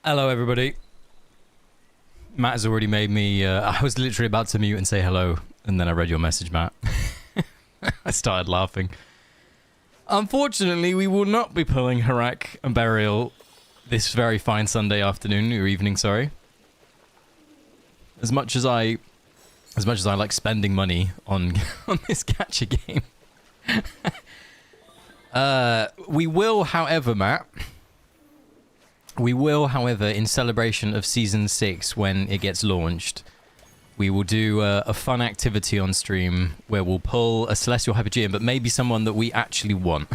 Hello, everybody. Matt has already made me... I was literally about to mute and say hello, and then I read your message, Matt. I started laughing. Unfortunately, we will not be pulling Harak and Burial this very fine Sunday afternoon, or evening, sorry. As much as I like spending money on on this gacha game. We will, however, Matt... We will, however, in celebration of Season 6, when it gets launched, we will do a fun activity on stream where we'll pull a Celestial Hypogean, but maybe someone that we actually want.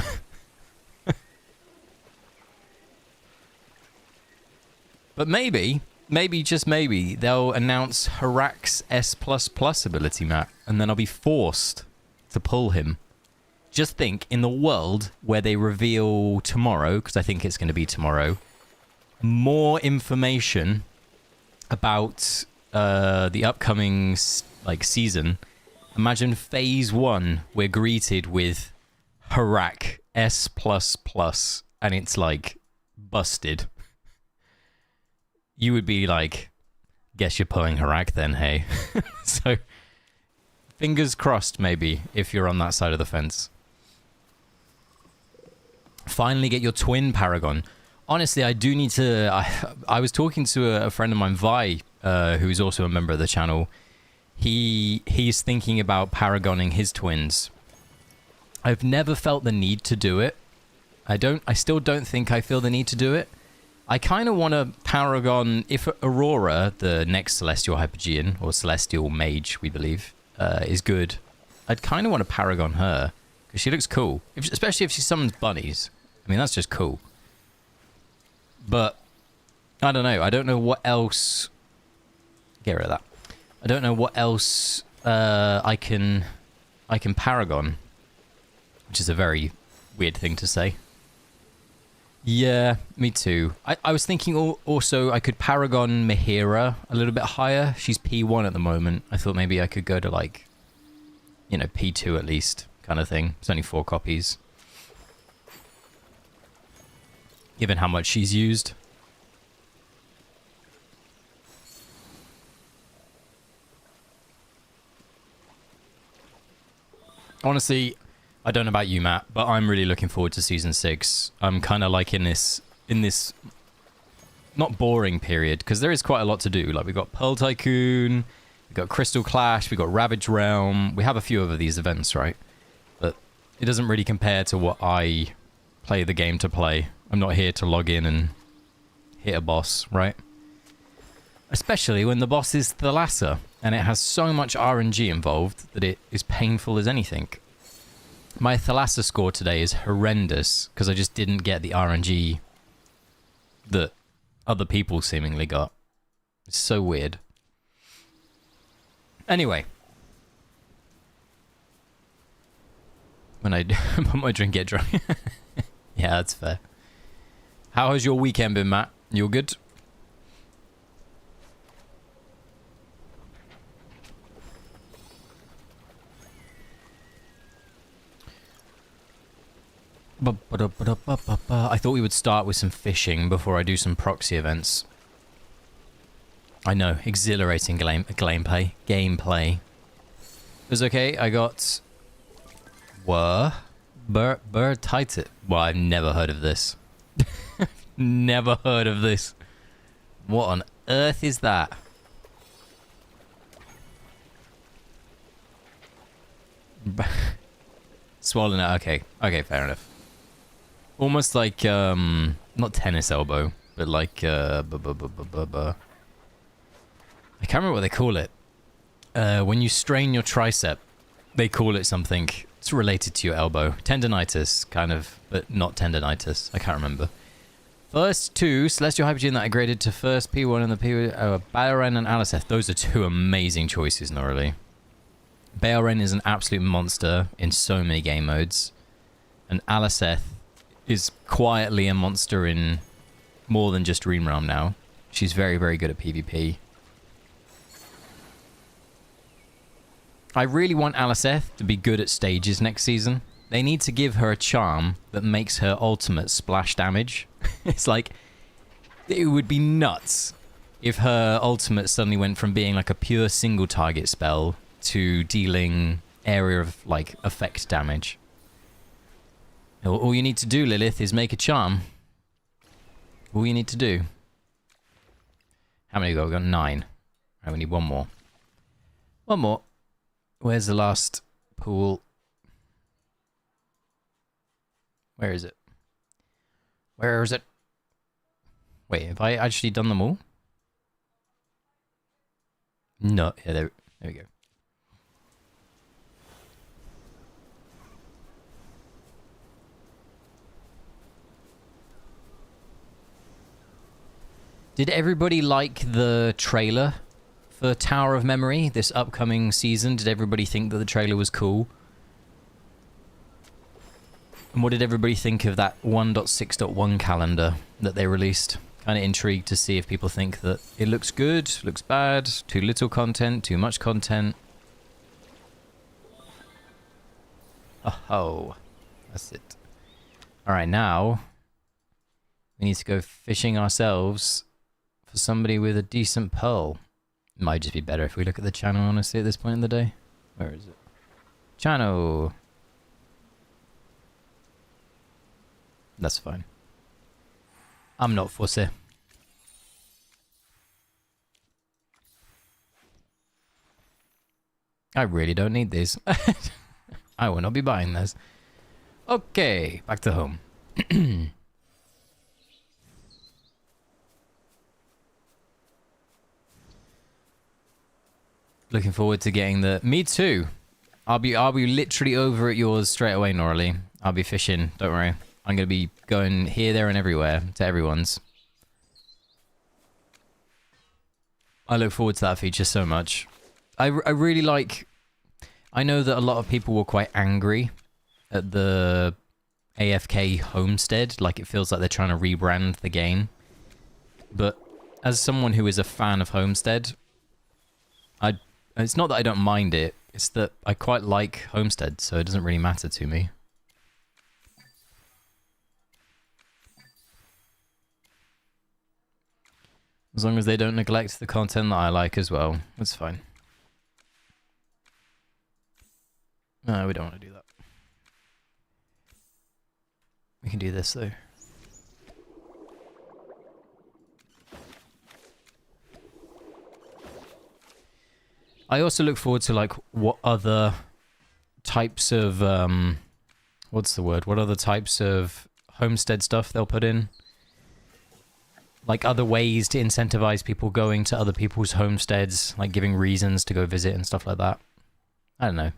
But maybe, just maybe, they'll announce Harak's S++ ability, Matt, and then I'll be forced to pull him. Just think, in the world where they reveal tomorrow, because I think it's going to be tomorrow, more information about the upcoming season. Imagine phase 1, we're greeted with Harak S++, and it's like busted. You would be like, guess you're pulling Harak then, hey. So, fingers crossed maybe, if you're on that side of the fence. Finally get your twin Paragon. Honestly, I do need to... I was talking to a friend of mine, Vi, who's also a member of the channel. He's thinking about paragoning his twins. I've never felt the need to do it. I still don't think I feel the need to do it. I kind of want to paragon... If Aurora, the next Celestial Hypogean, or Celestial Mage, we believe, is good, I'd kind of want to paragon her. Because she looks cool. Especially if she summons bunnies. I mean, that's just cool. But, I don't know. I don't know what else... Get rid of that. I don't know what else I can paragon. Which is a very weird thing to say. Yeah, me too. I was thinking also I could paragon Mihira a little bit higher. She's P1 at the moment. I thought maybe I could go to like, you know, P2 at least kind of thing. It's only 4 copies. Given how much she's used. Honestly, I don't know about you, Matt, but I'm really looking forward to Season 6. I'm kind of like in this not boring period, because there is quite a lot to do. Like, we've got Pearl Tycoon, we've got Crystal Clash, we've got Ravage Realm. We have a few of these events, right? But it doesn't really compare to what I play the game to play. I'm not here to log in and hit a boss, right? Especially when the boss is Thalassa, and it has so much RNG involved that it is painful as anything. My Thalassa score today is horrendous, because I just didn't get the RNG that other people seemingly got. It's so weird. Anyway. When I put my drink, get drunk. Yeah, that's fair. How has your weekend been, Matt? You all good? I thought we would start with some fishing before I do some proxy events. I know, exhilarating gameplay. It was okay, I got... Bird Titan. Well, I've never heard of this. Never heard of this. What on earth is that? Swollen it. Okay. Okay, fair enough. Almost like, not tennis elbow, but like, I can't remember what they call it. When you strain your tricep, they call it something. It's related to your elbow. Tendonitis, kind of, but not tendonitis. I can't remember. First 2, Celestial Hypogean that I graded to first P1 and the P... Baoren and Aliceth. Those are 2 amazing choices, Norley. Baoren is an absolute monster in so many game modes. And Aliceth is quietly a monster in more than just Dream Realm now. She's very, very good at PvP. I really want Aliceth to be good at stages next season. They need to give her a charm that makes her ultimate splash damage. It's like, It would be nuts if her ultimate suddenly went from being like a pure single target spell to dealing area of like effect damage. All you need to do, Lilith, is make a charm. All you need to do. How many we got? We got 9. Right, we need one more. One more. Where's the last pool? Where is it? Where is it? Wait, have I actually done them all? No. Yeah, there we go. Did everybody like the trailer for Tower of Memory this upcoming season? Did everybody think that the trailer was cool? And what did everybody think of that 1.6.1 calendar that they released? Kind of intrigued to see if people think that it looks good, looks bad, too little content, too much content. Oh, that's it. Alright, now we need to go fishing ourselves for somebody with a decent pearl. It might just be better if we look at the channel, honestly, at this point in the day. Where is it? Channel. That's fine. I'm not fussy. I really don't need these. I will not be buying this. Okay, back to home. Looking forward to getting the... Me too. I'll be literally over at yours straight away, Norley. I'll be fishing, don't worry. I'm going to be going here, there, and everywhere to everyone's. I look forward to that feature so much. I really like... I know that a lot of people were quite angry at the AFK Homestead. Like, it feels like they're trying to rebrand the game. But as someone who is a fan of Homestead, it's not that I don't mind it. It's that I quite like Homestead, so it doesn't really matter to me. As long as they don't neglect the content that I like as well, that's fine. No, we don't want to do that. We can do this, though. I also look forward to, like, what other types of, what's the word? What other types of homestead stuff they'll put in? Like, other ways to incentivize people going to other people's homesteads, like giving reasons to go visit and stuff like that. I don't know.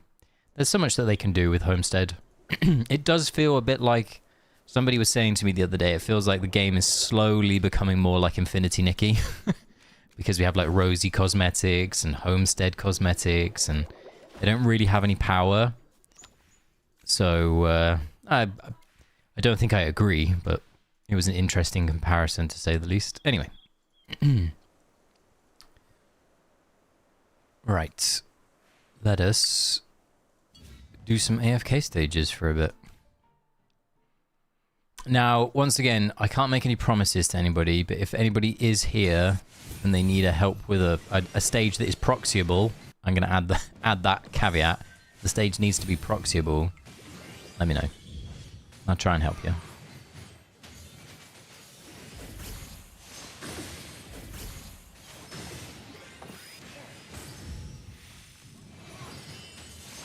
There's so much that they can do with Homestead. It does feel a bit like... Somebody was saying to me the other day, it feels like the game is slowly becoming more like Infinity Nikki. Because we have like Rosy cosmetics and Homestead cosmetics, and they don't really have any power. So, I don't think I agree, but it was an interesting comparison to say the least. Anyway. Right. Let us do some AFK stages for a bit. Now, once again, I can't make any promises to anybody, but if anybody is here and they need a help with a stage that is proxyable, I'm going to add that caveat. The stage needs to be proxyable. Let me know. I'll try and help you.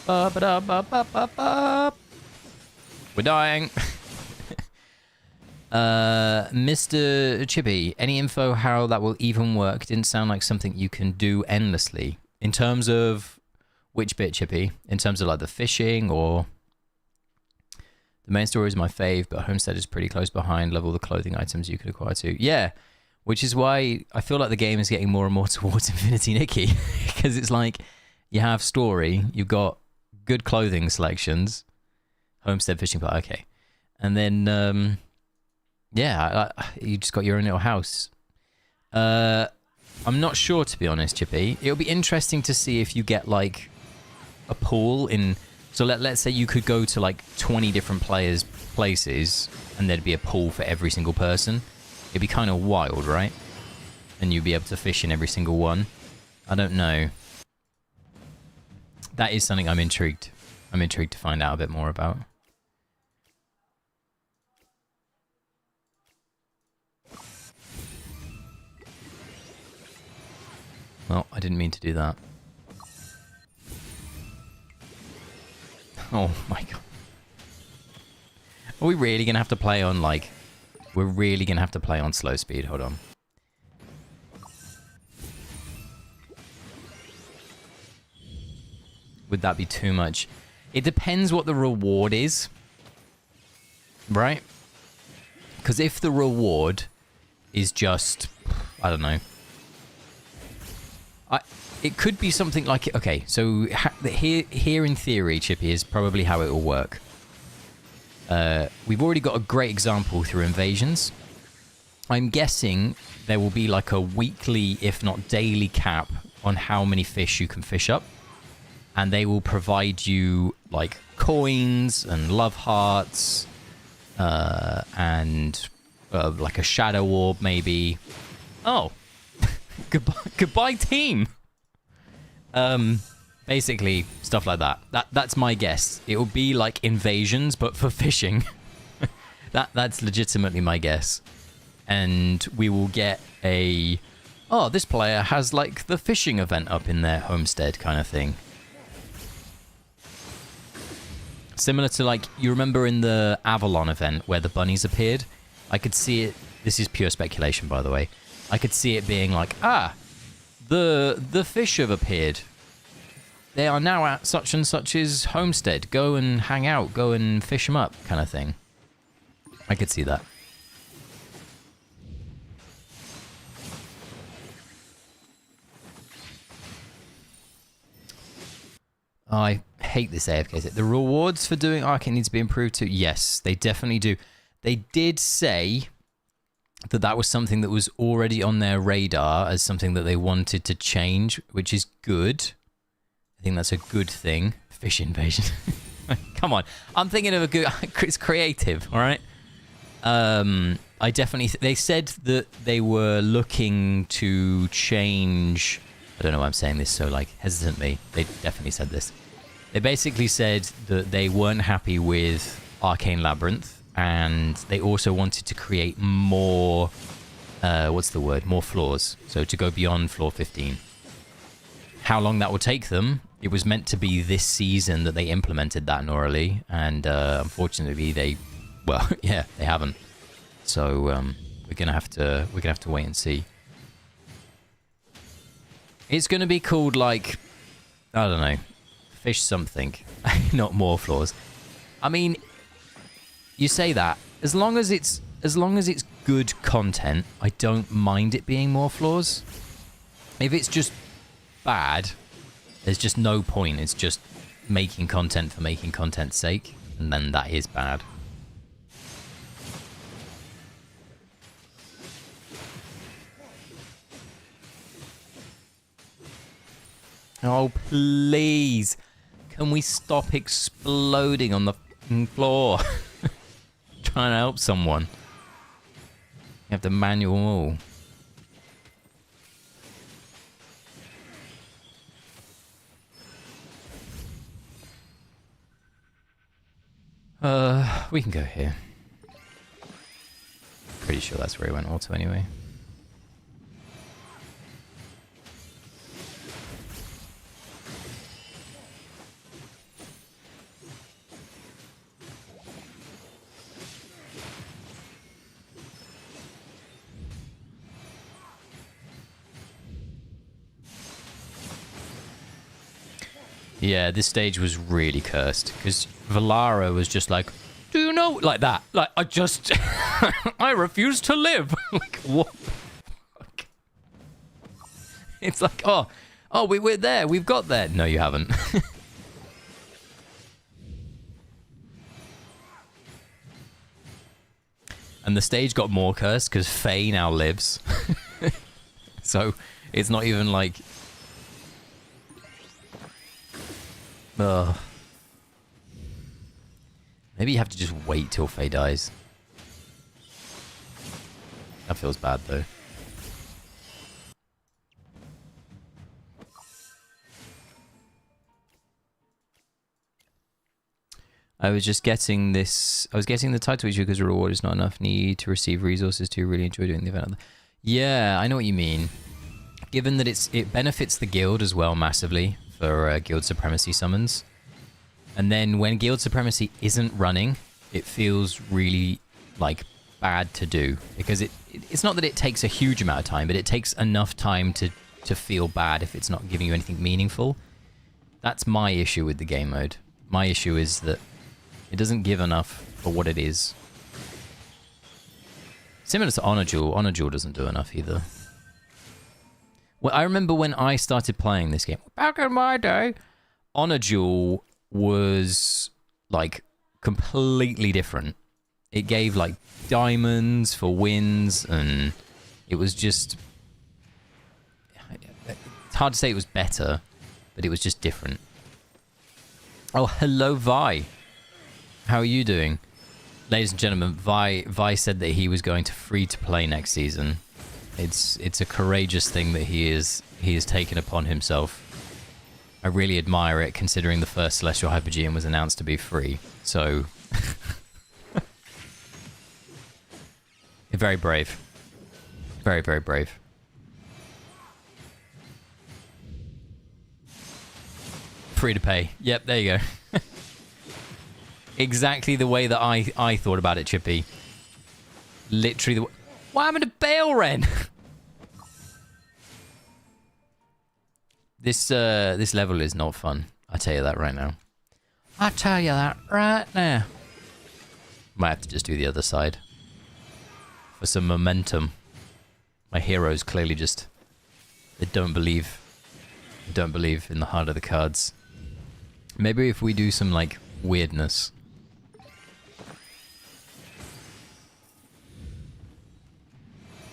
We're dying. Mr. Chippy, any info how that will even work? Didn't sound like something you can do endlessly. In terms of which bit, Chippy? In terms of like the fishing, or the main story is my fave, but Homestead is pretty close behind. Love all the clothing items you could acquire too. Yeah, which is why I feel like the game is getting more and more towards Infinity Nikki, because it's like you have story, you've got good clothing selections, Homestead fishing part, okay, and then yeah, you just got your own little house. I'm not sure, to be honest, Chippy. It'll be interesting to see if you get like a pool in. So let's say you could go to like 20 different places, and there'd be a pool for every single person. It'd be kind of wild, right? And you'd be able to fish in every single one. I don't know. That is something I'm intrigued. I'm intrigued to find out a bit more about. Well, I didn't mean to do that. Oh my god. Are we really going to have to play on, like... We're really going to have to play on slow speed. Hold on. Would that be too much? It depends what the reward is. Right? Because if the reward is just... I don't know. It could be something like... Okay, so here in theory, Chippy, is probably how it will work. We've already got a great example through invasions. I'm guessing there will be like a weekly, if not daily cap on how many fish you can fish up. And they will provide you like coins and love hearts and like a shadow orb maybe. Oh, goodbye team. Basically, stuff like that. That's my guess. It will be like invasions, but for fishing. That's legitimately my guess. And we will get a... Oh, this player has like the fishing event up in their homestead kind of thing. Similar to like, you remember in the Avalon event where the bunnies appeared? I could see it... This is pure speculation, by the way. I could see it being like, the fish have appeared. They are now at such and such's homestead. Go and hang out. Go and fish them up, kind of thing. I could see that. Oh, I hate this AFK. The rewards for doing Arcane need to be improved too. Yes, they definitely do. They did say that that was something that was already on their radar as something that they wanted to change, which is good. I think that's a good thing. Fish invasion. Come on. I'm thinking of a good... It's creative, all right? I definitely... They said that they were looking to change... I don't know why I'm saying this so, like, hesitantly. They definitely said this. They basically said that they weren't happy with Arcane Labyrinth, and they also wanted to create more... what's the word? More floors. So to go beyond floor 15. How long that will take them... It was meant to be this season that they implemented that normally, and unfortunately they, well, yeah, they haven't. So we're gonna have to wait and see. It's gonna be called like, I don't know, fish something, not more floors. I mean, you say that as long as it's good content, I don't mind it being more floors. If it's just bad. There's just no point. It's just making content for making content's sake. And then that is bad. Oh, please. Can we stop exploding on the floor? Trying to help someone. You have to manual them all. We can go here. Pretty sure that's where he went auto anyway. Yeah, this stage was really cursed because Valara was just like, do you know, like that, like I just I refuse to live. Like, what the fuck? It's like, oh we're there, we've got there. No, you haven't. And the stage got more cursed because Faye now lives. So it's not even like... Ugh. Maybe you have to just wait till Faye dies. That feels bad, though. I was just getting this... I was getting the title issue because the reward is not enough. Need to receive resources to really enjoy doing the event. Yeah, I know what you mean. Given that it benefits the guild as well massively for guild supremacy summons. And then when guild supremacy isn't running, it feels really, like, bad to do. Because it's not that it takes a huge amount of time, but it takes enough time to feel bad if it's not giving you anything meaningful. That's my issue with the game mode. My issue is that it doesn't give enough for what it is. Similar to Honor Jewel. Honor Jewel doesn't do enough either. Well, I remember when I started playing this game, back in my day, Honor Jewel was, like, completely different. It gave, like, diamonds for wins, and it was just... It's hard to say it was better, but it was just different. Oh, hello, Vi. How are you doing? Ladies and gentlemen, Vi said that he was going to free-to-play next season. It's a courageous thing that he has taken upon himself. I really admire it, considering the first Celestial Hypogean was announced to be free. So... Very brave. Very, very brave. Free to pay. Yep, there you go. Exactly the way that I thought about it, Chippy. Literally the... What happened to Bale Ren? This level is not fun. I tell you that right now. I tell you that right now. Might have to just do the other side. For some momentum. My heroes clearly just... They don't believe in the heart of the cards. Maybe if we do some, like, weirdness.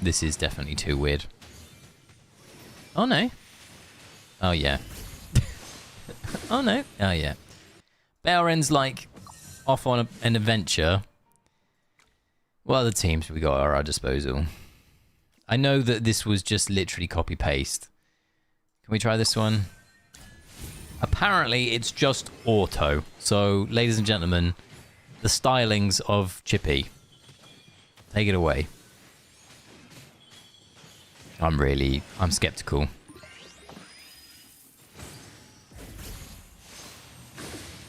This is definitely too weird. Oh, no. Oh, yeah. Oh, no. Oh, yeah. Balren's, like, off on an adventure. What other teams have we got at our disposal? I know that this was just literally copy-paste. Can we try this one? Apparently, it's just auto. So, ladies and gentlemen, the stylings of Chippy. Take it away. I'm skeptical.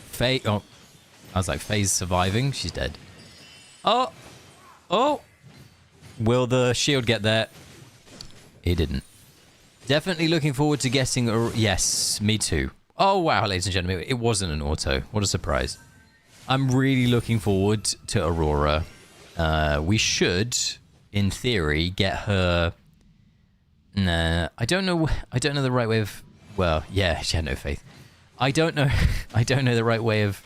Faye, oh. I was like, Faye's surviving. She's dead. Oh! Oh! Will the shield get there? It didn't. Definitely looking forward to getting a... Yes, me too. Oh, wow, ladies and gentlemen. It wasn't an auto. What a surprise. I'm really looking forward to Aurora. We should, in theory, get her... Nah, I don't know the right way of... Well, yeah, she had no faith. I don't know the right way of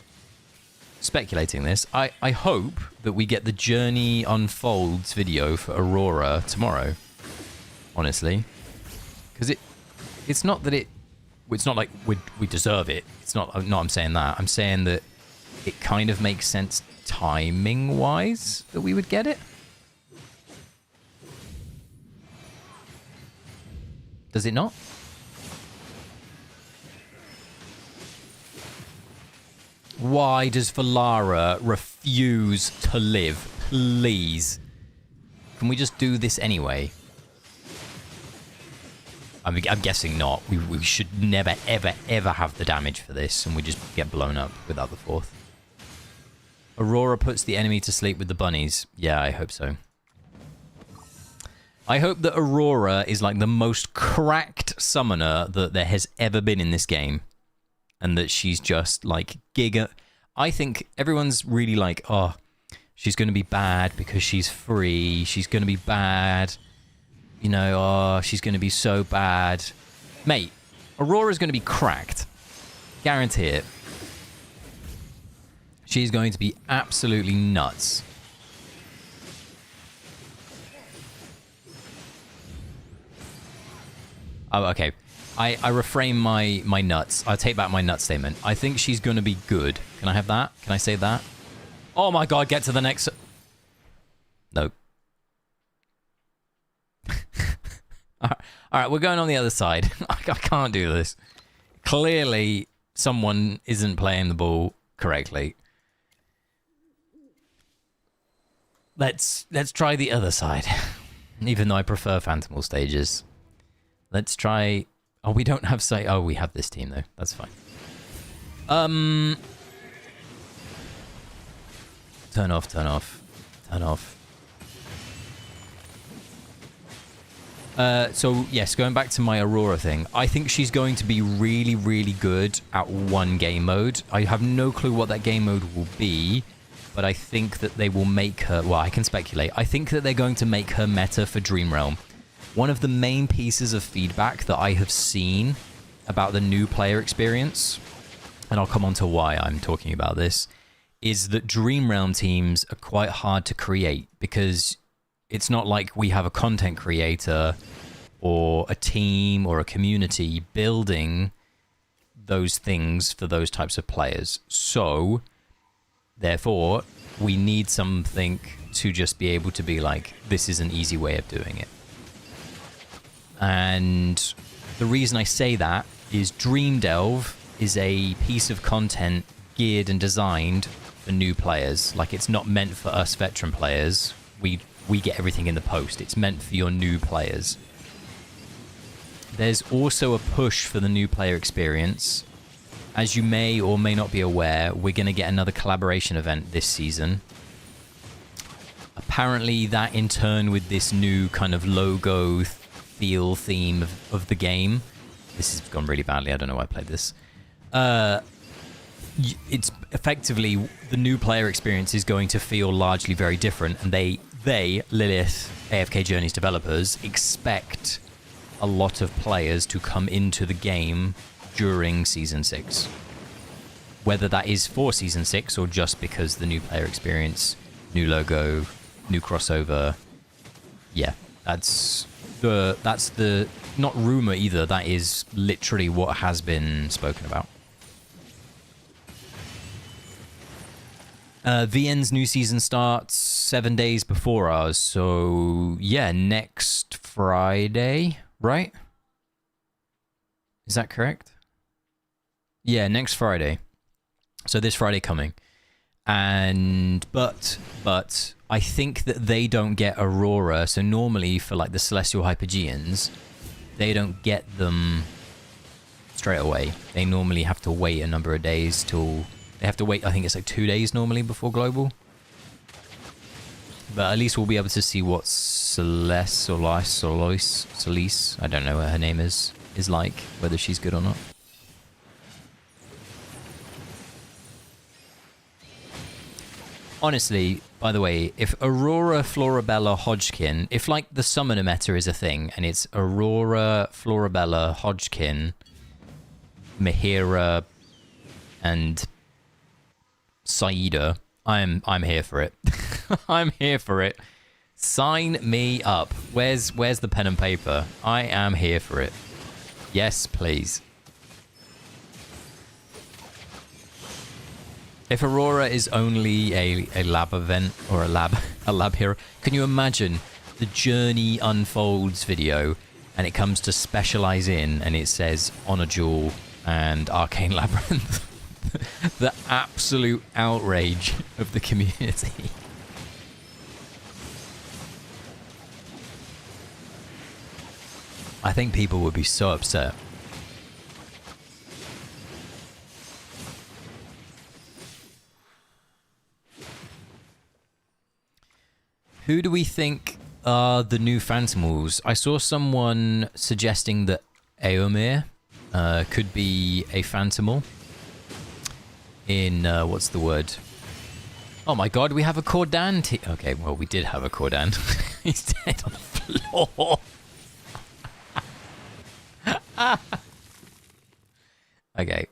speculating this. I hope that we get the Journey Unfolds video for Aurora tomorrow. Honestly. Because it's not that it's not like we deserve it. It's not, no, I'm saying that. I'm saying that it kind of makes sense timing-wise that we would get it. Does it not? Why does Valara refuse to live? Please. Can we just do this anyway? I'm guessing not. We should never, ever, ever have the damage for this, and we just get blown up without the fourth. Aurora puts the enemy to sleep with the bunnies. Yeah, I hope so. I hope that Aurora is like the most cracked summoner that there has ever been in this game. And that she's just like giga... I think everyone's really like, oh, she's going to be bad because she's free. She's going to be bad. You know, oh, she's going to be so bad. Mate, Aurora's going to be cracked. Guarantee it. She's going to be absolutely nuts. Oh, okay. I reframe my nuts. I take back my nut statement. I think she's going to be good. Can I have that? Can I say that? Oh my god, get to the next... Nope. All right, we're going on the other side. I can't do this. Clearly, someone isn't playing the ball correctly. Let's try the other side. Even though I prefer Phantomal stages. Let's try... Oh, we don't have say. Oh, we have this team though. That's fine. Turn off, turn off. Turn off. So, yes, going back to my Aurora thing, I think she's going to be really, really good at one game mode. I have no clue what that game mode will be, but I think that they will make her... Well, I can speculate. I think that they're going to make her meta for Dream Realm. One of the main pieces of feedback that I have seen about the new player experience, and I'll come on to why I'm talking about this, is that Dream Realm teams are quite hard to create because it's not like we have a content creator or a team or a community building those things for those types of players. So, therefore, we need something to just be able to be like, this is an easy way of doing it. And the reason I say that is Dream Delve is a piece of content geared and designed for new players. Like, it's not meant for us veteran players. We get everything in the post. It's meant for your new players. There's also a push for the new player experience. As you may or may not be aware, we're going to get another collaboration event this season. Apparently, that in turn with this new kind of logo feel theme of the game. This has gone really badly. I don't know why I played this. It's effectively the new player experience is going to feel largely very different, and they Lilith, AFK Journey's developers, expect a lot of players to come into the game during Season 6. Whether that is for Season 6 or just because the new player experience, new logo, new crossover. Yeah, that's the not rumor either, that is literally what has been spoken about. VN's new season starts 7 days before ours, so yeah, next Friday, right? Is that correct? Yeah, next Friday. So this Friday coming. And but I think that they don't get Aurora, so normally for like the Celestial Hypergeans, they don't get them straight away. They normally have to wait a number of days till... They have to wait, I think it's like 2 days normally before Global. But at least we'll be able to see what Celeste or Celise, I don't know what her name is like, whether she's good or not. Honestly, by the way, if Aurora, Florabella, Hodgkin, if like the summoner meta is a thing, and it's Aurora, Florabella, Hodgkin, Mahira, and Saida, I'm here for it. I'm here for it. Sign me up. Where's the pen and paper? I am here for it. Yes, please. If Aurora is only a lab event or a lab hero, can you imagine the Journey Unfolds video and it comes to specialize in and it says Honor Jewel and Arcane Labyrinth? The absolute outrage of the community. I think people would be so upset. Who do we think are the new Phantomals? I saw someone suggesting that Eomer could be a Phantomal. In, what's the word? Oh my god, we have a Cordan team. Okay, well, we did have a Cordan. He's dead on the floor. Okay.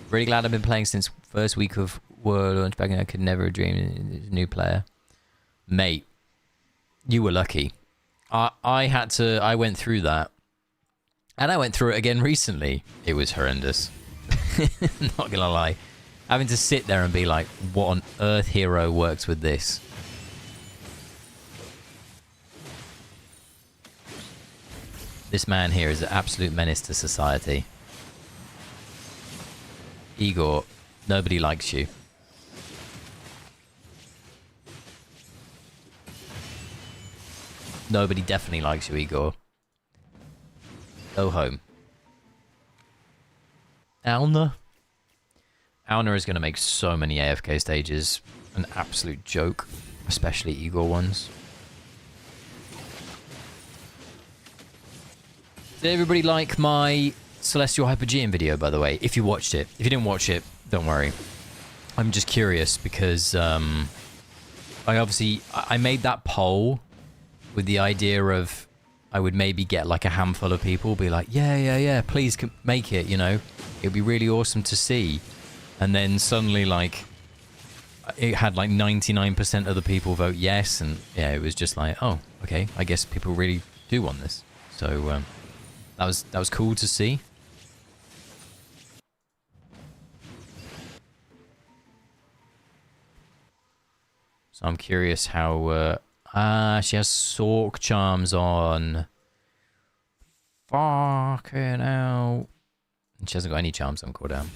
Really glad I've been playing since first week of World Launch back, and I could never have dreamed as a new player. Mate, you were lucky. I went through that. And I went through it again recently. It was horrendous. Not gonna lie. Having to sit there and be like, what on earth hero works with this? This man here is an absolute menace to society. Igor, nobody likes you. Nobody definitely likes you, Igor. Go home. Alna? Alna is going to make so many AFK stages an absolute joke, especially Igor ones. Did everybody like my Celestial Hypogean video, by the way? If you watched it. If you didn't watch it, don't worry. I'm just curious because I made that poll with the idea of I would maybe get like a handful of people be like, yeah, please make it, you know. It'd be really awesome to see. And then suddenly, like, it had like 99% of the people vote yes, and yeah, it was just like, oh, okay, I guess people really do want this. So that was cool to see. So I'm curious how she has Sork charms on. Fucking hell. And she hasn't got any charms on cooldown.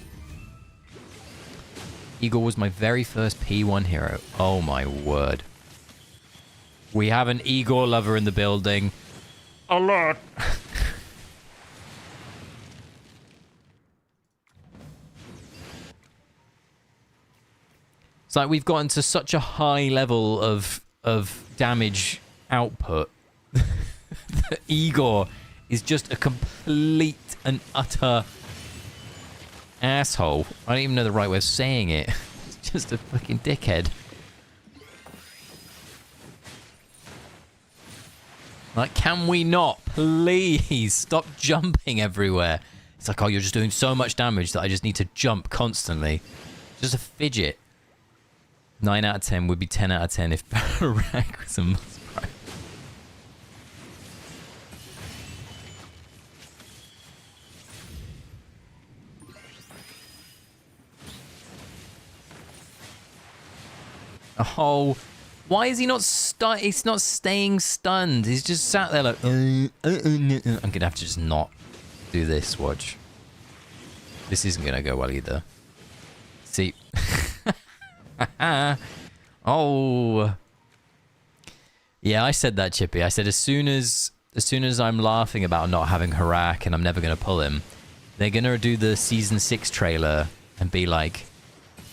Igor was my very first P1 hero. Oh my word. We have an Igor lover in the building. Alert! It's like we've gotten to such a high level of damage output that Igor is just a complete and utter asshole. I don't even know the right way of saying it. It's just a fucking dickhead. Like, can we not please stop jumping everywhere? It's like, oh, you're just doing so much damage that I just need to jump constantly. Just a fidget. 9 out of 10 would be 10 out of 10 if Barak was a Muskrat. Oh, why is he not he's not staying stunned. He's just sat there like, I'm gonna have to just not do this, watch. This isn't gonna go well either. See. Oh. Yeah, I said that, Chippy. I said as soon as I'm laughing about not having Harak and I'm never gonna pull him, they're gonna do the season 6 trailer and be like,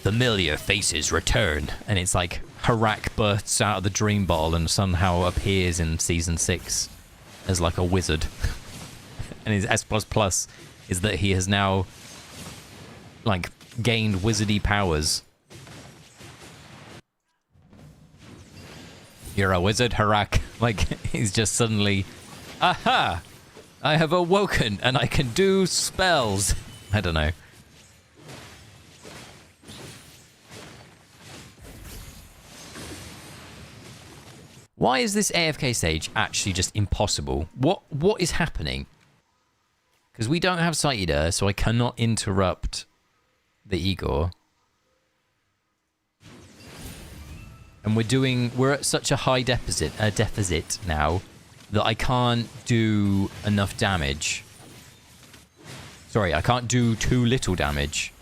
familiar faces return, and it's like Harak bursts out of the dream bottle and somehow appears in season 6 as like a wizard. And his S++ is that he has now like gained wizardy powers. You're a wizard, Harak. Like, he's just suddenly, aha! I have awoken and I can do spells. I don't know. Why is this AFK stage actually just impossible? What is happening? Because we don't have Saida, so I cannot interrupt the Igor. And we're at such a high deficit now that I can't do enough damage. Sorry, I can't do too little damage.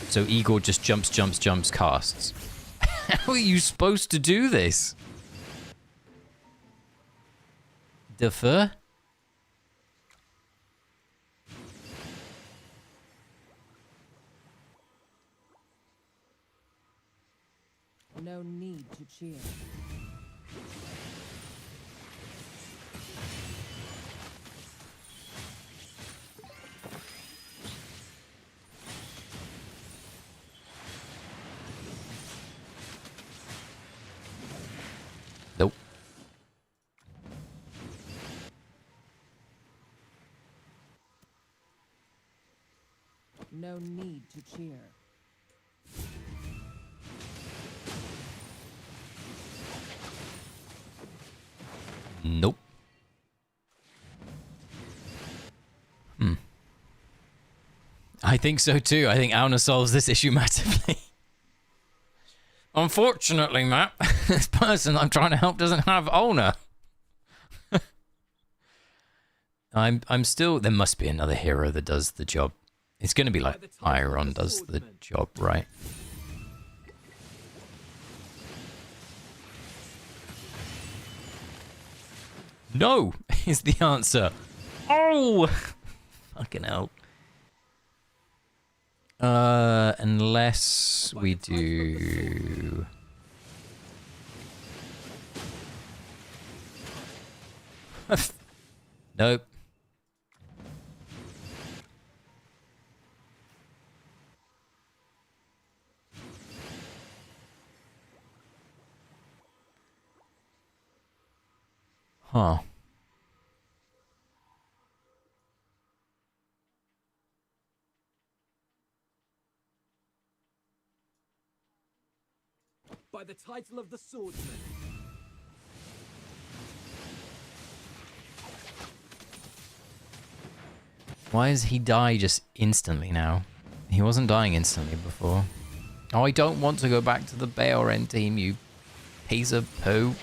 So Igor just jumps, casts. How are you supposed to do this? Defer? No need to cheer. Nope. No need to cheer. Nope. I think so too. I think Auna solves this issue massively. Unfortunately, Matt, this person I'm trying to help doesn't have Auna. I'm still. There must be another hero that does the job. It's going to be like Iron does the job, right? No is the answer. Oh, fucking hell. Unless we do. Nope. Huh. By the title of the swordsman. Why does he die just instantly now? He wasn't dying instantly before. Oh, I don't want to go back to the Bayoren team, you piece of poo.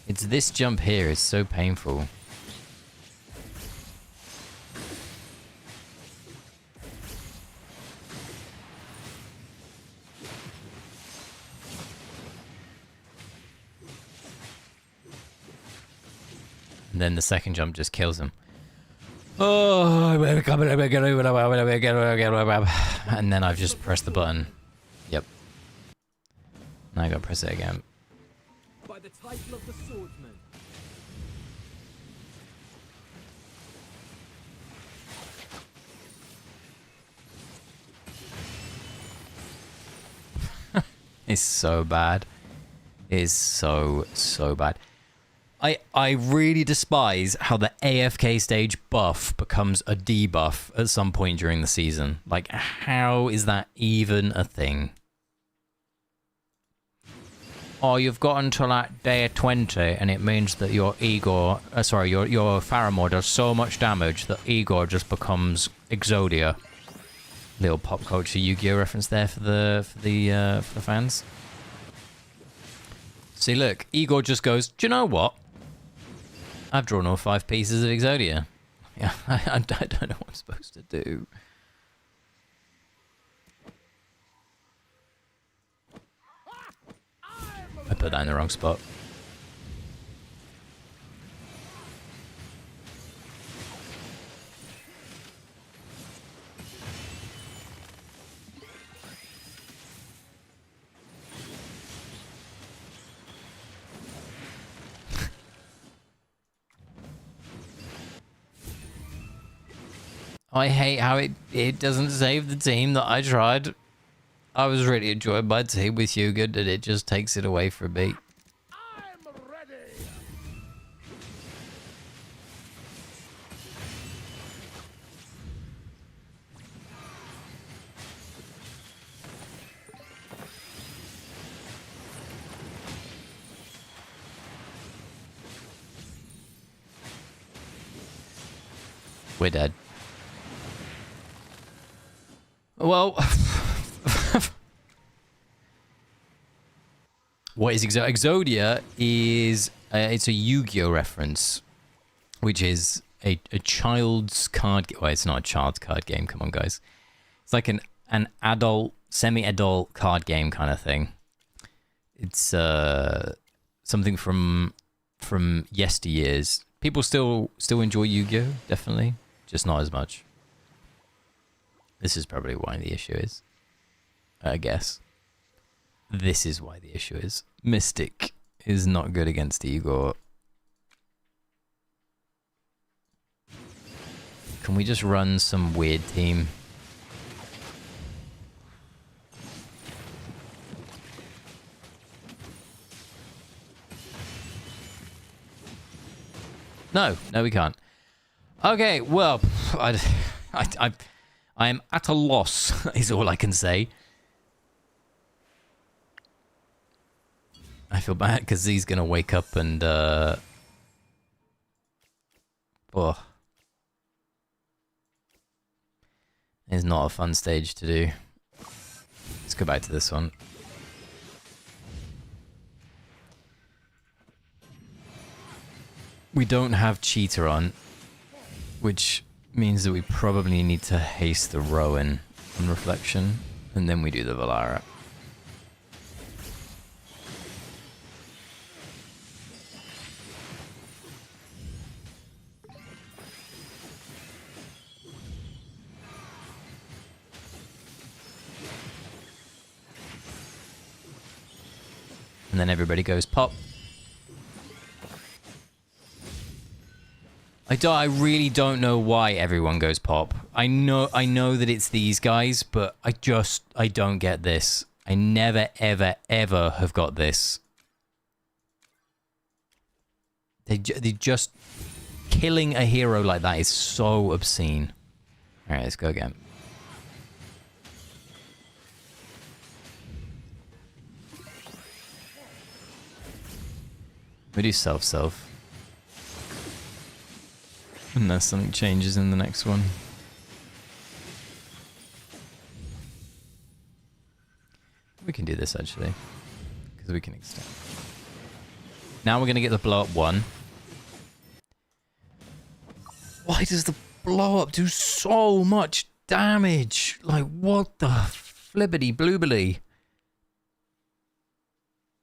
It's this jump here is so painful. And then the second jump just kills him. Oh, and then I've just pressed the button. Yep. Now I gotta press it again. By the title of the swordsman. It's so bad. It is so bad. I really despise how the AFK stage buff becomes a debuff at some point during the season. Like, how is that even a thing? Oh, you've got until like day 20, and it means that your Igor, your Faramore does so much damage that Igor just becomes Exodia. Little pop culture Yu-Gi-Oh reference there for the fans. See, look, Igor just goes, do you know what? I've drawn all 5 pieces of Exodia. Yeah, I don't know what I'm supposed to do. I put that in the wrong spot. I hate how it doesn't save the team that I tried. I was really enjoying my team with Hugo, and it just takes it away from me. I'm ready. We're dead. Well, what is Exodia is it's a Yu-Gi-Oh reference, which is a child's card. Well, it's not a child's card game. Come on, guys. It's like an adult, semi-adult card game kind of thing. It's something from yesteryears. People still enjoy Yu-Gi-Oh, definitely, just not as much. This is probably why the issue is. I guess. This is why the issue is. Mystic is not good against Igor. Can we just run some weird team? No, we can't. Okay, well, I am at a loss, is all I can say. I feel bad because he's going to wake up and... Oh. It's not a fun stage to do. It's go back to this one. We don't have Cheetah on, which means that we probably need to haste the Rowan on reflection, and then we do the Valara. And then everybody goes pop. I really don't know why everyone goes pop. I know that it's these guys, but I don't get this. I never, ever, ever have got this. They just... Killing a hero like that is so obscene. Alright, let's go again. We do self-self. Unless something changes in the next one. We can do this actually. Because we can extend. Now we're going to get the blow up one. Why does the blow up do so much damage? Like, what the flippity bloobily?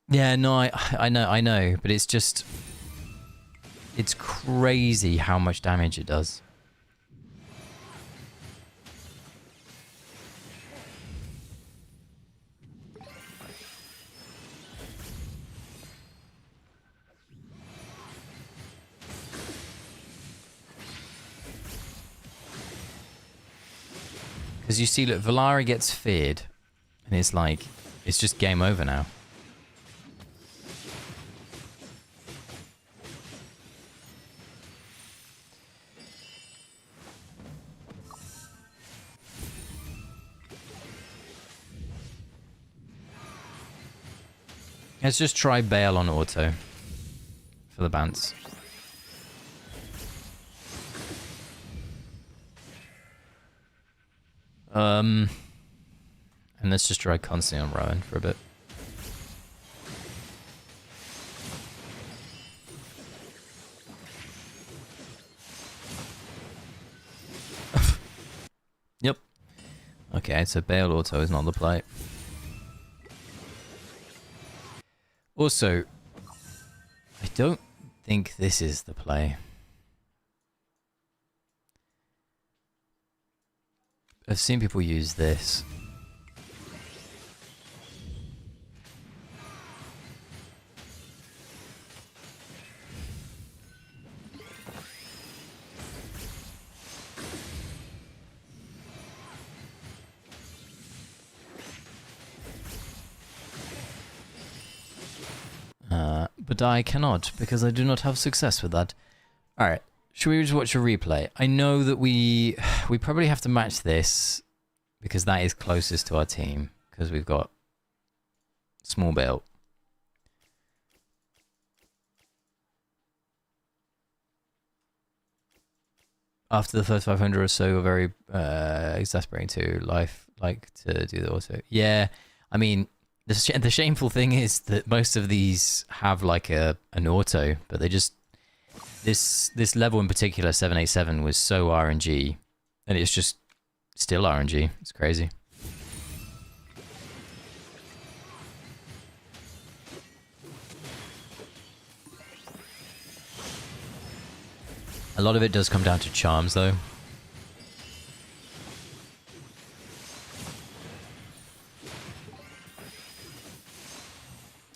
Yeah, no, I know, but it's just... It's crazy how much damage it does. Because you see, look, Valara gets feared, and it's like, it's just game over now. Let's just try Bale on auto for the bounce. And let's just try constantly on Rowan for a bit. Yep. Okay, so Bale auto is not the play. Also, I don't think this is the play. I've seen people use this. But I cannot, because I do not have success with that. Alright, should we just watch a replay? I know that we probably have to match this, because that is closest to our team, because we've got small belt. After the first 500 or so, we're very exasperating to life, like to do the auto. Yeah, I mean... The shameful thing is that most of these have like an auto, but they just this level in particular, 787, was so RNG, and it's just still RNG. It's crazy. A lot of it does come down to charms, though.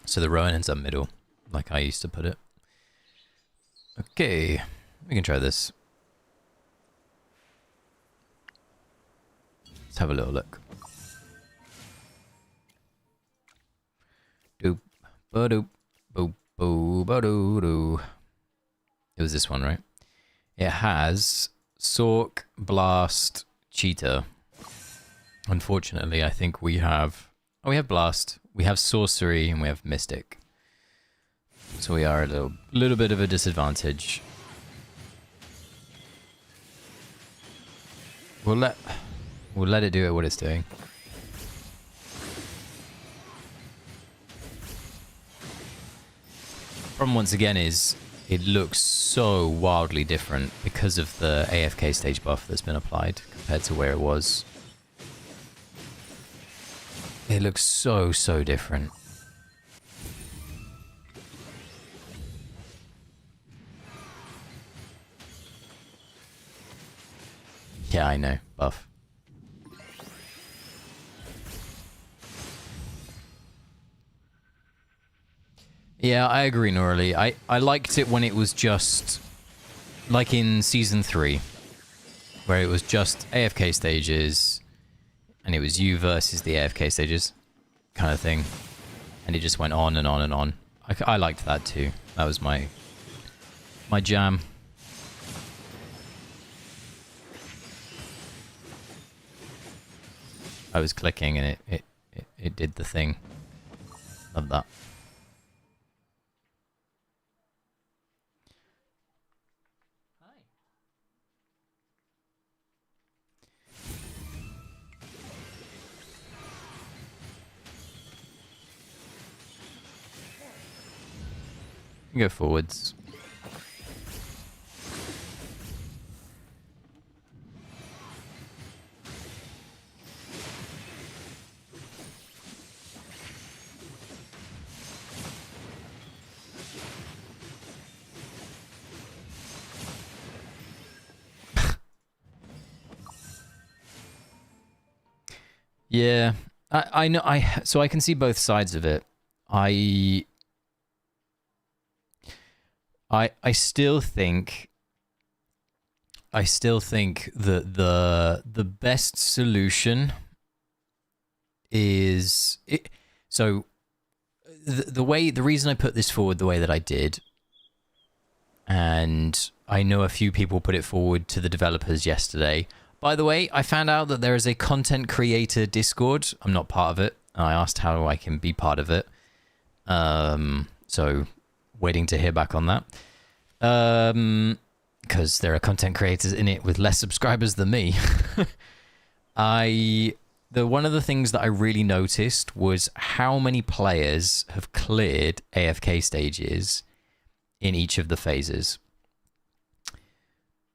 So the Rowan ends up middle, like I used to put it. Okay, we can try this. Let's have a little look. Doop, ba-doop, boop, boo, ba-doo, doo. It was this one, right? It has Sork, Blast, Cheetah. Unfortunately, I think we have... Oh, we have Blast, we have Sorcery, and we have Mystic. So we are a little bit of a disadvantage. We'll let it do what it's doing. problem once again is it looks so wildly different because of the AFK stage buff that's been applied compared to where it was. It looks so different. Yeah, I know. Buff. Yeah, I agree, Norley. I liked it when it was just like in Season 3, where it was just AFK stages, and it was you versus the AFK stages kind of thing. And it just went on and on and on. I liked that too. That was my jam. I was clicking and it did the thing. Love that. Go forwards. Yeah, I know. So I can see both sides of it. I still think that the best solution is it. So the reason I put this forward the way that I did, and I know a few people put it forward to the developers yesterday. By the way, I found out that there is a content creator Discord. I'm not part of it. I asked how I can be part of it. So waiting to hear back on that. Because there are content creators in it with less subscribers than me. One of the things that I really noticed was how many players have cleared AFK stages in each of the phases.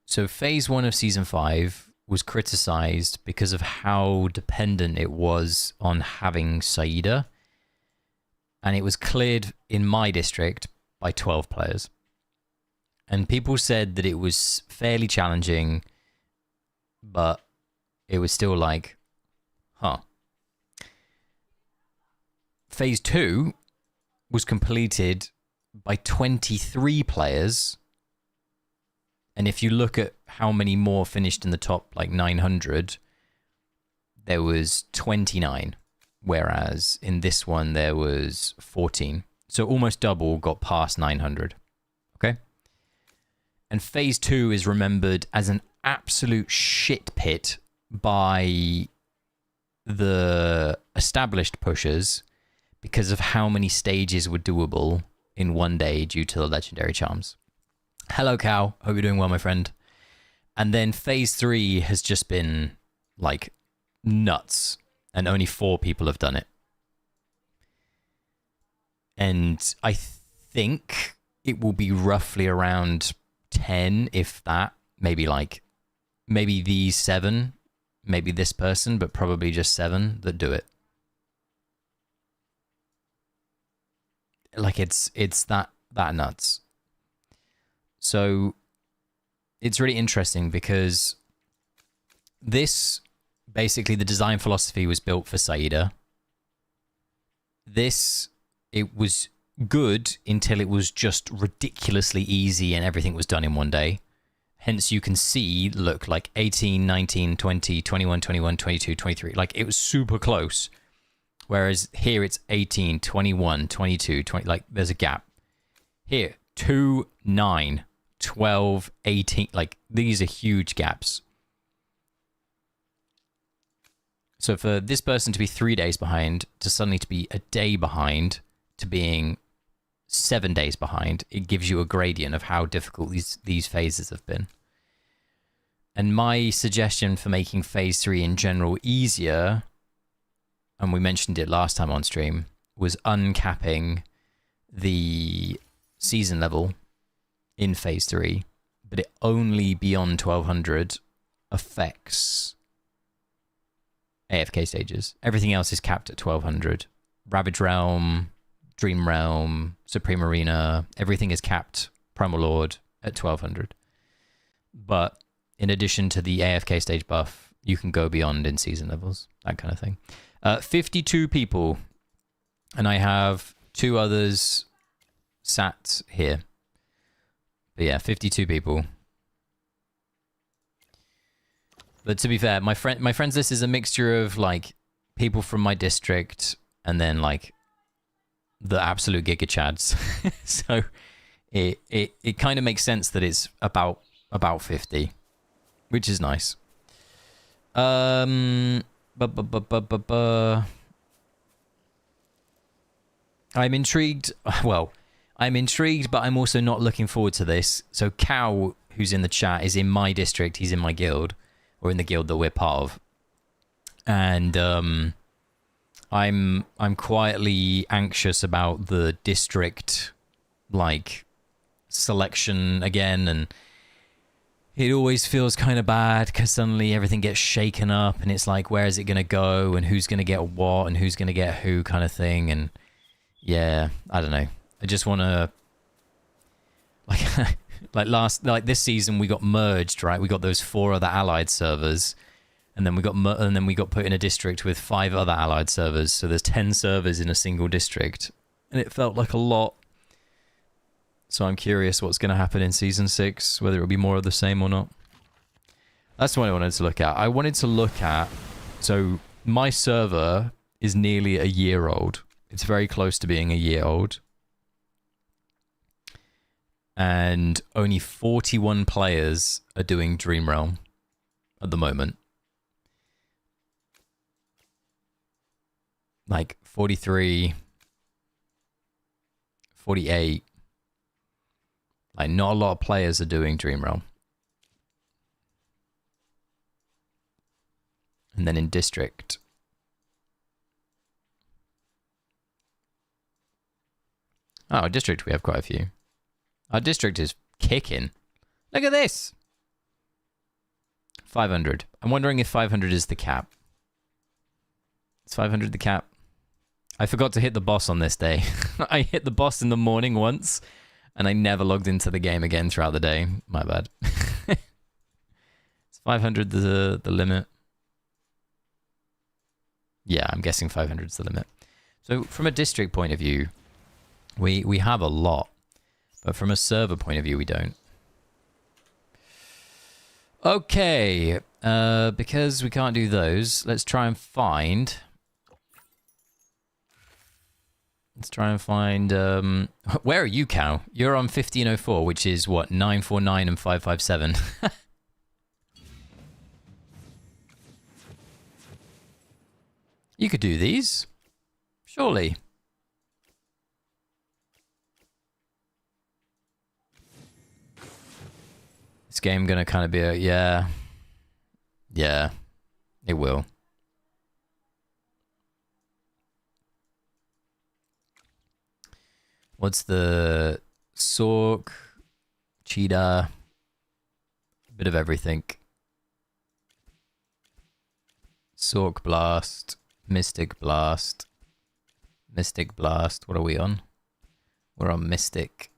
So phase 1 of season 5 was criticized because of how dependent it was on having Saida. And it was cleared in my district by 12 players. And people said that it was fairly challenging, but it was still like, huh. Phase 2 was completed by 23 players. And if you look at how many more finished in the top, like 900, there was 29. Whereas in this one, there was 14. So almost double got past 900. Okay? And phase 2 is remembered as an absolute shit pit by the established pushers because of how many stages were doable in one day due to the legendary charms. Hello, Cow. Hope you're doing well, my friend. And then phase 3 has just been like nuts, and only 4 people have done it. And I think it will be roughly around 10, if that. Maybe these 7, maybe this person, but probably just 7 that do it. Like it's that nuts. So it's really interesting because this, basically the design philosophy was built for Saida. It was good until it was just ridiculously easy and everything was done in one day. Hence you can see, look, like 18, 19, 20, 21, 21, 22, 23. Like it was super close. Whereas here it's 18, 21, 22, 20, like there's a gap. Here, 2, 9, 12, 18, like these are huge gaps. So for this person to be 3 days behind, to suddenly to be a day behind, to being 7 days behind, it gives you a gradient of how difficult these phases have been. And my suggestion for making phase 3 in general easier, and we mentioned it last time on stream, was uncapping the season level in phase 3, but it only beyond 1200 affects AFK stages. Everything else is capped at 1200. Ravage Realm, Dream Realm, Supreme Arena, everything is capped, Primal Lord, at 1200. But in addition to the AFK stage buff, you can go beyond in season levels, that kind of thing. 52 people, and I have 2 others sat here. But yeah, 52 people. But to be fair, my friends list is a mixture of like people from my district and then like the absolute giga chads. So it kind of makes sense that it's about 50, which is nice. I'm intrigued. Well, I'm intrigued, but I'm also not looking forward to this. So Cow, who's in the chat, is in my district. He's in my guild, or in the guild that we're part of. And I'm quietly anxious about the district like selection again, and it always feels kind of bad because suddenly everything gets shaken up and it's like, where is it going to go and who's going to get what and who's going to get who kind of thing. And yeah, I don't know. I just want to like this season we got merged, right? We got those 4 other allied servers, and then we got put in a district with 5 other allied servers. So there's 10 servers in a single district, and it felt like a lot. So I'm curious what's going to happen in Season 6, whether it'll be more of the same or not. That's what I wanted to look at. I wanted to look at... So my server is nearly a year old. It's very close to being a year old. And only 41 players are doing Dream Realm at the moment. Like 43, 48... Like, not a lot of players are doing Dream Realm. And then in District. Oh, District, we have quite a few. Our District is kicking. Look at this! 500. I'm wondering if 500 is the cap. Is 500 the cap? I forgot to hit the boss on this day. I hit the boss in the morning once. And I never logged into the game again throughout the day. My bad. Is 500 the limit? Yeah, I'm guessing 500 is the limit. So from a district point of view, we have a lot. But from a server point of view, we don't. Okay. Because we can't do those, let's try and find... Let's try and find... where are you, Cow? You're on 1504, which is, what, 949 and 557. You could do these. Surely. This game gonna kind of be a... Yeah. Yeah. It will. What's the Sork, Cheetah, bit of everything. Sork Blast, Mystic Blast, Mystic Blast. What are we on? We're on Mystic.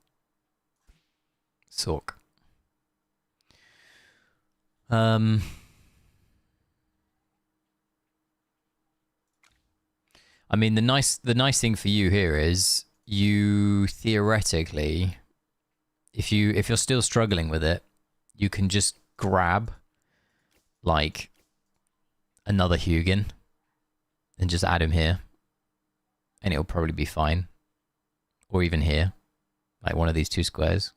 Sork. I mean, the nice thing for you here is you theoretically, if you're still struggling with it, you can just grab like another Hugin and just add him here, and it'll probably be fine. Or even here, like one of these 2 squares,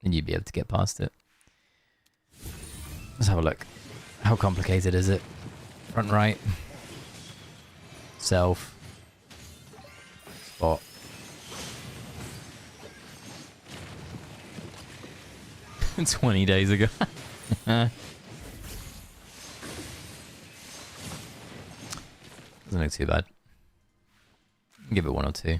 and you'd be able to get past it. Let's have a look. How complicated is it? Front right, self, spot. It's 20 days ago. Doesn't look too bad. Give it 1 or 2.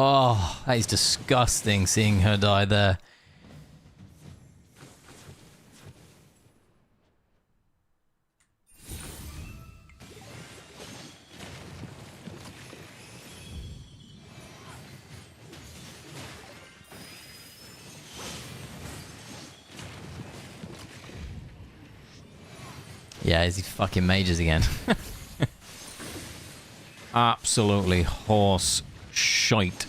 Oh, that is disgusting seeing her die there. Yeah, is he fucking mages again? Absolutely horse shite.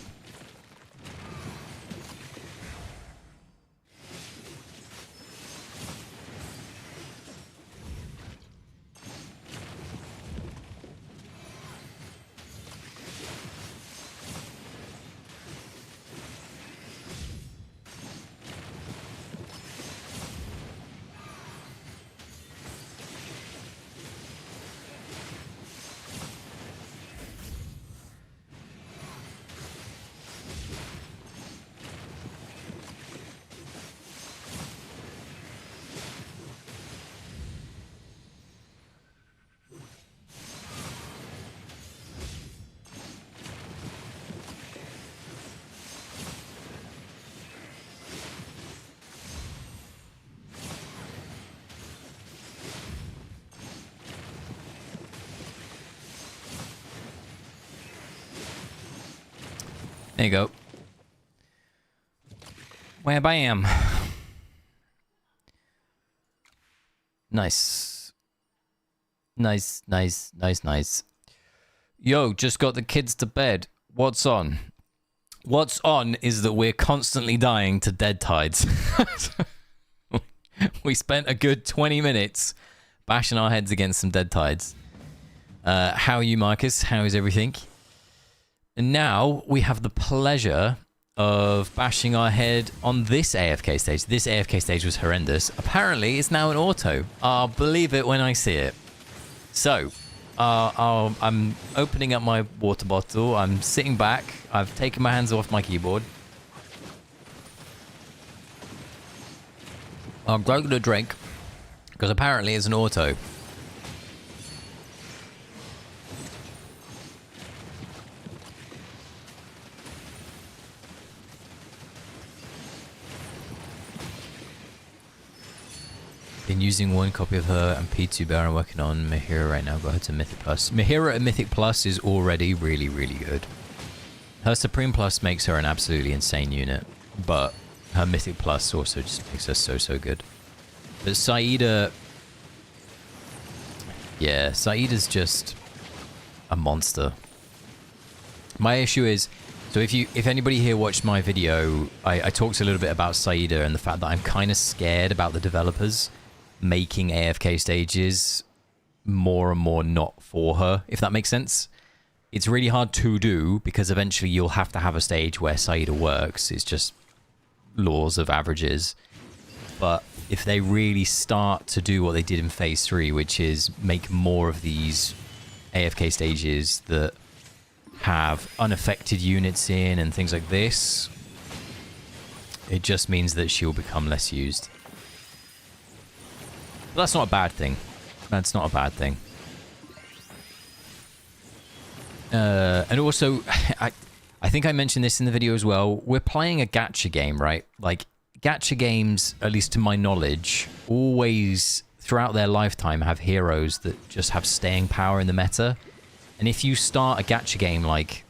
There you go. Where bam. Nice. Nice, nice, nice, nice. Yo, just got the kids to bed. What's on? What's on is that we're constantly dying to dead tides. We spent a good 20 minutes bashing our heads against some dead tides. How are you, Marcus? How is everything? And now we have the pleasure of bashing our head on this AFK stage. This AFK stage was horrendous. Apparently, it's now an auto. I'll believe it when I see it. So, I'm opening up my water bottle. I'm sitting back. I've taken my hands off my keyboard. I'm grabbing a drink because apparently it's an auto. Been using one copy of her and P2 Bear. I'm working on Mahira right now. Got her to Mythic Plus. Mahira at Mythic Plus is already really, really good. Her Supreme Plus makes her an absolutely insane unit, but her Mythic Plus also just makes her so, so good. But Saida... yeah, Saida's just a monster. My issue is... so if anybody here watched my video, I talked a little bit about Saida and the fact that I'm kind of scared about the developers making AFK stages more and more not for her, if that makes sense. It's really hard to do because eventually you'll have to have a stage where Saida works. It's just laws of averages. But if they really start to do what they did in Phase 3, which is make more of these AFK stages that have unaffected units in and things like this, it just means that she'll become less used. But that's not a bad thing. That's not a bad thing. And also, I think I mentioned this in the video as well. We're playing a gacha game, right? Like, gacha games, at least to my knowledge, always, throughout their lifetime, have heroes that just have staying power in the meta. And if you start a gacha game, like,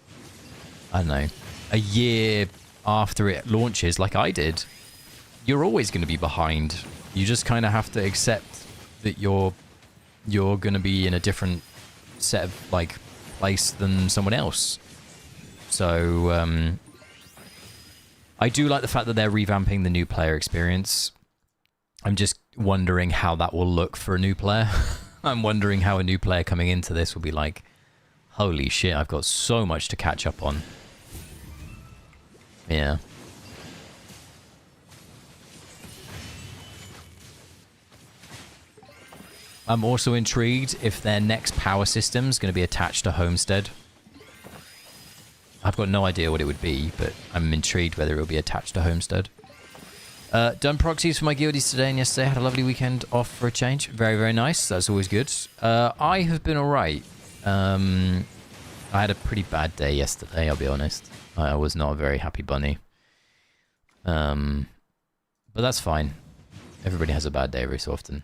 I don't know, a year after it launches, like I did, you're always going to be behind. You just kind of have to accept that you're going to be in a different set of, like, place than someone else. So, I do like the fact that they're revamping the new player experience. I'm just wondering how that will look for a new player. I'm wondering how a new player coming into this will be like, holy shit, I've got so much to catch up on. Yeah. I'm also intrigued if their next power system is going to be attached to Homestead. I've got no idea what it would be, but I'm intrigued whether it will be attached to Homestead. Done proxies for my guildies today and yesterday. Had a lovely weekend off for a change. Very, very nice. That's always good. I have been alright. I had a pretty bad day yesterday, I'll be honest. I was not a very happy bunny. But that's fine. Everybody has a bad day every so often.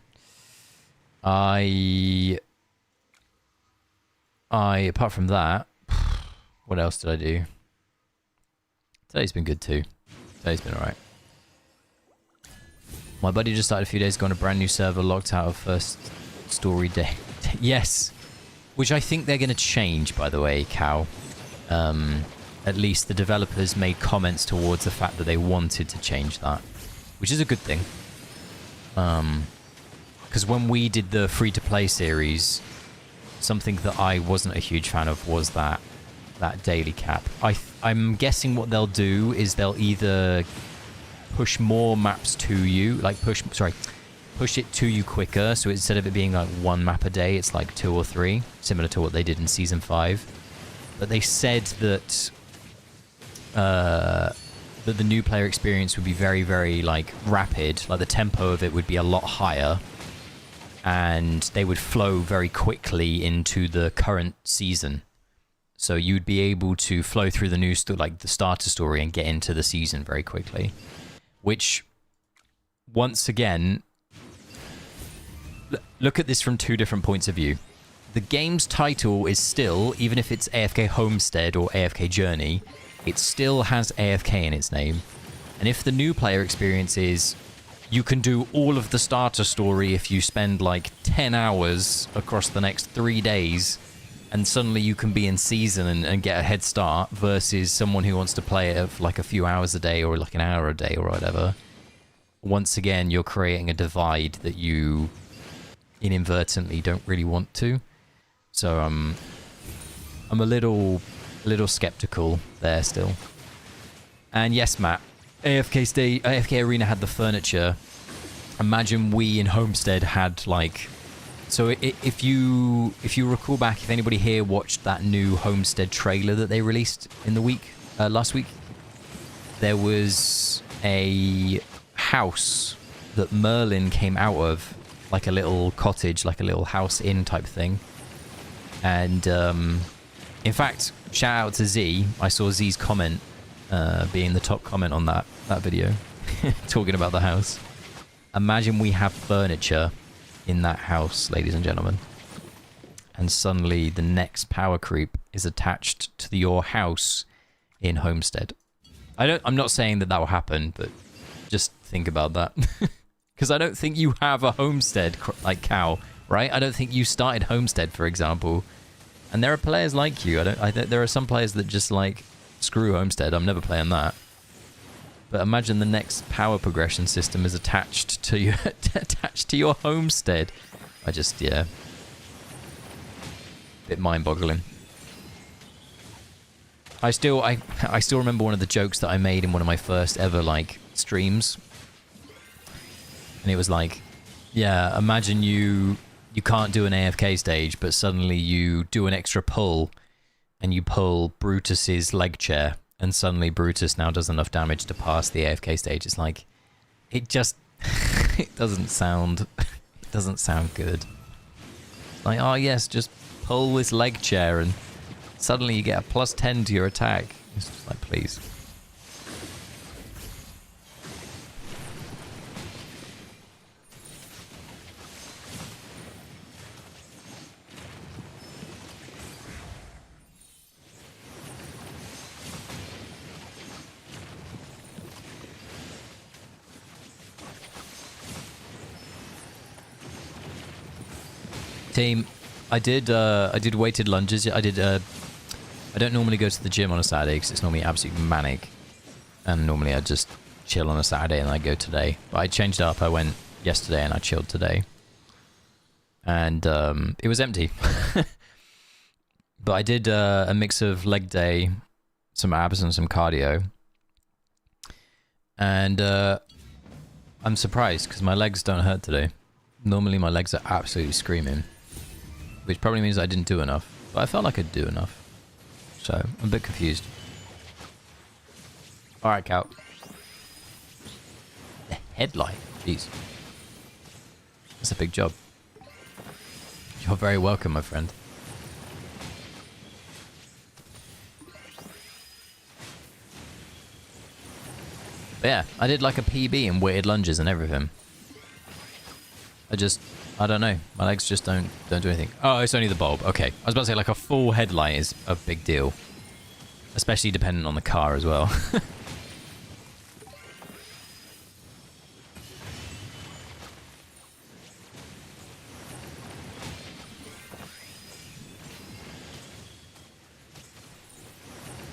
Apart from that, what else did I do? Today's been good too. Today's been alright. My buddy just started a few days ago on a brand new server, locked out of first story day. Yes! Which I think they're going to change, by the way, Cal. At least the developers made comments towards the fact that they wanted to change that. Which is a good thing. Because when we did the free-to-play series, something that I wasn't a huge fan of was that daily cap. I'm guessing what they'll do is they'll either push more maps to you, like push it to you quicker, so instead of it being like 1 map a day, it's like 2 or 3, similar to what they did in Season 5. But they said that the new player experience would be very, very like rapid, like the tempo of it would be a lot higher, and they would flow very quickly into the current season. So you'd be able to flow through the new like the starter story and get into the season very quickly. Which, once again, look at this from 2 different points of view. The game's title is still, even if it's AFK Homestead or AFK Journey, it still has AFK in its name. And if the new player experience is, you can do all of the starter story if you spend like 10 hours across the next 3 days, and suddenly you can be in season and get a head start, versus someone who wants to play it for like a few hours a day or like an hour a day or whatever. Once again, you're creating a divide that you inadvertently don't really want to. So I'm a little skeptical there still. And yes, Matt, AFK Arena had the furniture. Imagine we in Homestead had like... So if you recall back, if anybody here watched that new Homestead trailer that they released in the week, last week, there was a house that Merlin came out of, like a little cottage, like a little house inn type thing. And in fact, shout out to Z. I saw Z's comment being the top comment on that video, talking about the house. Imagine we have furniture in that house, ladies and gentlemen, and suddenly the next power creep is attached to your house in Homestead. I'm not saying that will happen, but just think about that. Because I don't think you have a Homestead like Cal, right? I don't think you started Homestead, for example. And there are players like you. There are some players that just like, screw Homestead, I'm never playing that. But imagine the next power progression system is attached to you, attached to your Homestead. Yeah, bit mind-boggling. I still remember one of the jokes that I made in one of my first ever like streams, and it was like, yeah, imagine you can't do an AFK stage, but suddenly you do an extra pull, and you pull Brutus's leg chair. And suddenly Brutus now does enough damage to pass the AFK stage. It's like, it just, it doesn't sound good. Like, oh yes, just pull this leg chair and suddenly you get a +10 to your attack. It's just like, please. Team, I did weighted lunges. I don't normally go to the gym on a Saturday because it's normally absolutely manic, and normally I just chill on a Saturday, and I go today. But I changed up. I went yesterday and I chilled today, and it was empty. But I did a mix of leg day, some abs, and some cardio, and I'm surprised because my legs don't hurt today. Normally my legs are absolutely screaming, which probably means I didn't do enough, but I felt like I'd do enough. So, I'm a bit confused. Alright, Cal. The headlight. Jeez. That's a big job. You're very welcome, my friend. But yeah, I did like a PB and weighted lunges and everything. I don't know. My legs just don't do anything. Oh, it's only the bulb. Okay. I was about to say, like, a full headlight is a big deal. Especially depending on the car as well.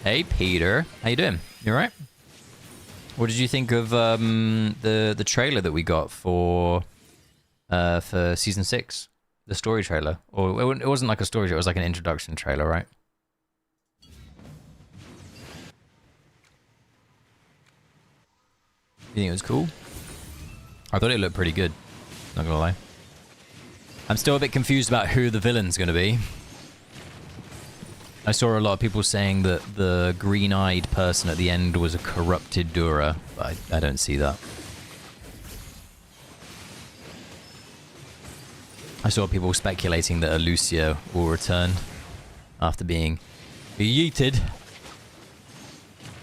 Hey, Peter. How you doing? You alright? What did you think of the trailer that we got for season 6? The story trailer? Or it wasn't like a story trailer, it was like an introduction trailer, right? You think it was cool? I thought it looked pretty good. Not gonna lie. I'm still a bit confused about who the villain's gonna be. I saw a lot of people saying that the green-eyed person at the end was a corrupted Dura, but I don't see that. I saw people speculating that Lucia will return after being yeeted.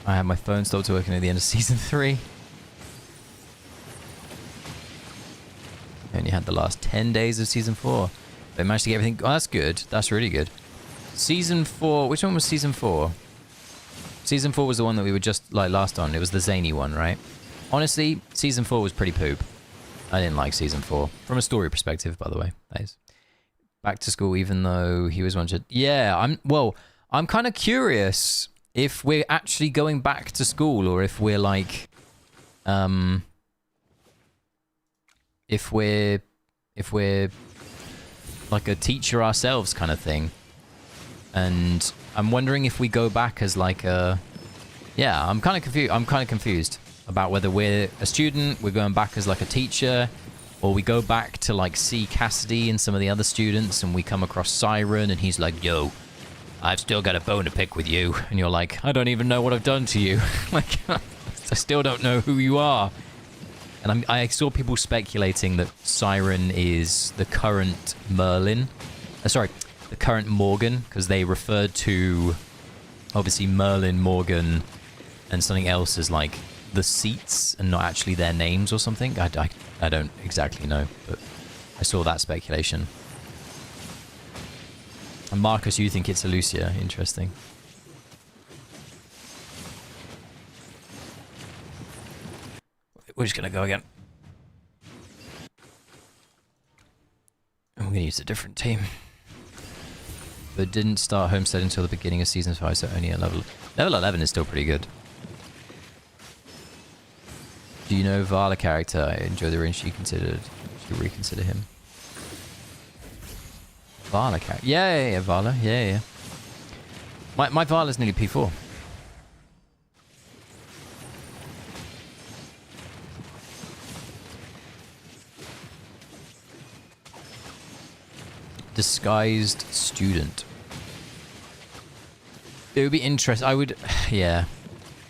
I had my phone stopped working at the end of season 3. I only had the last 10 days of season 4. They managed to get everything. Oh, that's good. That's really good. Season 4. Which one was season 4? Season 4 was the one that we were just like last on. It was the zany one, right? Honestly, season 4 was pretty poop. I didn't like season 4. From a story perspective, by the way. That is. Back to school, even though he was wanted. Yeah, I'm kind of curious if we're actually going back to school or if we're like, if we're like a teacher ourselves kind of thing. And I'm wondering if we go back as like a... Yeah, I'm kind of confused about whether we're a student, we're going back as like a teacher, or we go back to like see Cassidy and some of the other students and we come across Siren and he's like, yo, I've still got a bone to pick with you. And you're like, I don't even know what I've done to you. Like, I still don't know who you are. And I saw people speculating that Siren is the current Merlin. Sorry, the current Morgan, because they referred to, obviously, Merlin, Morgan, and something else as, like, the seats and not actually their names or something. I don't exactly know, but I saw that speculation. And Marcus, you think it's Lucia. Interesting. We're just going to go again. And we're going to use a different team. But didn't start Homestead until the beginning of Season 5, so only at level 11 is still pretty good. Do you know Vala character? I enjoy the range she considered. Should reconsider him. Vala character? Yeah, Vala. Yeah. My Vala's nearly P4. Disguised student. It would be interesting. I would, yeah.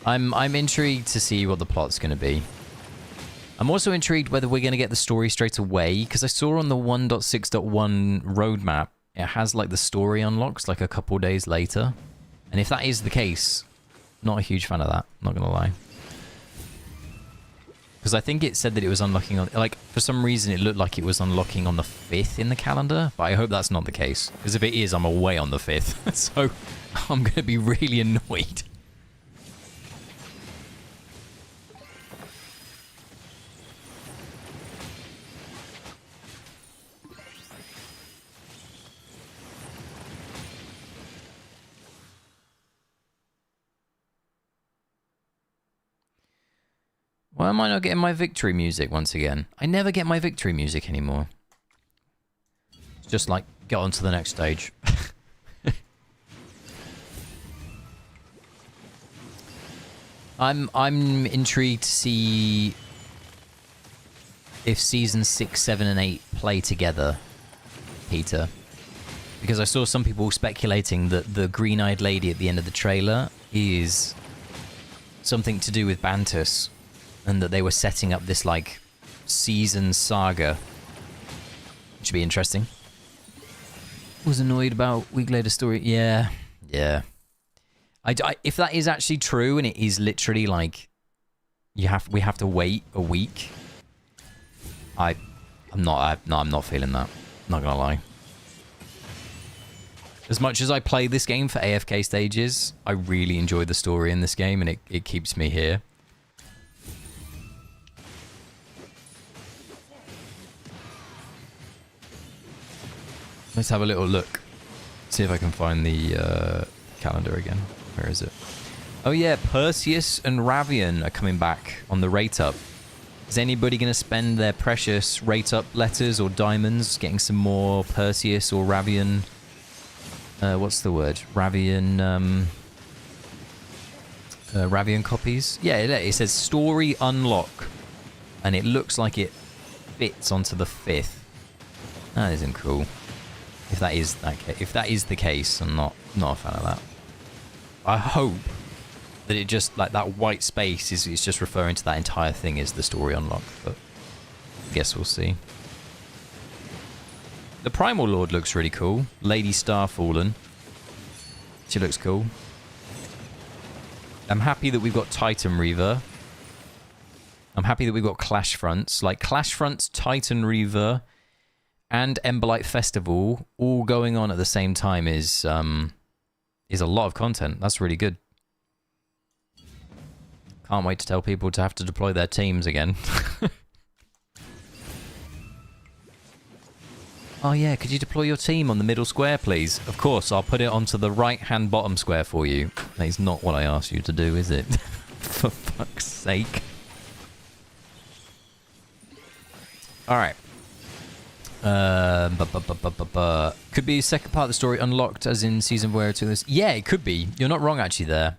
I'm intrigued to see what the plot's going to be. I'm also intrigued whether we're going to get the story straight away, because I saw on the 1.6.1 roadmap, it has like the story unlocks like a couple days later. And if that is the case, not a huge fan of that, not going to lie. Because I think it said that it was unlocking on... Like, for some reason, it looked like it was unlocking on the 5th in the calendar. But I hope that's not the case. Because if it is, I'm away on the 5th. So, I'm going to be really annoyed. Why am I not getting my victory music once again? I never get my victory music anymore. It's just like, get on to the next stage. I'm intrigued to see if seasons 6, 7, and 8 play together, Peter. Because I saw some people speculating that the green-eyed lady at the end of the trailer is something to do with Bantus. And that they were setting up this, like, season saga. Which should be interesting. Was annoyed about week later story. Yeah. If that is actually true, and it is literally, like, we have to wait a week. I'm not feeling that. Not gonna lie. As much as I play this game for AFK stages, I really enjoy the story in this game, and it keeps me here. Let's have a little look. See if I can find the calendar again. Where is it? Oh yeah, Perseus and Ravian are coming back on the rate up. Is anybody going to spend their precious rate up letters or diamonds getting some more Perseus or Ravian? What's the word? Ravian. Ravian copies? Yeah, it says story unlock. And it looks like it fits onto the 5th. That isn't cool. If that is the case, I'm not a fan of that. I hope that it just, like, that white space is just referring to that entire thing as the story unlock, but I guess we'll see. The Primal Lord looks really cool. Lady Starfallen. She looks cool. I'm happy that we've got Titan Reaver. I'm happy that we've got Clash Fronts. Like, Clash Fronts, Titan Reaver, and Emberlight Festival all going on at the same time is a lot of content. That's really good. Can't wait to tell people to have to deploy their teams again. Oh yeah, could you deploy your team on the middle square, please? Of course, I'll put it onto the right-hand bottom square for you. That is not what I asked you to do, is it? For fuck's sake. Alright. Could be a second part of the story unlocked, as in season where to this. Yeah, it could be. You're not wrong, actually, there.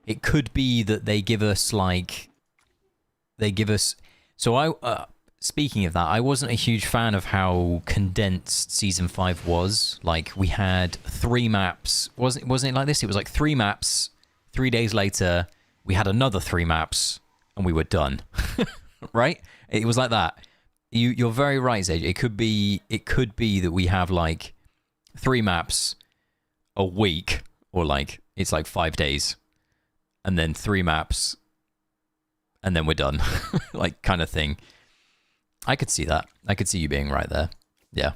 It could be that they give us, like... So speaking of that, I wasn't a huge fan of how condensed Season 5 was. Like, we had 3 maps. Wasn't it like this? It was like 3 maps. 3 days later, we had another 3 maps, and we were done. Right? It was like that. You're very right, Sage. It could be that we have, like, 3 maps a week, or, like, it's like 5 days, and then 3 maps, and then we're done. Like, kind of thing. I could see that. I could see you being right there. Yeah.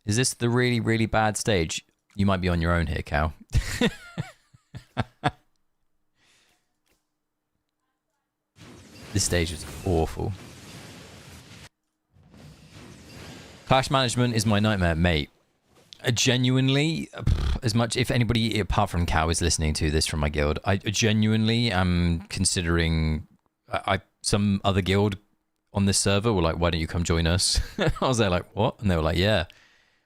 Is this the really, really bad stage? You might be on your own here, Cal. This stage is awful. Clash management is my nightmare, mate. Genuinely, as much, if anybody apart from Cow is listening to this from my guild, I genuinely am considering some other guild on this server were like, why don't you come join us? I was there like, what? And they were like, yeah,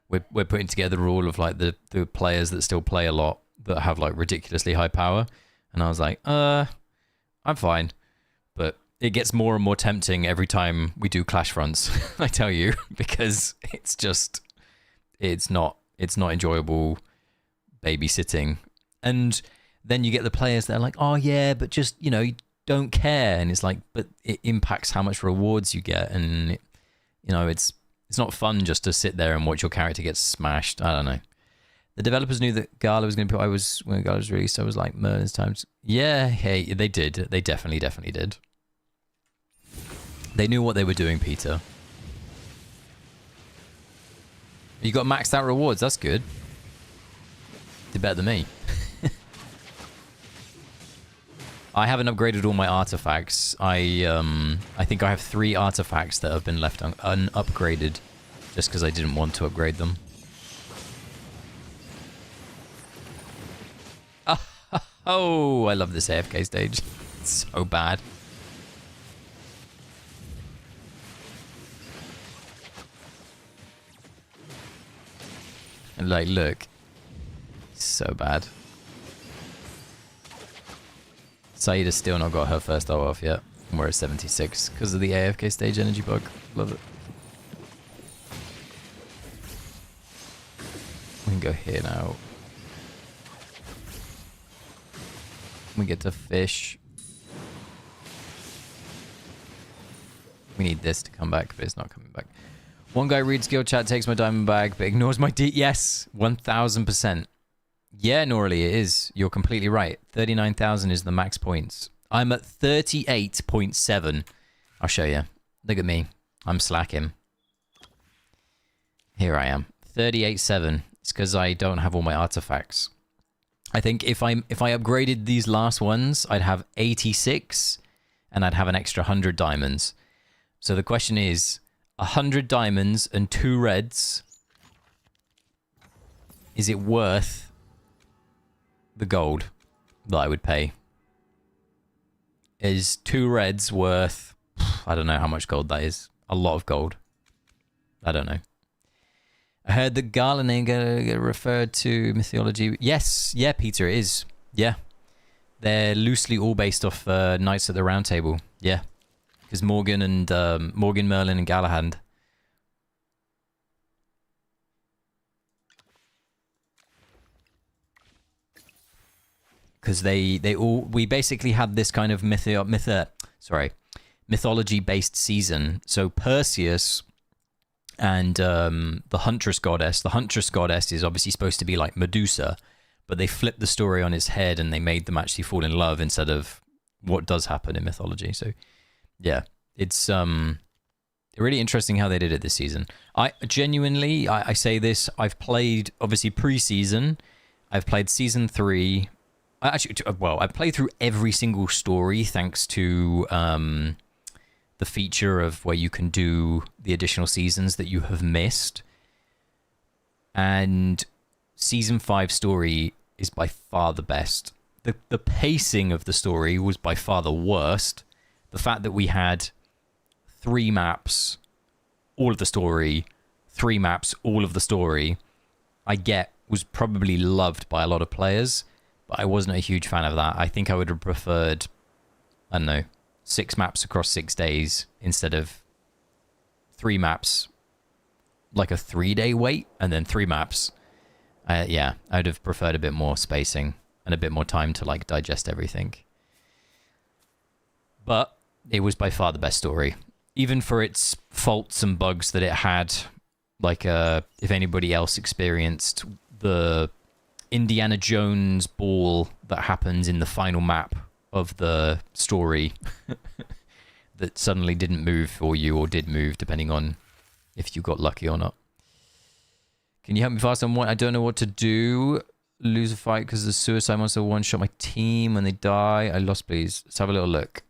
we're putting together all of like the players that still play a lot that have like ridiculously high power. And I was like, I'm fine. But it gets more and more tempting every time we do Clash Fronts, I tell you, because it's not enjoyable babysitting. And then you get the players that are like, oh yeah, but just, you don't care. And it's like, but it impacts how much rewards you get. And, it's not fun just to sit there and watch your character get smashed. I don't know. The developers knew that Gala was going to when Gala was released, I was like, Merlin's times. Yeah, hey, they did. They definitely did. They knew what they were doing, Peter. You got maxed out rewards. That's good. Did better than me. I haven't upgraded all my artifacts. I think I have 3 artifacts that have been left unupgraded just because I didn't want to upgrade them. Oh, I love this AFK stage. It's so bad. And like, look. So bad. Saida's still not got her first O off yet. And we're at 76 because of the AFK stage energy bug. Love it. We can go here now. We get to fish. We need this to come back, but it's not coming back. One guy reads guild chat, takes my diamond bag, but ignores my D. Yes, 1000%. Yeah, Norley, it is. You're completely right. 39,000 is the max points. I'm at 38.7. I'll show you. Look at me. I'm slacking. Here I am. 38.7. It's because I don't have all my artifacts. I think if I upgraded these last ones, I'd have 86 and I'd have an extra 100 diamonds. So the question is, 100 diamonds and 2 reds, is it worth the gold that I would pay? Is 2 reds worth, I don't know how much gold that is. A lot of gold. I don't know. I heard that Garland get referred to mythology. Yes, yeah, Peter, it is. Yeah. They're loosely all based off Knights at the Round Table. Yeah. Because Morgan, Merlin, and Galahad. Because we basically had this kind of mythology-based season. So Perseus and the Huntress Goddess. The Huntress Goddess is obviously supposed to be like Medusa, but they flipped the story on its head and they made them actually fall in love instead of what does happen in mythology. So, yeah, it's really interesting how they did it this season. I genuinely, I say this, I've played, obviously, pre-season. I've played Season 3. I played through every single story thanks to the feature of where you can do the additional seasons that you have missed. And Season 5 story is by far the best. The pacing of the story was by far the worst. The fact that we had 3 maps, all of the story, 3 maps, all of the story, was probably loved by a lot of players, but I wasn't a huge fan of that. I think I would have preferred, I don't know, 6 maps across 6 days instead of 3 maps, like a 3-day wait, and then 3 maps. Yeah, I'd have preferred a bit more spacing and a bit more time to like digest everything. But it was by far the best story, even for its faults and bugs that it had. Like, if anybody else experienced the Indiana Jones ball that happens in the final map of the story that suddenly didn't move for you or did move, depending on if you got lucky or not. Can you help me fast on one? I don't know what to do. Lose a fight because the suicide monster one-shot my team when they die. I lost, please. Let's have a little look.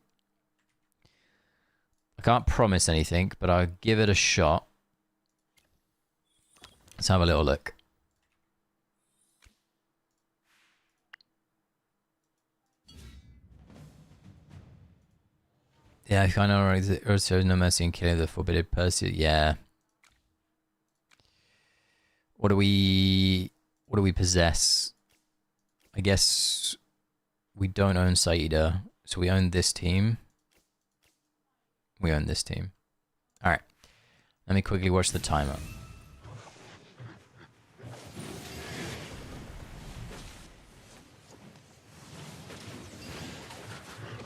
I can't promise anything, but I'll give it a shot. Let's have a little look. Yeah, I kind of also no mercy in killing the forbidden Perseus. Yeah. What do we possess? I guess we don't own Saida, so we own this team. We own this team. All right. Let me quickly watch the timer.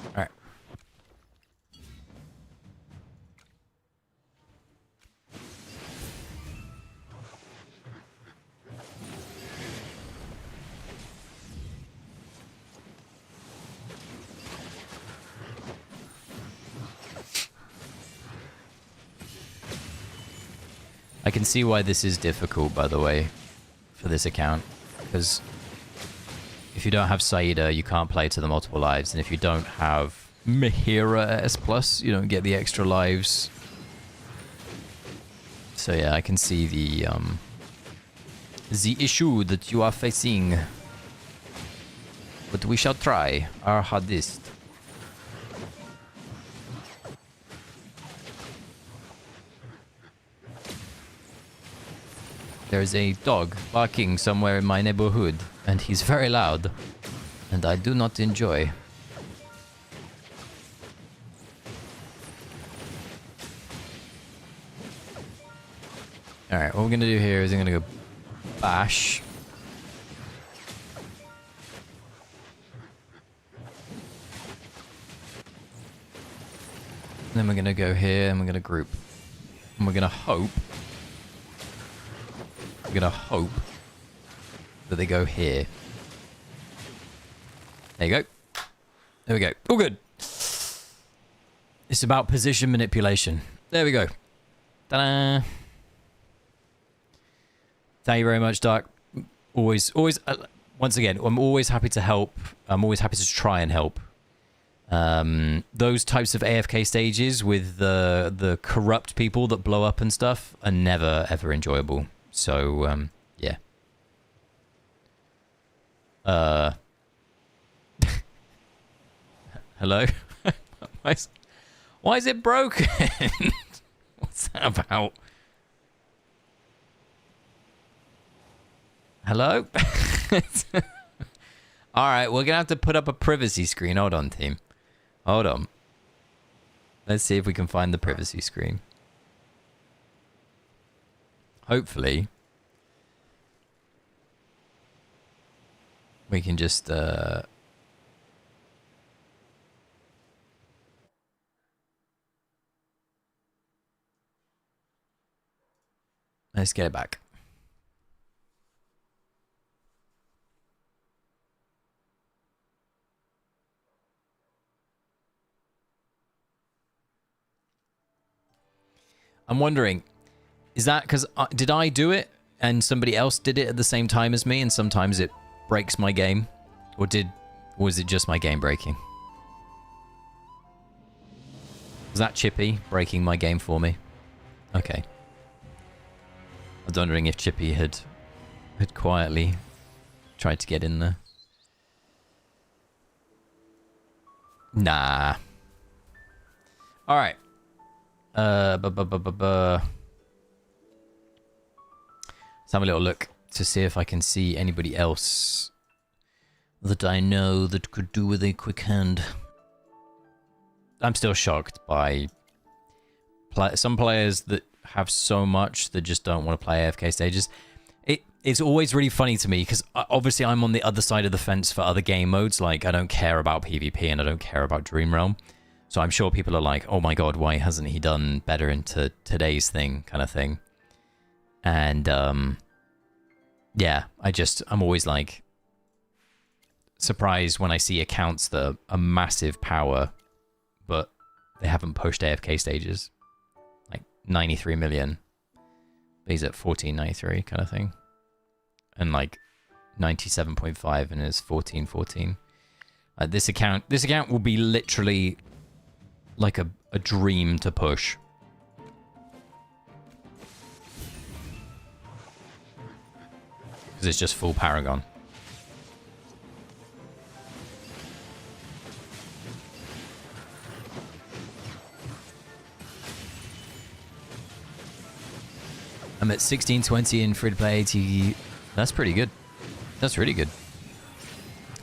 All right. I can see why this is difficult, by the way, for this account, because if you don't have Saida, you can't play to the multiple lives, and if you don't have Mihira S+, you don't get the extra lives. So yeah, I can see the issue that you are facing, but we shall try our hardest. There's a dog barking somewhere in my neighborhood, and he's very loud, and I do not enjoy. Alright, what we're gonna do here is I'm gonna go bash. Then we're gonna go here and we're gonna group. And we're gonna hope that they go here. There you go. There we go. All good. It's about position manipulation. There we go. Ta-da! Thank you very much, Dark. Always, once again, I'm always happy to help. I'm always happy to try and help. Those types of AFK stages with the corrupt people that blow up and stuff are never, ever enjoyable. So, yeah. Hello? Why is it broken? What's that about? Hello? Alright, we're gonna have to put up a privacy screen. Hold on, team. Hold on. Let's see if we can find the privacy screen. Hopefully, we can just, let's get it back. I'm wondering, is that because did I do it and somebody else did it at the same time as me and sometimes it breaks my game? Or was it just my game breaking? Was that Chippy breaking my game for me? Okay. I was wondering if Chippy had quietly tried to get in there. Nah. Alright. Let's have a little look to see if I can see anybody else that I know that could do with a quick hand. I'm still shocked by some players that have so much that just don't want to play AFK stages. It's always really funny to me because obviously I'm on the other side of the fence for other game modes. Like I don't care about PvP and I don't care about Dream Realm. So I'm sure people are like, oh my god, why hasn't he done better into today's thing kind of thing. And yeah, I'm always like surprised when I see accounts that are massive power, but they haven't pushed AFK stages. Like 93 million. He's at 1493 kind of thing. And like 97.5 and is 1414. This account will be literally like a dream to push. Because it's just full Paragon. I'm at 1620 in free to play 80. That's pretty good. That's really good.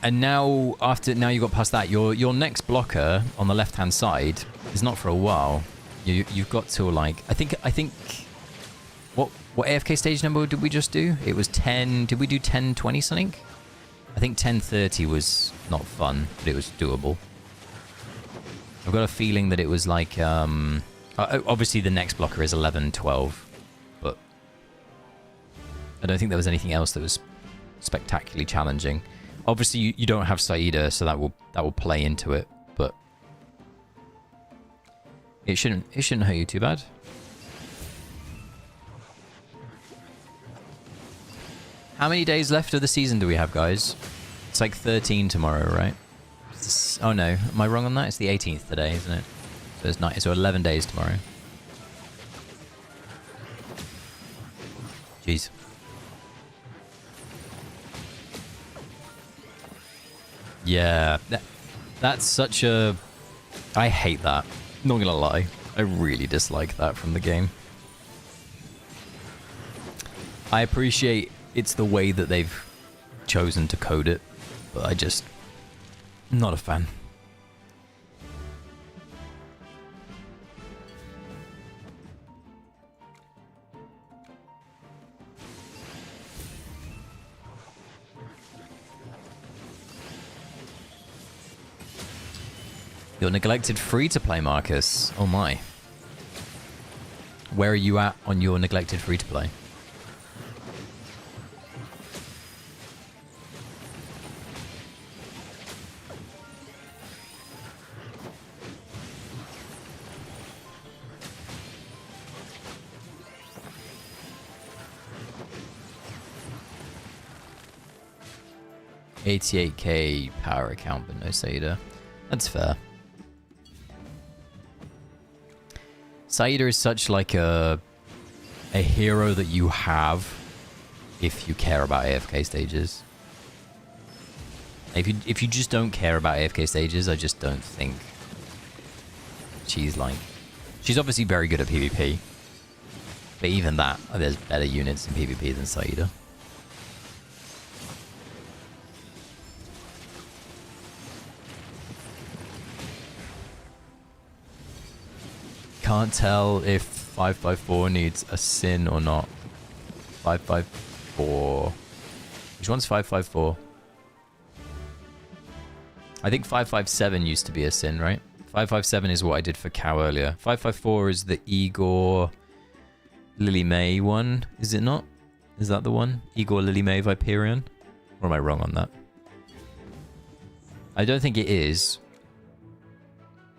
And now, you got past that, your next blocker on the left-hand side is not for a while. You've got till like I think what AFK stage number did we just do? It was 10. Did we do 10:20 something? I think 10:30 was not fun, but it was doable. I've got a feeling that it was like obviously the next blocker is 11:12, but I don't think there was anything else that was spectacularly challenging. Obviously, you don't have Saida, so that will play into it, but it shouldn't hurt you too bad. How many days left of the season do we have, guys? It's like 13 tomorrow, right? Oh no, am I wrong on that? It's the 18th today, isn't it? So it's 9, so 11 days tomorrow. Jeez. Yeah, that's such a... I hate that. Not gonna lie. I really dislike that from the game. I appreciate it's the way that they've chosen to code it, but I just... not a fan. Your neglected free-to-play, Marcus. Oh my. Where are you at on your neglected free-to-play? 88k power account, but no Saida. That's fair. Saida is such like a hero that you have if you care about AFK stages. If you just don't care about AFK stages, I just don't think she's like... She's obviously very good at PvP. But even that, there's better units in PvP than Saida. Can't tell if 554 needs a sin or not. 554. Which one's 554? I think 557 used to be a sin, right? 557 is what I did for Cow earlier. 554 is the Igor Lily May one, is it not? Is that the one? Igor Lily May Viperion? Or am I wrong on that? I don't think it is.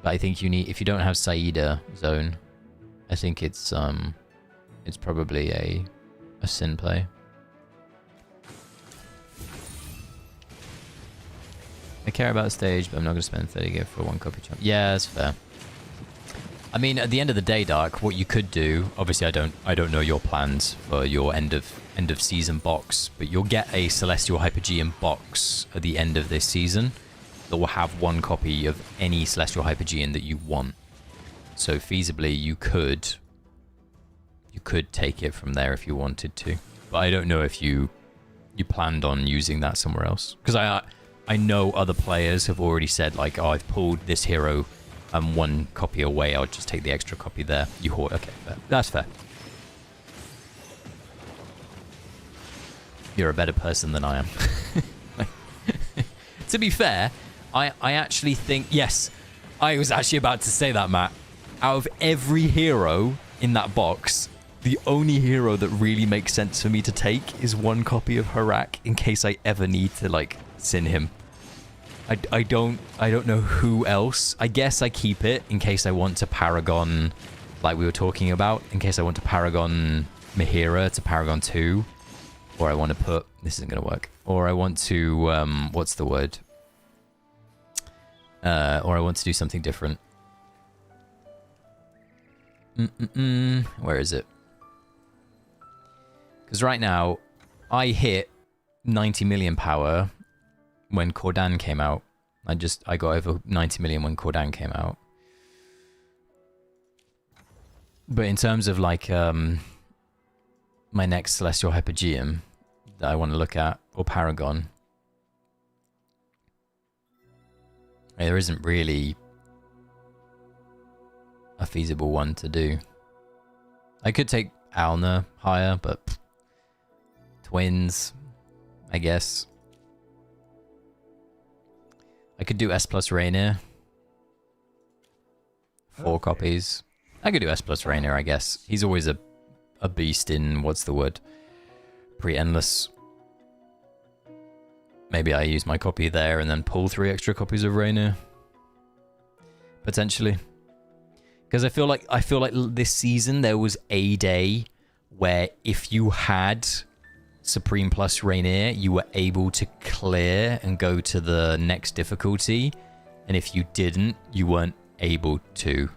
But I think you need, if you don't have Saida zone, I think it's probably a sin play. I care about stage, but I'm not going to spend 30k for one copy chump. Yeah, that's fair. I mean, at the end of the day, Dark, what you could do, obviously I don't know your plans for your end of season box, but you'll get a Celestial Hypogean box at the end of this season that will have one copy of any Celestial Hypogean that you want. So feasibly, you could take it from there if you wanted to. But I don't know if you planned on using that somewhere else, because I know other players have already said, like, oh, I've pulled this hero one copy away, I'll just take the extra copy there. You hoard. Okay, fair. That's fair. You're a better person than I am. To be fair, I actually think, yes, I was actually about to say that, Matt. Out of every hero in that box, the only hero that really makes sense for me to take is one copy of Harak in case I ever need to, like, sin him. I don't know who else. I guess I keep it in case I want to Paragon, like we were talking about, in case I want to Paragon Mihira to Paragon 2, or I want to put, this isn't going to work, or I want to, what's the word? Or I want to do something different. Where is it? Because right now, I hit 90 million power when Cordan came out. I got over 90 million when Cordan came out. But in terms of like my next Celestial Hypogeum that I want to look at, or Paragon, there isn't really a feasible one to do. I could take Alna higher, but twins, I guess. I could do S plus Rainier. 4 copies. I could do S plus Rainier, I guess. He's always a beast in, what's the word? Pre-endless. Maybe I use my copy there and then pull 3 extra copies of Rainier. Potentially. Because I feel like this season there was a day where if you had Supreme plus Rainier, you were able to clear and go to the next difficulty, and if you didn't, you weren't able to.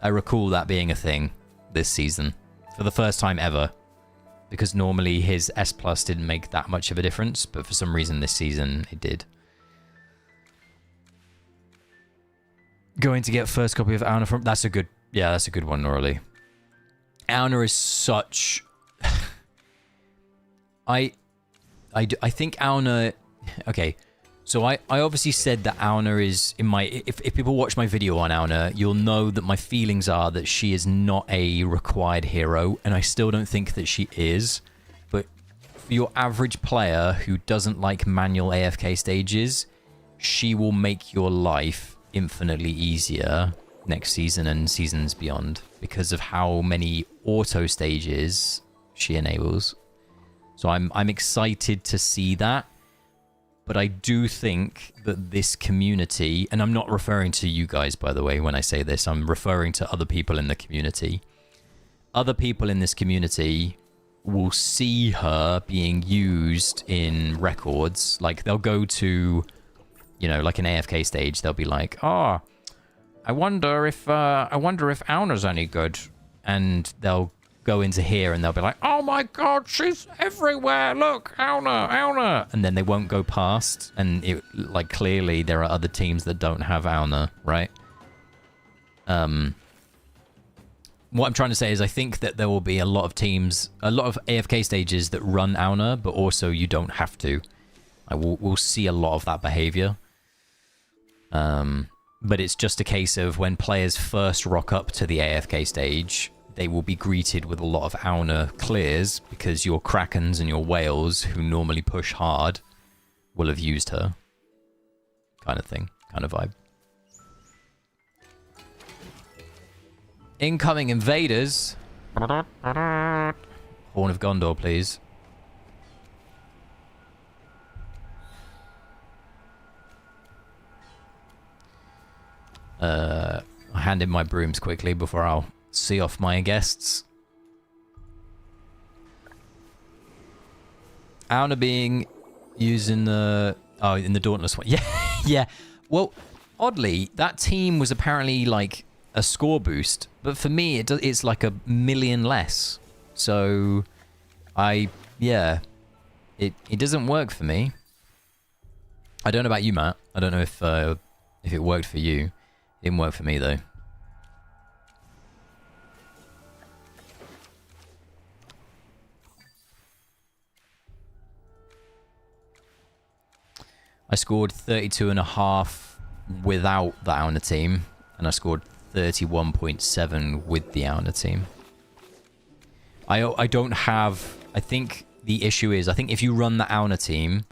I recall that being a thing this season for the first time ever, because normally his S plus didn't make that much of a difference, but for some reason this season it did. Going to get first copy of Auna from... That's a good one, Norley. Auna is such... I think Auna... Okay, so I obviously said that Auna is in my... If people watch my video on Auna, you'll know that my feelings are that she is not a required hero, and I still don't think that she is. But for your average player who doesn't like manual AFK stages, she will make your life infinitely easier next season and seasons beyond because of how many auto stages she enables. So I'm excited to see that, but I do think that this community, and I'm not referring to you guys, by the way, when I say this, I'm referring to other people in the community. Other people in this community will see her being used in records. Like, they'll go to, you know, like an AFK stage. They'll be like, oh, I wonder if Auna's any good. And they'll go into here and they'll be like, oh my god, she's everywhere. Look, Auna. And then they won't go past. And it, like, clearly there are other teams that don't have Auna, right? What I'm trying to say is I think that there will be a lot of teams, a lot of AFK stages that run Auna, but also you don't have to. We'll see a lot of that behavior. But it's just a case of when players first rock up to the AFK stage, they will be greeted with a lot of Auna clears because your Krakens and your whales, who normally push hard, will have used her. Kind of thing. Kind of vibe. Incoming invaders. Horn of Gondor, please. I'll hand in my brooms quickly before I'll see off my guests. Auna being used in the... Oh, in the Dauntless one. Yeah, yeah. Well, oddly, that team was apparently like a score boost, but for me it's like 1,000,000 less. So yeah, it doesn't work for me. I don't know about you, Matt. I don't know if it worked for you. It didn't work for me though. I scored 32.5 without the Auna team, and I scored 31.7 with the Auna team. I don't have... I think the issue is, I think if you run the Auna team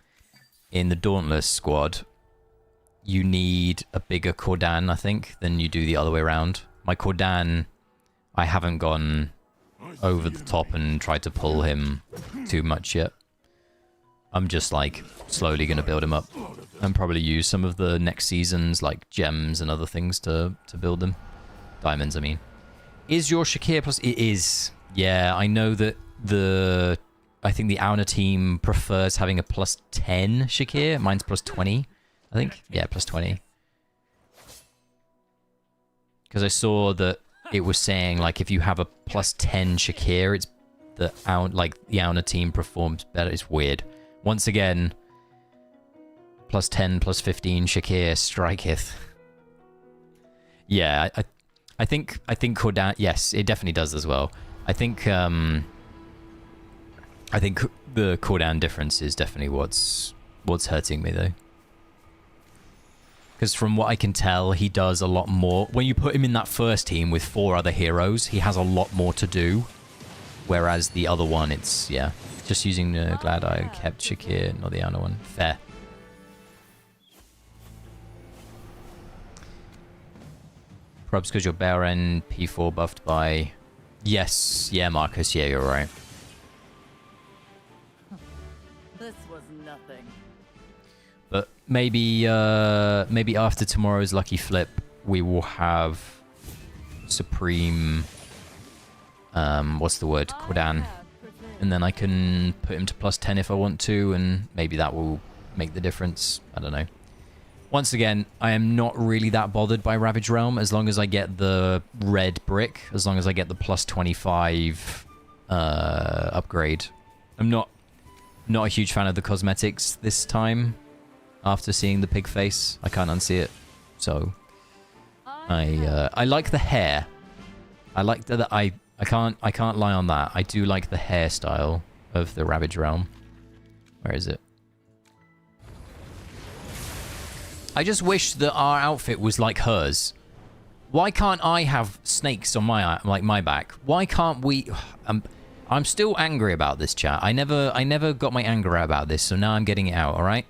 in the Dauntless squad, you need a bigger Cordan, I think, than you do the other way around. My Cordan, I haven't gone over the top and tried to pull him too much yet. I'm just, like, slowly going to build him up and probably use some of the next season's, like, gems and other things to build them. Diamonds, I mean. Is your Shakir plus... It is. Yeah, I know that I think the Auna team prefers having a plus 10 Shakir. Mine's plus 20, I think. Yeah, plus 20. Because I saw that it was saying, like, if you have a plus 10 Shakir, it's the Auna team performs better. It's weird. Once again, plus 10, plus 15 Shakir striketh. Yeah, I think Cordan... Yes, it definitely does as well. I think the Cordan difference is definitely what's hurting me though. Because from what I can tell, he does a lot more. When you put him in that first team with 4 other heroes, he has a lot more to do. Whereas the other one, it's, yeah, just using the glad I kept Shakir, not the Auna one. Fair. Probs because your Baron P4 buffed by... Yes, yeah, Marcus, yeah, you're right. This was nothing. But maybe after tomorrow's lucky flip, we will have Supreme... what's the word? Cordan. And then I can put him to plus 10 if I want to, and maybe that will make the difference. I don't know. Once again, I am not really that bothered by Ravage Realm as long as I get the red brick, as long as I get the plus 25 upgrade. I'm not a huge fan of the cosmetics this time. After seeing the pig face, I can't unsee it. So I like the hair. I like that. I can't lie on that. I do like the hairstyle of the Ravage Realm. Where is it? I just wish that our outfit was like hers. Why can't I have snakes on my back? Why can't we? I'm still angry about this, chat. I never got my anger out about this, so now I'm getting it out. All right,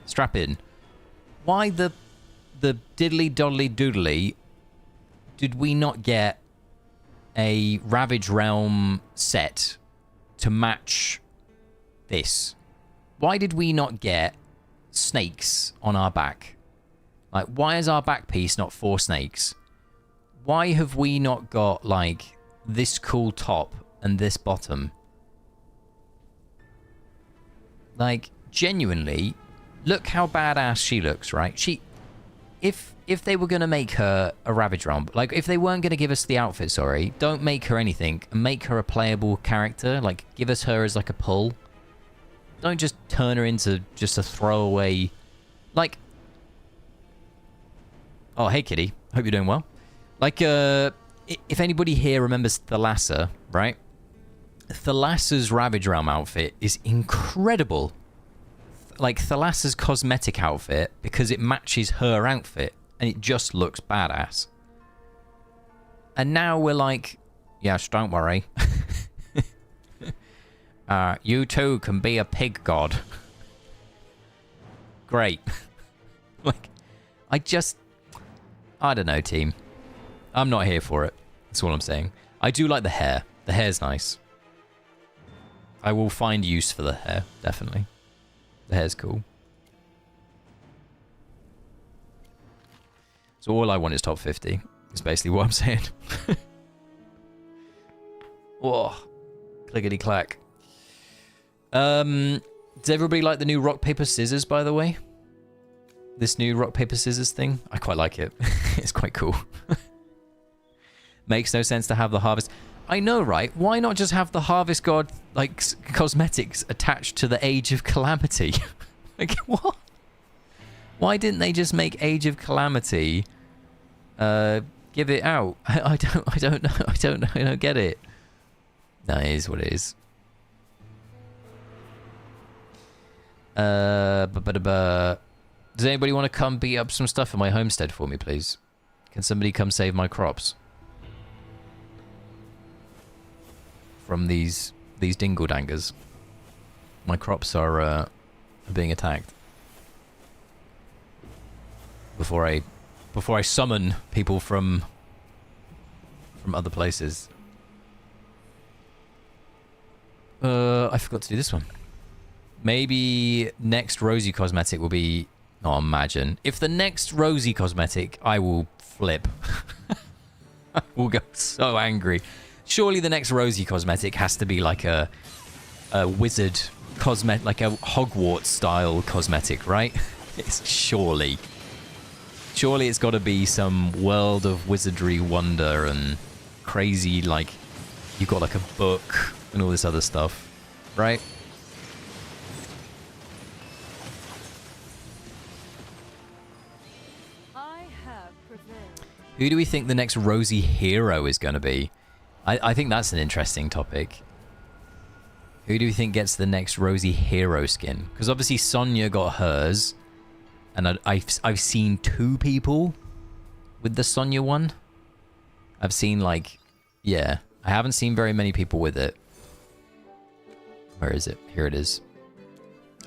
strap in. Why the diddly doddly doodly did we not get a Ravage Realm set to match this? Why did we not get snakes on our back? Like, why is our back piece not 4 snakes? Why have we not got, like, this cool top and this bottom? Like, genuinely, look how badass she looks, right? If they were going to make her a Ravage Realm, like, if they weren't going to give us the outfit, sorry, don't make her anything and make her a playable character. Like, give us her as, like, a pull. Don't just turn her into just a throwaway, like... Oh, hey, kitty. Hope you're doing well. Like, if anybody here remembers Thalassa, right? Thalassa's Ravage Realm outfit is incredible. Like, Thalassa's cosmetic outfit, because it matches her outfit, and it just looks badass. And now we're like, yes, don't worry. You too can be a pig god. Great. Like, I don't know, team. I'm not here for it. That's all I'm saying. I do like the hair. The hair's nice. I will find use for the hair, definitely. The hair's cool. So all I want is top 50. Is basically what I'm saying. Oh, clickety clack. Does everybody like the new rock paper scissors, by the way? This new rock paper scissors thing? I quite like it. It's quite cool. Makes no sense to have the harvest. I know, right? Why not just have the harvest god, like, cosmetics attached to the Age of Calamity? Like, what? Why didn't they just make Age of Calamity, give it out? I don't know. I don't get it. No, it is what it is. Does anybody want to come beat up some stuff in my homestead for me, please? Can somebody come save my crops? From these dingle-dangers. My crops are being attacked. Before I summon people from other places. I forgot to do this one. Maybe next Rosie cosmetic will be... Oh, imagine. If the next Rosie cosmetic, I will flip. I will go so angry. Surely the next Rosie cosmetic has to be like a wizard cosmetic, like a Hogwarts style cosmetic, right? It's surely it's got to be some world of wizardry wonder and crazy, like you've got like a book and all this other stuff, right? Who do we think the next Rosie hero is going to be? I think that's an interesting topic. Who do you think gets the next Rosie hero skin? Because obviously Sonya got hers, and I've seen 2 people with the Sonya one. I've seen like, yeah, I haven't seen very many people with it. Where is it? Here it is.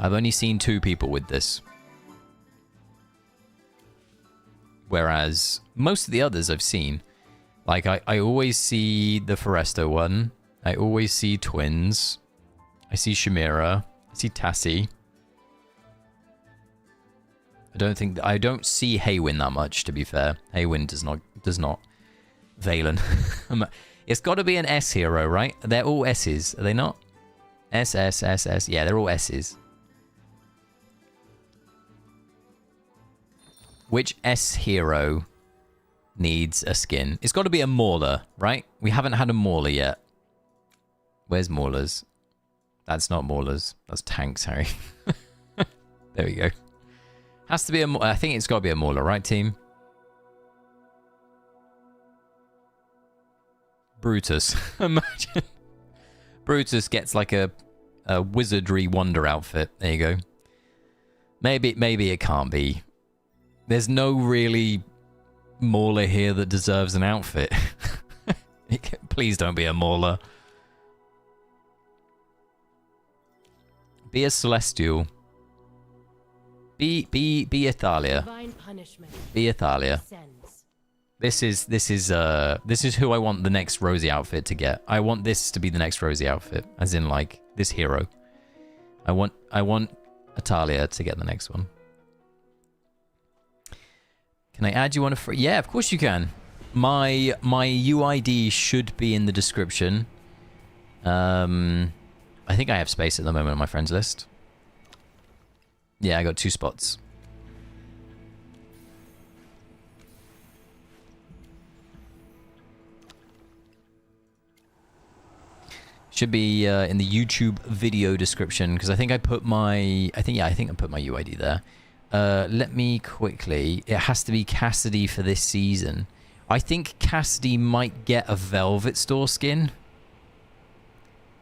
I've only seen 2 people with this. Whereas most of the others I've seen, like I always see the Foresto one. I always see Twins. I see Chimera. I see Tassie. I don't see Haywin that much, to be fair. Haywin does not. Valen. It's got to be an S hero, right? They're all S's, are they not? S, S, S, S. Yeah, they're all S's. Which S hero needs a skin? It's got to be a Mauler, right? We haven't had a Mauler yet. Where's Maulers? That's not Maulers. That's tanks, Harry. There we go. Has to be a... I think it's got to be a Mauler, right, team? Brutus. Imagine. Brutus gets like a wizardry wonder outfit. There you go. Maybe it can't be. There's no really Mauler here that deserves an outfit. Please don't be a Mauler. Be a Celestial. Be Athalia. Be Athalia. This is who I want the next Rosie outfit to get. I want this to be the next Rosie outfit, as in like this hero. I want Athalia to get the next one. Can I add you on a free? Yeah, of course you can. My UID should be in the description. I think I have space at the moment on my friends list. Yeah, I got 2 spots. Should be in the YouTube video description, because I think I put my... I think I put my UID there. Let me quickly... It has to be Cassidy for this season. I think Cassidy might get a Velvet Store skin.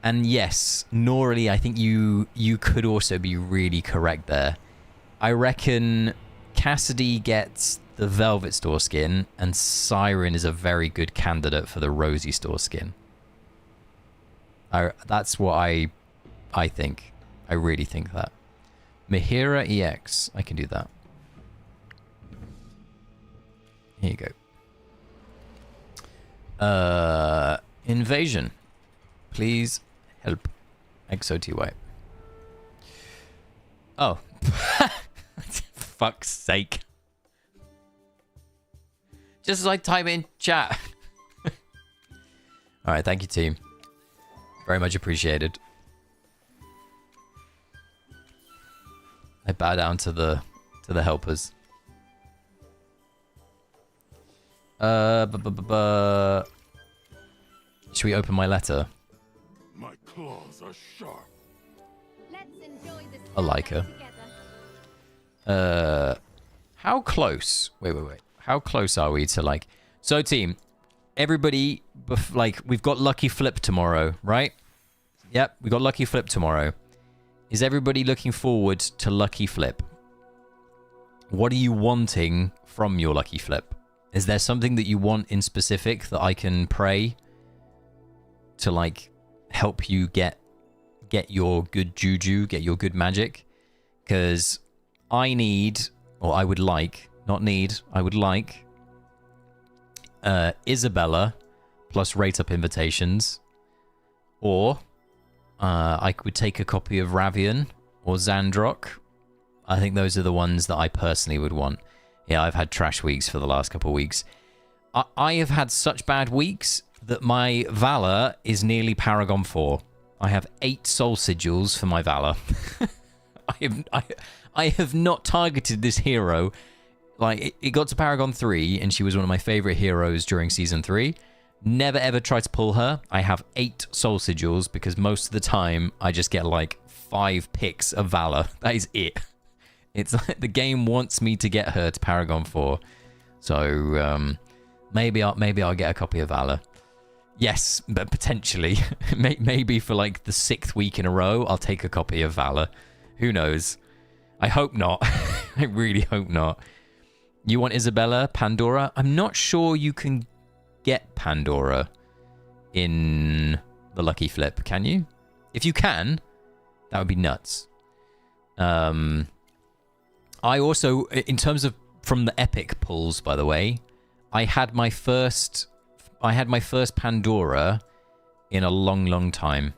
And yes, Norley, I think you could also be really correct there. I reckon Cassidy gets the Velvet Store skin, and Siren is a very good candidate for the Rosie Store skin. That's what I think. I really think that. Mahira EX. I can do that. Here you go. Invasion. Please help. XOTY. Oh. Fuck's sake. Just like type in chat. Alright, thank you, team. Very much appreciated. I bow down to the helpers. Should we open my letter? My claws are sharp. Let's enjoy this I like her. together. How close? Wait. How close are we to like... So, team, everybody, like, we've got Lucky Flip tomorrow, right? Yep, we got Lucky Flip tomorrow. Is everybody looking forward to Lucky Flip? What are you wanting from your Lucky Flip? Is there something that you want in specific that I can pray to, like, help you get your good juju, get your good magic? Because I need, or I would like, not need, I would like Isabella plus rate up invitations, or I would take a copy of Ravian or Zandrock. I think those are the ones that I personally would want. Yeah, I've had trash weeks for the last couple of weeks. I have had such bad weeks that my Valor is nearly Paragon 4. I have 8 soul sigils for my Valor. I have not targeted this hero. Like, it got to Paragon 3, and she was one of my favorite heroes during Season 3. Never ever tried to pull her. I have 8 soul sigils because most of the time I just get like 5 picks of Valor. That is it. It's like the game wants me to get her to Paragon 4. So maybe I'll get a copy of Valor. Yes, but potentially. Maybe for like the 6th week in a row, I'll take a copy of Valor. Who knows? I hope not. I really hope not. You want Isabella? Pandora? I'm not sure you can get Pandora in the Lucky Flip, can you? If you can, that would be nuts. I also, in terms of from the epic pulls, by the way, I had my first Pandora in a long time.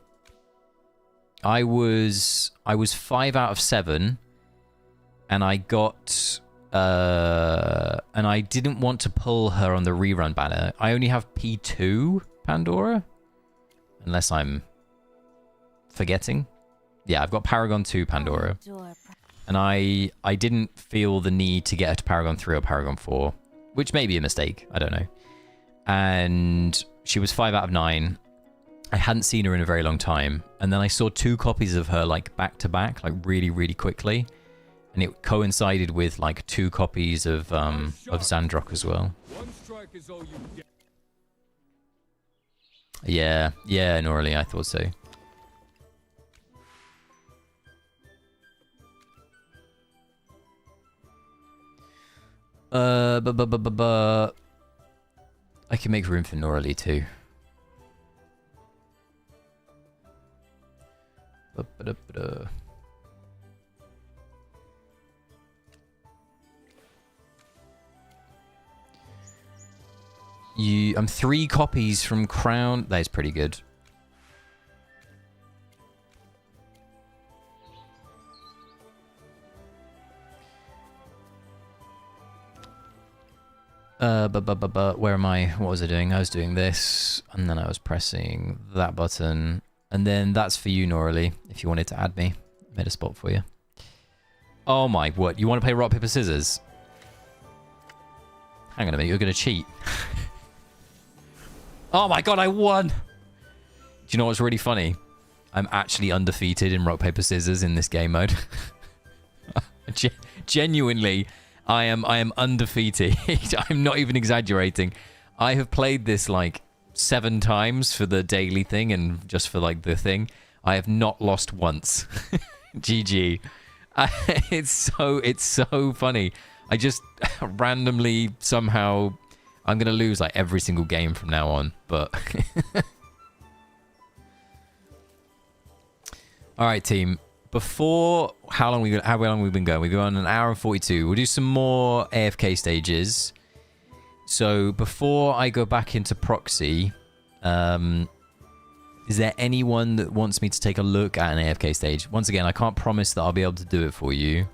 I was 5 out of 7, and I got and I didn't want to pull her on the rerun banner. I only have P2 Pandora, unless I'm forgetting. Yeah, I've got Paragon 2 Pandora. And I didn't feel the need to get her to Paragon 3 or Paragon 4, which may be a mistake. I don't know. And she was 5 out of 9. I hadn't seen her in a very long time. And then I saw 2 copies of her, like, back to back, like, really quickly. And it coincided with, like, 2 copies of Zandrock as well. One strike is all you get. Yeah, Norley, I thought so. I can make room for Norley too. I'm 3 copies from Crown. That is pretty good. Where am I? What was I doing? I was doing this, and then I was pressing that button, and then that's for you, Norley, if you wanted to add me. Made a spot for you. Oh my, what? You want to play rock, paper, scissors? Hang on a minute, you're going to cheat. Oh my god, I won! Do you know what's really funny? I'm actually undefeated in rock, paper, scissors in this game mode. Genuinely, I am undefeated. I'm not even exaggerating. I have played this like 7 times for the daily thing and just for like the thing. I have not lost once. GG. It's so funny. I just randomly somehow I'm gonna lose like every single game from now on, but all right, team. Before how long we've been going? We've gone an hour and 42. We'll do some more AFK stages. So before I go back into Proxy, is there anyone that wants me to take a look at an AFK stage? Once again, I can't promise that I'll be able to do it for you,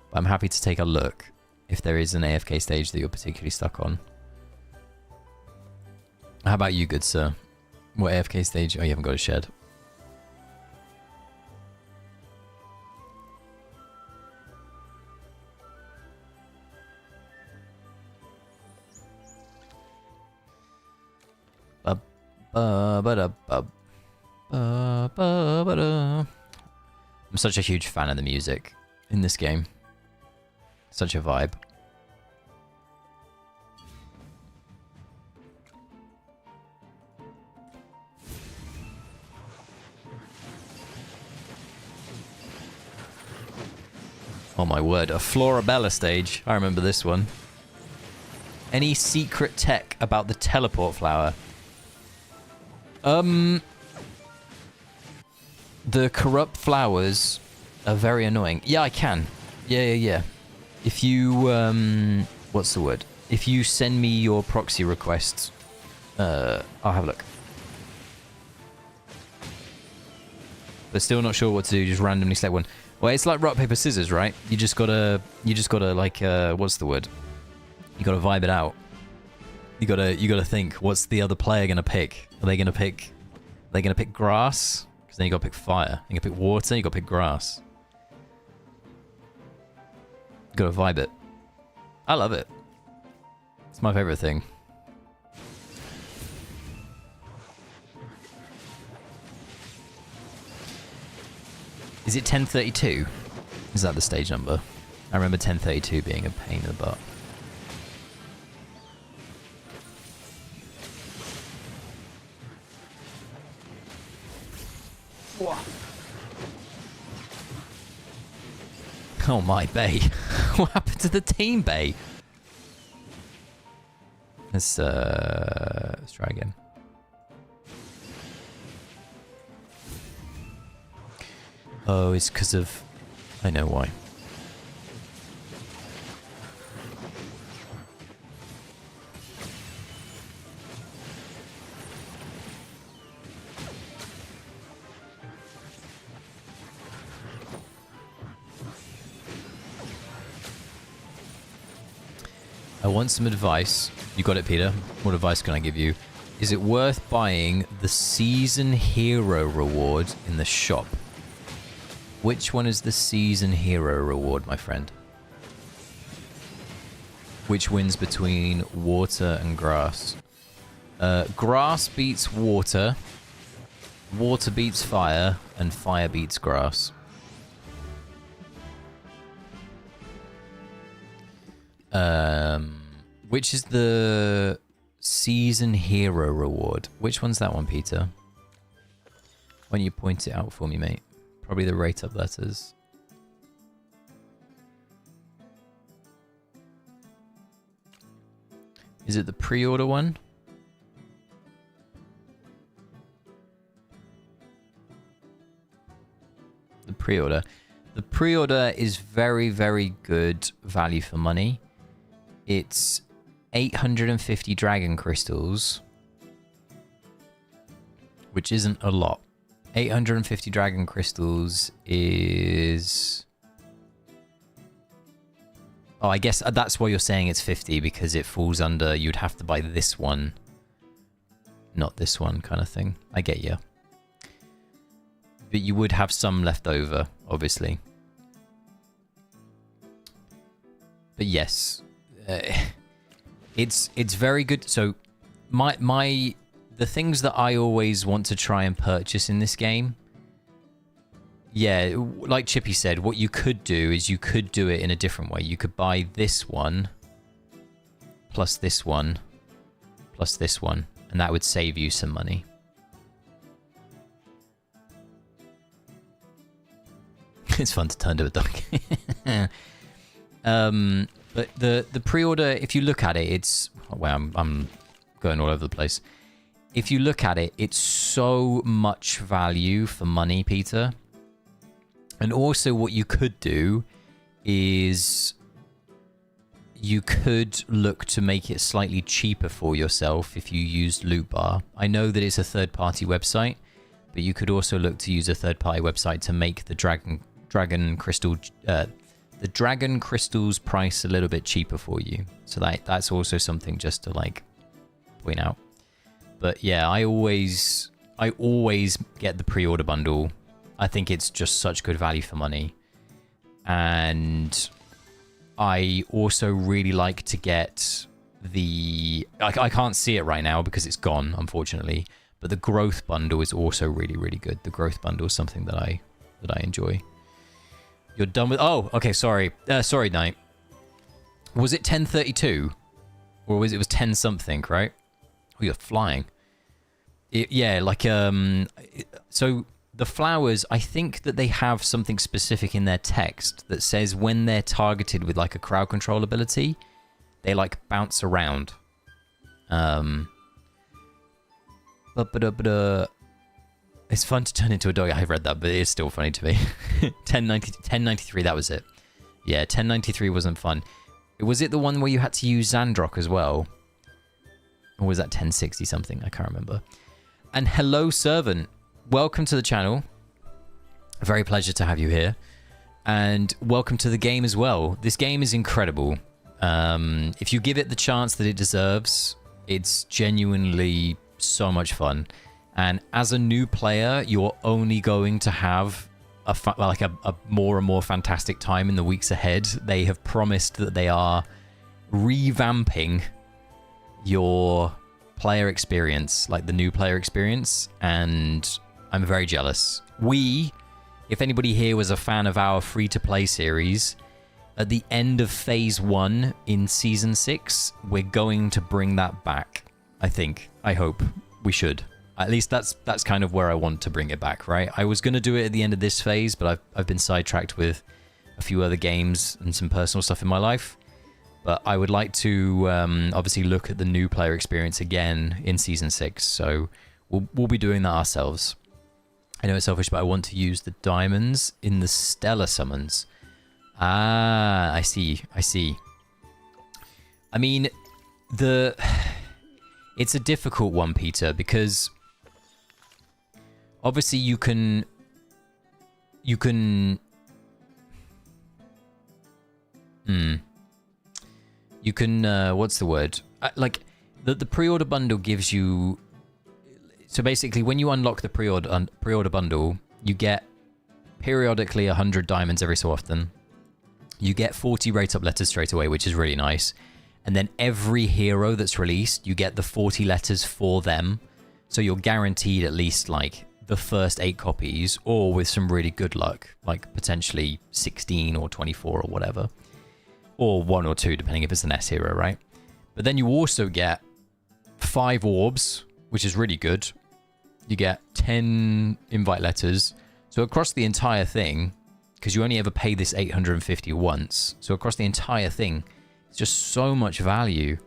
but I'm happy to take a look if there is an AFK stage that you're particularly stuck on. How about you, good sir? What AFK stage? Oh, you haven't got a shed. I'm such a huge fan of the music in this game. Such a vibe. Oh my word, a Florabella stage. I remember this one. Any secret tech about the teleport flower? The corrupt flowers are very annoying. Yeah, I can. Yeah. If you, what's the word? If you send me your proxy requests, I'll have a look. But still not sure what to do, just randomly select one. Well, it's like rock, paper, scissors, right? You just gotta like, what's the word? You gotta vibe it out. You gotta think, what's the other player gonna pick? Are they gonna pick grass? Because then you gotta pick fire. You gotta pick water, you gotta pick grass. You gotta vibe it. I love it. It's my favorite thing. Is it 1032? Is that the stage number? I remember 1032 being a pain in the butt. Oh my bay. What happened to the team bay? Let's try again. Oh, it's because of... I know why. I want some advice. You got it, Peter. What advice can I give you? Is it worth buying the Season Hero reward in the shop? Which one is the Season Hero reward, my friend? Which wins between water and grass? Grass beats water. Water beats fire. And fire beats grass. Which is the Season Hero reward? Which one's that one, Peter? Why don't you point it out for me, mate? Probably the rate up letters. Is it the pre-order one? The pre-order. The pre-order is very, very good value for money. It's 850 dragon crystals, which isn't a lot. 850 dragon crystals is... Oh, I guess that's why you're saying it's 50, because it falls under... You'd have to buy this one, not this one kind of thing. I get you. But you would have some left over, obviously. But yes, it's very good. So the things that I always want to try and purchase in this game, yeah, like Chippy said, what you could do is you could do it in a different way. You could buy this one plus this one plus this one, and that would save you some money. It's fun to turn to a dog. But the pre-order, if you look at it, it's... Well, I'm going all over the place. If you look at it, it's so much value for money, Peter. And also what you could do is you could look to make it slightly cheaper for yourself if you used Loot Bar. I know that it's a third-party website, but you could also look to use a third-party website to make the Dragon Crystals price a little bit cheaper for you. So that's also something just to like point out. But yeah, I always get the pre-order bundle. I think it's just such good value for money. And I also really like to get the... I can't see it right now because it's gone, unfortunately. But the growth bundle is also really, really good. The growth bundle is something that I enjoy. You're done with... Oh, okay, sorry. Sorry, Knight. Was it 10:32? Or was it 10 something, right? Oh, you're flying. Yeah, like... So... The flowers, I think that they have something specific in their text that says when they're targeted with like a crowd control ability, they like bounce around. It's fun to turn into a dog. I read that, but it is still funny to me. 1093, that was it. Yeah, 1093 wasn't fun. Was it the one where you had to use Zandrock as well? Or was that 1060 something? I can't remember. And hello, Servant. Welcome to the channel. A very pleasure to have you here. And welcome to the game as well. This game is incredible. If you give it the chance that it deserves, it's genuinely so much fun. And as a new player, you're only going to have a more and more fantastic time in the weeks ahead. They have promised that they are revamping your player experience, like the new player experience, and I'm very jealous. If anybody here was a fan of our free-to-play series, at the end of Phase 1 in Season 6, we're going to bring that back, I think. I hope. We should. At least that's kind of where I want to bring it back, right? I was going to do it at the end of this phase, but I've been sidetracked with a few other games and some personal stuff in my life. But I would like to obviously look at the new player experience again in Season 6, so we'll be doing that ourselves. I know it's selfish, but I want to use the diamonds in the stellar summons. Ah, I see. I mean, it's a difficult one, Peter, because obviously you can what's the word? Like the pre-order bundle gives you. So basically, when you unlock the pre-order bundle, you get periodically 100 diamonds every so often. You get 40 rate up letters straight away, which is really nice. And then every hero that's released, you get the 40 letters for them. So you're guaranteed at least like the first 8 copies, or with some really good luck, like potentially 16 or 24 or whatever. Or 1 or 2, depending if it's an S hero, right? But then you also get 5 orbs, which is really good. You get 10 invite letters. So across the entire thing, because you only ever pay this 850 once, so across the entire thing, it's just so much value.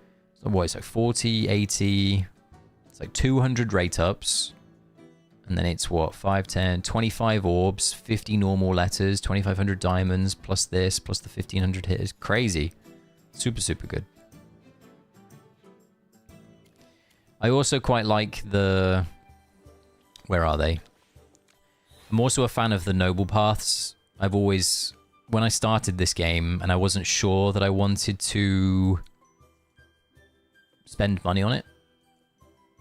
So what, it's like 40, 80, it's like 200 rate ups. And then it's what, 5, 10, 25 orbs, 50 normal letters, 2,500 diamonds, plus this, plus the 1,500 hitters. Crazy. Super, super good. I also quite like the... Where are they? I'm also a fan of the noble paths. I've always... When I started this game and I wasn't sure that I wanted to spend money on it,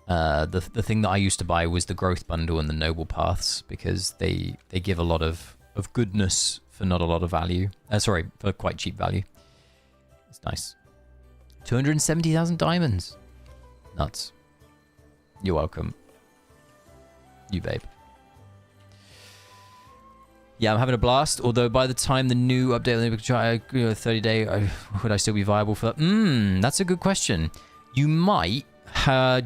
the thing that I used to buy was the growth bundle and the noble paths, because they give a lot of goodness for not a lot of value. Sorry, for quite cheap value. It's nice. 270,000 diamonds. Nuts. You're welcome. You babe. Yeah, I'm having a blast. Although by the time the new update, try 30 day, would I still be viable for that? That's a good question. You might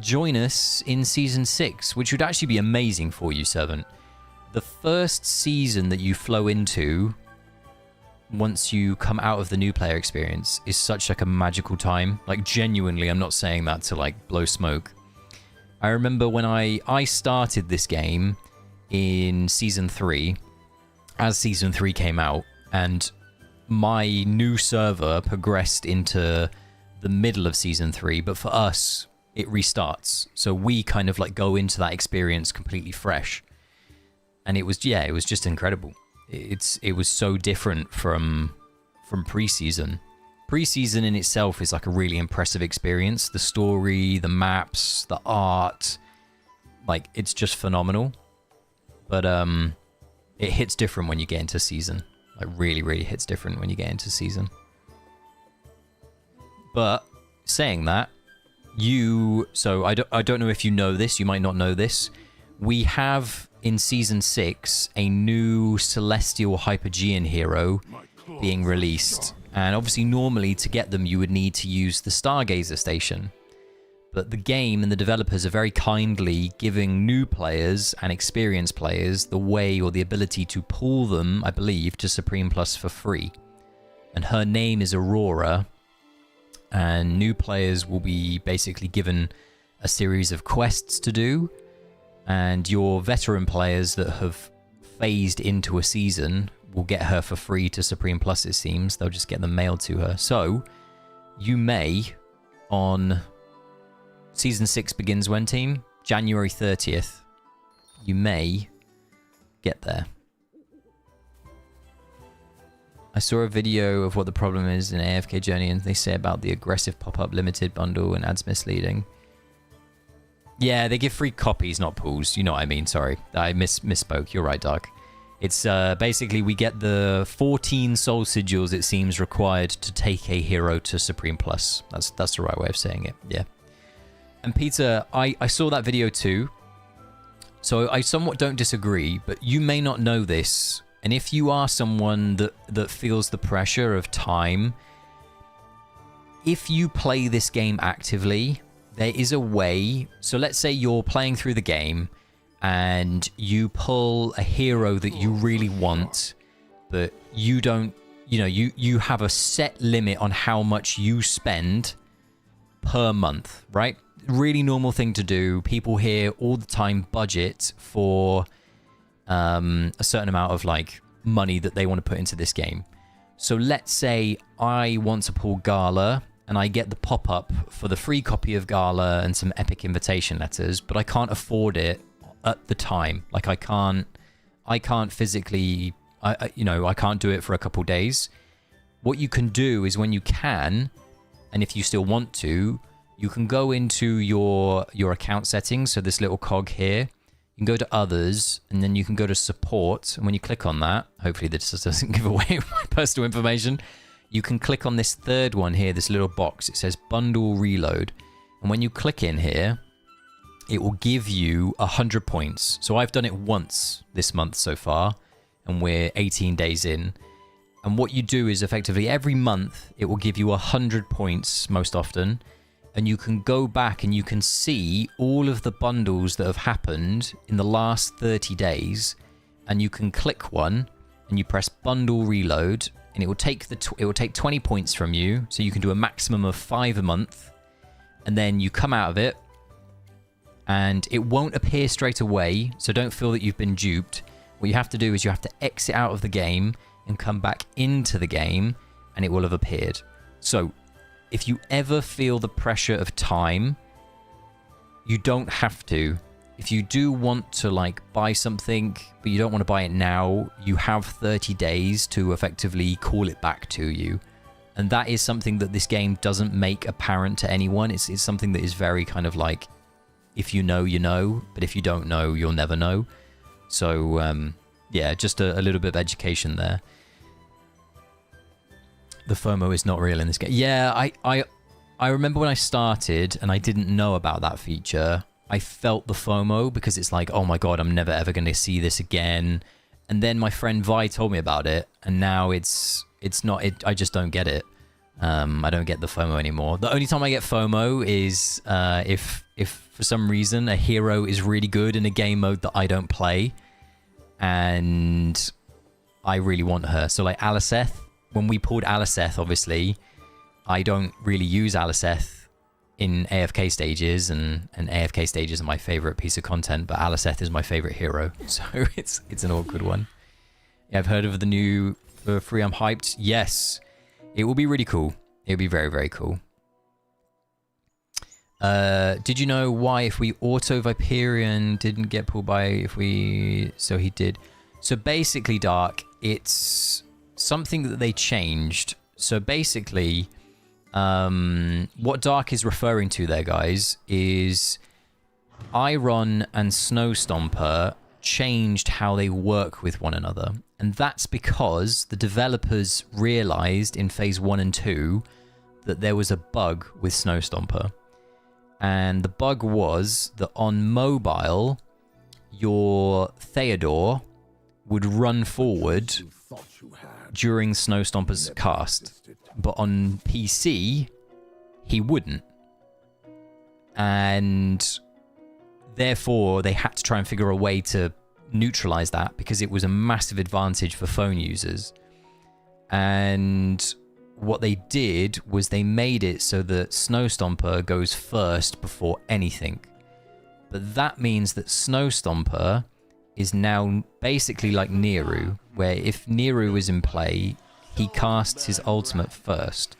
join us in season 6, which would actually be amazing for you, Servant. The first season that you flow into, once you come out of the new player experience, is such like a magical time. Like genuinely, I'm not saying that to like blow smoke. I remember when I started this game in season 3, as season 3 came out, and my new server progressed into the middle of season 3, but for us, it restarts. So we kind of like go into that experience completely fresh. And it was, yeah, it was just incredible. It was so different from pre-season. Pre-season in itself is like a really impressive experience. The story, the maps, the art, like it's just phenomenal. But it hits different when you get into season. Like really, really hits different when you get into season. But saying that, so I don't know if you know this, you might not know this. We have in season 6 a new celestial Hypergean hero being released. And obviously normally to get them you would need to use the Stargazer station. But the game and the developers are very kindly giving new players and experienced players the way or the ability to pull them, I believe, to Supreme Plus for free. And her name is Aurora. And new players will be basically given a series of quests to do. And your veteran players that have phased into a season will get her for free to Supreme Plus, it seems. They'll just get them mailed to her. So, you may, on Season 6 begins when, team? January 30th. You may get there. I saw a video of what the problem is in AFK Journey, and they say about the aggressive pop-up limited bundle and ads misleading. Yeah, they give free copies, not pools. You know what I mean, sorry. I misspoke. You're right, Dark. It's basically we get the 14 soul sigils, it seems, required to take a hero to Supreme Plus. That's the right way of saying it, yeah. And Peter, I saw that video too. So I somewhat don't disagree, but you may not know this. And if you are someone that feels the pressure of time, if you play this game actively, there is a way. So let's say you're playing through the game and you pull a hero that you really want, but you don't, you have a set limit on how much you spend per month, right? Really normal thing to do. People here all the time budget for a certain amount of like money that they want to put into this game. So let's say I want to pull Gala and I get the pop-up for the free copy of Gala and some epic invitation letters, but I can't afford it at the time. Like I can't physically, I can't do it for a couple days. What you can do is when you can, and if you still want to, you can go into your account settings. So this little cog here, you can go to others, and then you can go to support. And when you click on that, hopefully this doesn't give away my personal information. You can click on this third one here, this little box. It says bundle reload. And when you click in here, it will give you 100 points. So I've done it once this month so far, and we're 18 days in. And what you do is effectively every month, it will give you 100 points most often. And you can go back and you can see all of the bundles that have happened in the last 30 days. And you can click one and you press bundle reload, and it will take 20 points from you. So you can do a maximum of 5 a month. And then you come out of it and it won't appear straight away. So don't feel that you've been duped. What you have to do is you have to exit out of the game and come back into the game, and it will have appeared. So if you ever feel the pressure of time, you don't have to. If you do want to like buy something, but you don't want to buy it now, you have 30 days to effectively call it back to you. And that is something that this game doesn't make apparent to anyone. It's something that is very kind of like, if you know, you know, but if you don't know, you'll never know. So yeah, just a little bit of education there. The FOMO is not real in this game. Yeah, I remember when I started and I didn't know about that feature. I felt the FOMO because it's like, oh my god, I'm never ever going to see this again. And then my friend Vi told me about it, and now it's not. I just don't get it. I don't get the FOMO anymore. The only time I get FOMO is if for some reason a hero is really good in a game mode that I don't play, and I really want her. So like Aliceth, when we pulled Aliceth, obviously, I don't really use Aliceth in AFK stages, and AFK stages are my favorite piece of content, but Aliceth is my favorite hero, so it's an awkward one. Yeah, I've heard of the new free. I'm hyped. Yes, it will be really cool. It'll be very, very cool. Did you know why if we auto Viperion didn't get pulled by if we... So he did. So basically, Dark, it's something that they changed. So basically, what Dark is referring to there, guys, is Iron and Snowstomper changed how they work with one another. And that's because the developers realized in phase 1 and 2 that there was a bug with Snowstomper. And the bug was that on mobile, your Theodore would run forward during Snowstomper's cast. But on PC, he wouldn't. And therefore, they had to try and figure a way to neutralize that because it was a massive advantage for phone users. And what they did was they made it so that Snowstomper goes first before anything. But that means that Snowstomper is now basically like Niru, where if Niru is in play, he casts his ultimate first,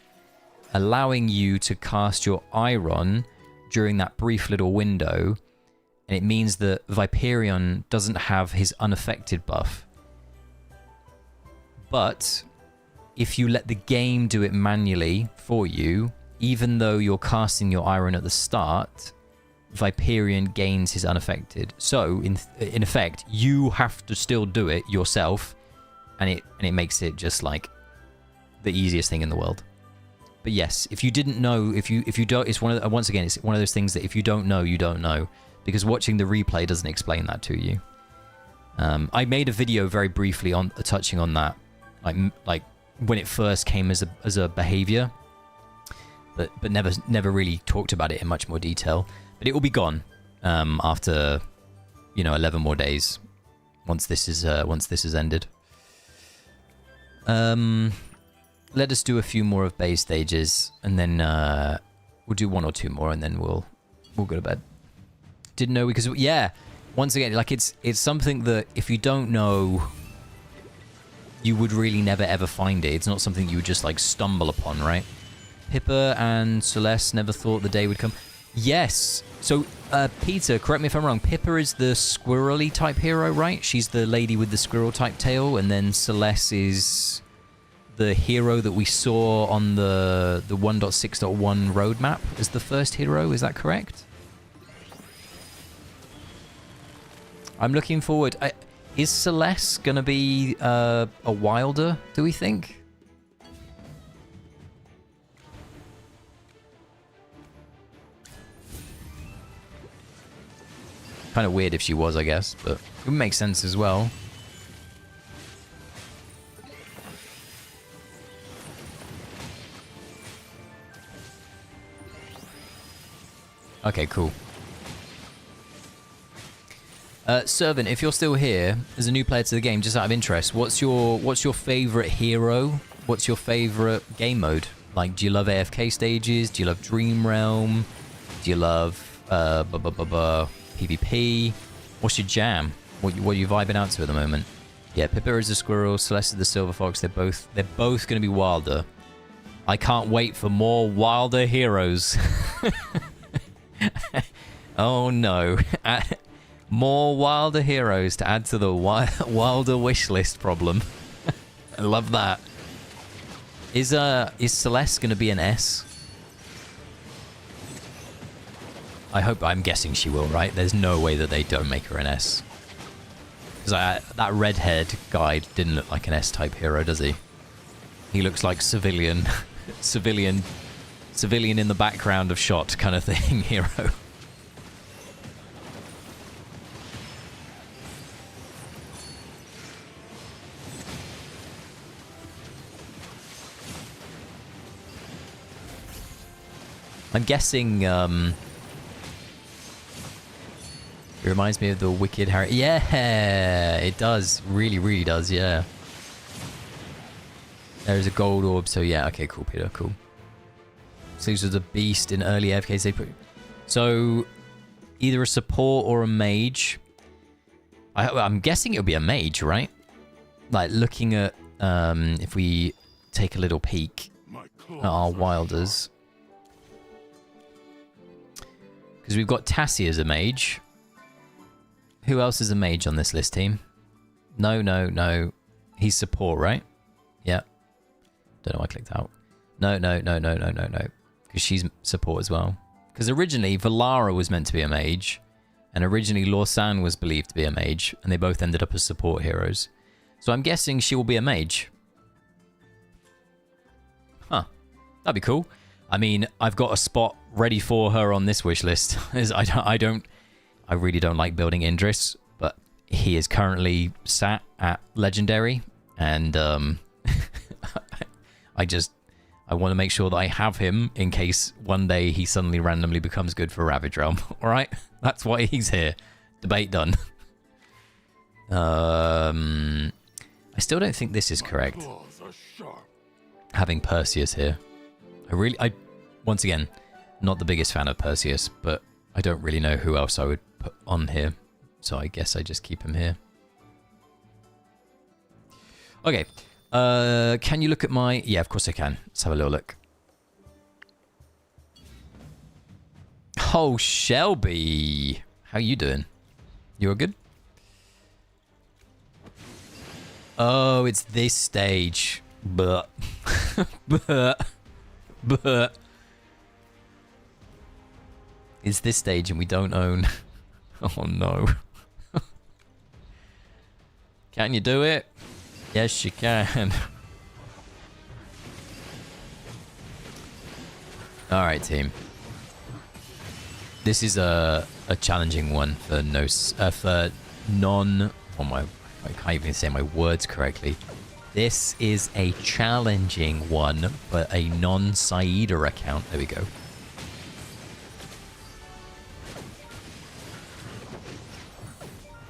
allowing you to cast your Iron during that brief little window. And it means that Viperion doesn't have his unaffected buff. But if you let the game do it manually for you, even though you're casting your Iron at the start, Viperion gains his unaffected. So in effect, you have to still do it yourself, and it makes it just like the easiest thing in the world. But yes, if you didn't know, if you don't, it's once again, it's one of those things that if you don't know, you don't know. Because watching the replay doesn't explain that to you. I made a video very briefly on touching on that, like when it first came as a behavior, but never really talked about it in much more detail. But it will be gone after 11 more days once this is ended. Let us do a few more of base stages, and then we'll do 1 or 2 more, and then we'll go to bed. Didn't know because once again, like it's something that if you don't know, you would really never ever find it. It's not something you would just like stumble upon, right? Pippa and Celeste never thought the day would come. Yes. So Peter, correct me if I'm wrong. Pippa is the squirrely type hero, right? She's the lady with the squirrel type tail, and then Celeste is the hero that we saw on the 1.6.1 roadmap as the first hero. Is that correct? I'm looking forward. Is Celeste going to be a wilder, do we think? Kind of weird if she was, I guess, but it would make sense as well. Okay, cool. Servant, if you're still here as a new player to the game, just out of interest, what's your favorite hero? What's your favorite game mode? Like, do you love AFK stages? Do you love Dream Realm? Do you love PvP? What's your jam? What are you vibing out to at the moment? Yeah, Pippa is the squirrel, Celeste is the silver fox. They're both going to be wilder. I can't wait for more wilder heroes. Oh no. More wilder heroes to add to the wilder wish list problem. I love that. Is Celeste going to be an S? I'm guessing she will, right? There's no way that they don't make her an S. Because that red-haired guy didn't look like an S-type hero, does he? He looks like civilian, civilian in the background of shot kind of thing hero. I'm guessing, it reminds me of the Wicked Harry. Yeah, it does. Really, really does, yeah. There's a gold orb, so yeah. Okay, cool, Peter, cool. Sleeves was a beast in early AFK stage. So, either a support or a mage. I'm guessing it'll be a mage, right? Like, looking at, if we take a little peek at our wilders. Because we've got Tassie as a mage. Who else is a mage on this list, team? No. He's support, right? Yeah. Don't know why I clicked out. No. Because she's support as well. Because originally, Valara was meant to be a mage. And originally, Lorsan was believed to be a mage. And they both ended up as support heroes. So I'm guessing she will be a mage. Huh. That'd be cool. I mean, I've got a spot ready for her on this wish list. I really don't like building Indris, but he is currently sat at Legendary, and I want to make sure that I have him in case one day he suddenly randomly becomes good for Ravage Realm. All right, that's why he's here. Debate done. I still don't think this is correct. Having Perseus here. Once again, not the biggest fan of Perseus, but I don't really know who else I would put on here. So I guess I just keep him here. Okay. Can you look at my... Yeah, of course I can. Let's have a little look. Oh, Shelby. How you doing? You all good? Oh, it's this stage. But... But it's this stage and we don't own. Oh no. Can you do it? Yes, you can. Alright, team. This is a challenging one for non... Oh my... I can't even say my words correctly. This is a challenging one for a non-Saida account. There we go.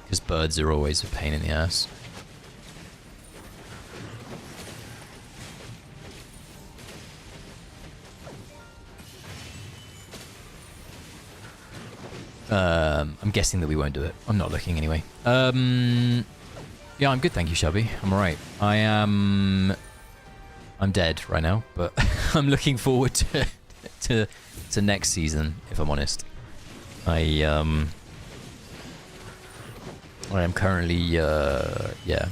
Because birds are always a pain in the ass. I'm guessing that we won't do it. I'm not looking anyway. Yeah, I'm good, thank you, Shelby. I'm alright. I'm dead right now, but I'm looking forward to next season, if I'm honest. I am currently, yeah.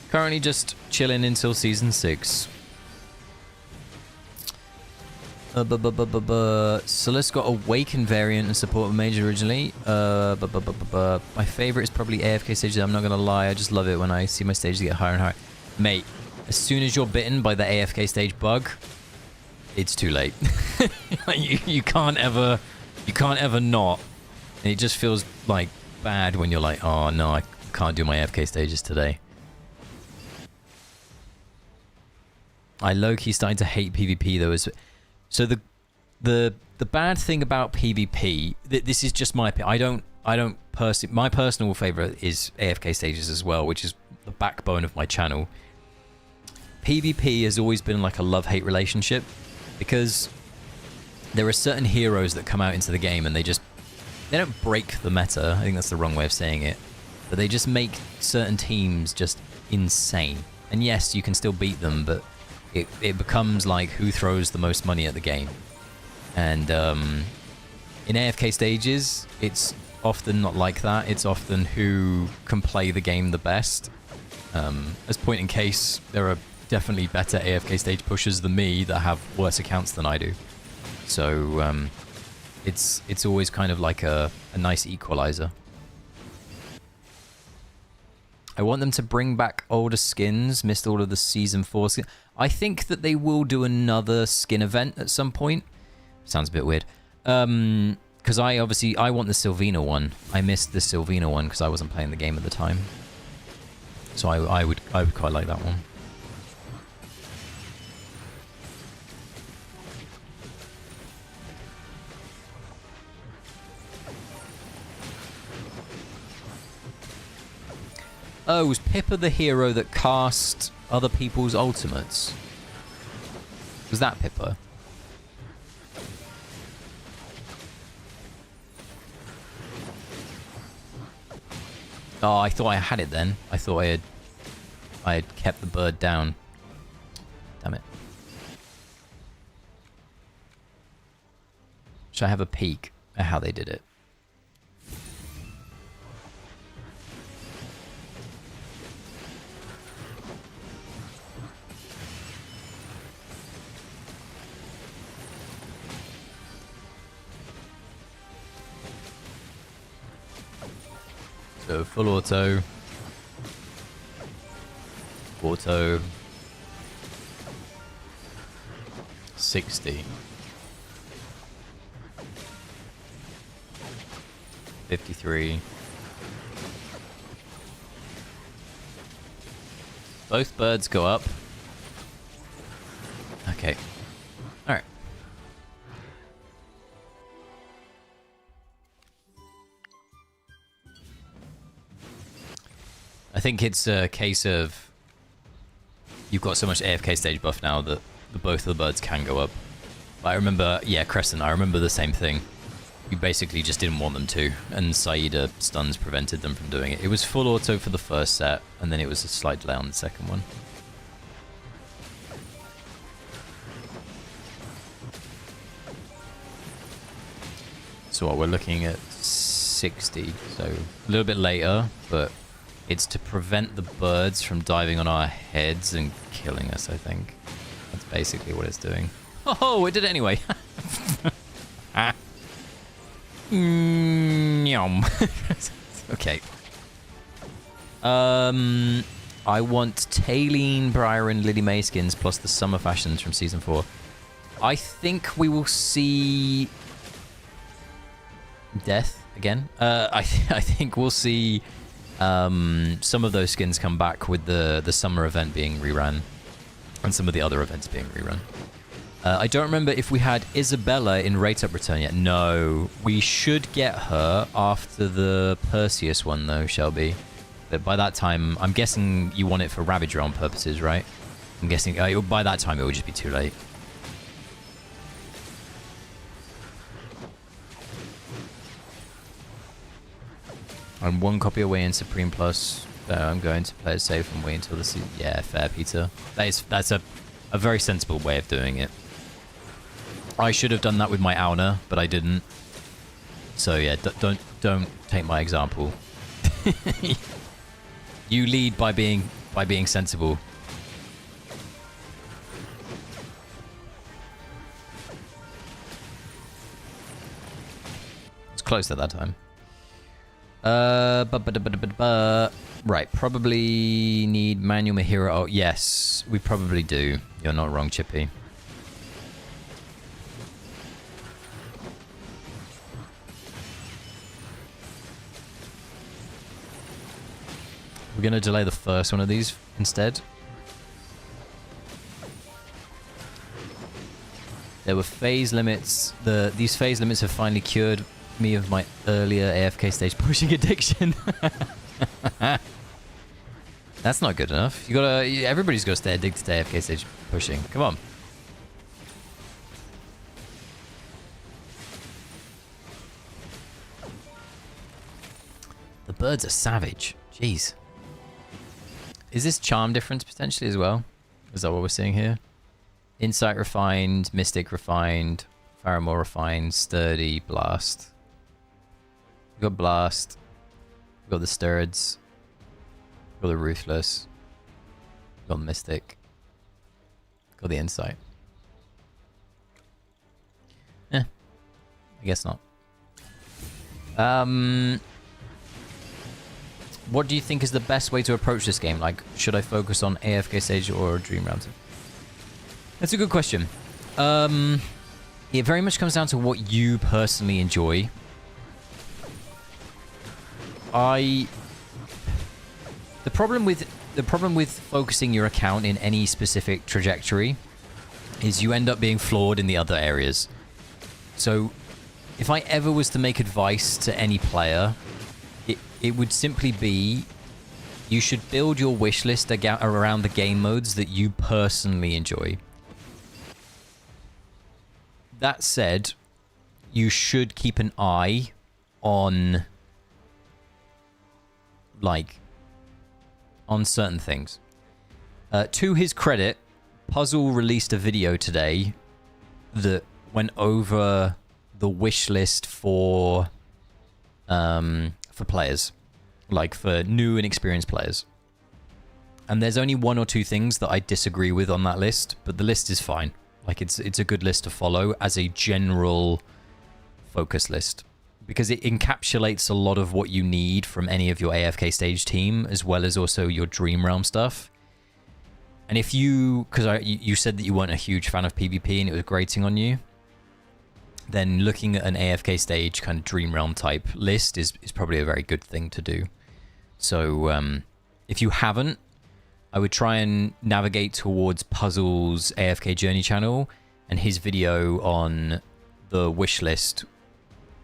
Currently just chilling until season 6. Celeste got Awaken variant and support of Mage originally. My favorite is probably AFK Stages. I'm not gonna lie, I just love it when I see my stages get higher and higher. Mate, as soon as you're bitten by the AFK stage bug, it's too late. you can't ever not. And it just feels like bad when you're like, oh no, I can't do my AFK stages today. I low-key starting to hate PvP though. So the bad thing about PvP, this is just my opinion. My personal favorite is AFK Stages as well, which is the backbone of my channel. PvP has always been like a love-hate relationship because there are certain heroes that come out into the game and they don't break the meta. I think that's the wrong way of saying it, but they just make certain teams just insane. And yes, you can still beat them, but it becomes like who throws the most money at the game. And in AFK Stages, it's often not like that. It's often who can play the game the best. As point in case, there are definitely better AFK Stage pushers than me that have worse accounts than I do. So it's always kind of like a nice equalizer. I want them to bring back older skins. Missed all of the season 4 skins. I think that they will do another skin event at some point. Sounds a bit weird. Because I want the Sylvina one. I missed the Sylvina one because I wasn't playing the game at the time. So I would quite like that one. Oh, was Pippa the hero that cast other people's ultimates? Was that Pippa? Oh, I thought I had it then. I thought I had kept the bird down. Damn it. Should I have a peek at how they did it? So full auto. Auto. 60. 53. Both birds go up. Okay. Alright. I think it's a case of you've got so much AFK stage buff now that both of the birds can go up. But I remember, yeah, Crescent, I remember the same thing. You basically just didn't want them to, and Saida stuns prevented them from doing it. It was full auto for the first set, and then it was a slight delay on the second one. So what, we're looking at 60, so a little bit later, but it's to prevent the birds from diving on our heads and killing us, I think. That's basically what it's doing. Oh, it did it anyway. Yum. Okay. I want Tailene, Briar, and Lily May skins plus the summer fashions from season 4. I think we will see death again. I think we'll see some of those skins come back with the summer event being rerun and some of the other events being rerun. I don't remember if we had Isabella in Rate Up Return yet. No, we should get her after the Perseus one though, Shelby. But by that time, I'm guessing you want it for Ravage Realm purposes, right? I'm guessing by that time it will just be too late. I'm one copy away in Supreme Plus. So I'm going to play it safe and wait until the season. Yeah, fair, Peter. That's a very sensible way of doing it. I should have done that with my Auna, but I didn't. So yeah, don't take my example. You lead by being sensible. It's close at that time. Right, probably need manual Mahira. Oh, yes, we probably do. You're not wrong, Chippy. We're going to delay the first one of these instead. There were phase limits. These phase limits have finally cured me of my earlier AFK stage pushing addiction. That's not good enough. Everybody's got to stay addicted to AFK stage pushing. Come on. The birds are savage. Jeez. Is this charm difference potentially as well? Is that what we're seeing here? Insight refined, Mystic refined, Faramore refined, Sturdy, Blast. We've got Blast. We've got the Sturds. We've got the Ruthless. We've got Mystic. We've got the Insight. I guess not. What do you think is the best way to approach this game? Like, should I focus on AFK stage or Dream Round? That's a good question. It very much comes down to what you personally enjoy. The problem with focusing your account in any specific trajectory is you end up being flawed in the other areas. So if I ever was to make advice to any player, it would simply be you should build your wish list around the game modes that you personally enjoy. That said, you should keep an eye on, like, on certain things. To his credit, Puzzle released a video today that went over the wish list for players, like for new and experienced players. And there's only one or two things that I disagree with on that list, but the list is fine. Like, it's a good list to follow as a general focus list, because it encapsulates a lot of what you need from any of your AFK stage team, as well as also your Dream Realm stuff. And if you, because you said that you weren't a huge fan of PvP and it was grating on you, then looking at an AFK stage kind of Dream Realm type list is probably a very good thing to do. So if you haven't, I would try and navigate towards Puzzle's AFK Journey channel, and his video on the wish list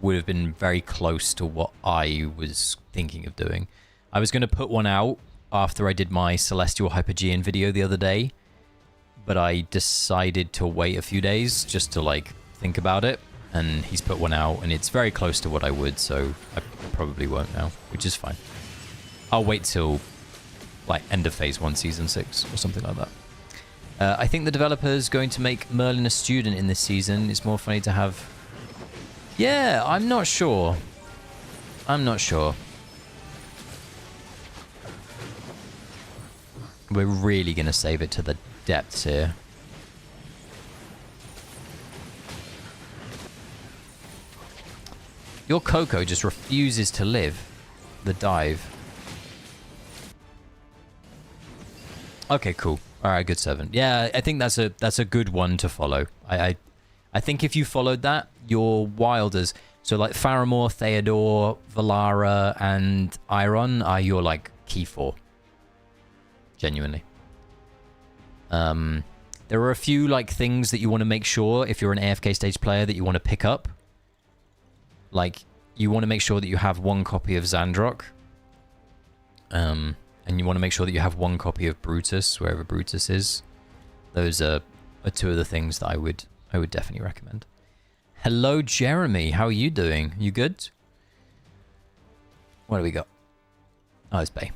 would have been very close to what I was thinking of doing. I was going to put one out after I did my Celestial Hypergean video the other day, but I decided to wait a few days just to, like, think about it, and he's put one out, and it's very close to what I would, so I probably won't now, which is fine. I'll wait till, like, end of Phase 1 Season 6 or something like that. I think the developer's going to make Merlin a student in this season. It's more funny to have... Yeah, I'm not sure. I'm not sure. We're really going to save it to the depths here. Your Coco just refuses to live the dive. Okay, cool. All right, good 7. Yeah, I think that's a good one to follow. I think if you followed that, your wilders, so like Faramore, Theodore, Valara, and Iron are your, like, key 4. Genuinely. There are a few, like, things that you want to make sure if you're an AFK stage player that you want to pick up. Like, you want to make sure that you have 1 copy of Xandrock. And you want to make sure that you have 1 copy of Brutus, wherever Brutus is. Those are 2 of the things that I would definitely recommend. Hello, Jeremy. How are you doing? You good? What do we got? Oh, it's Bay.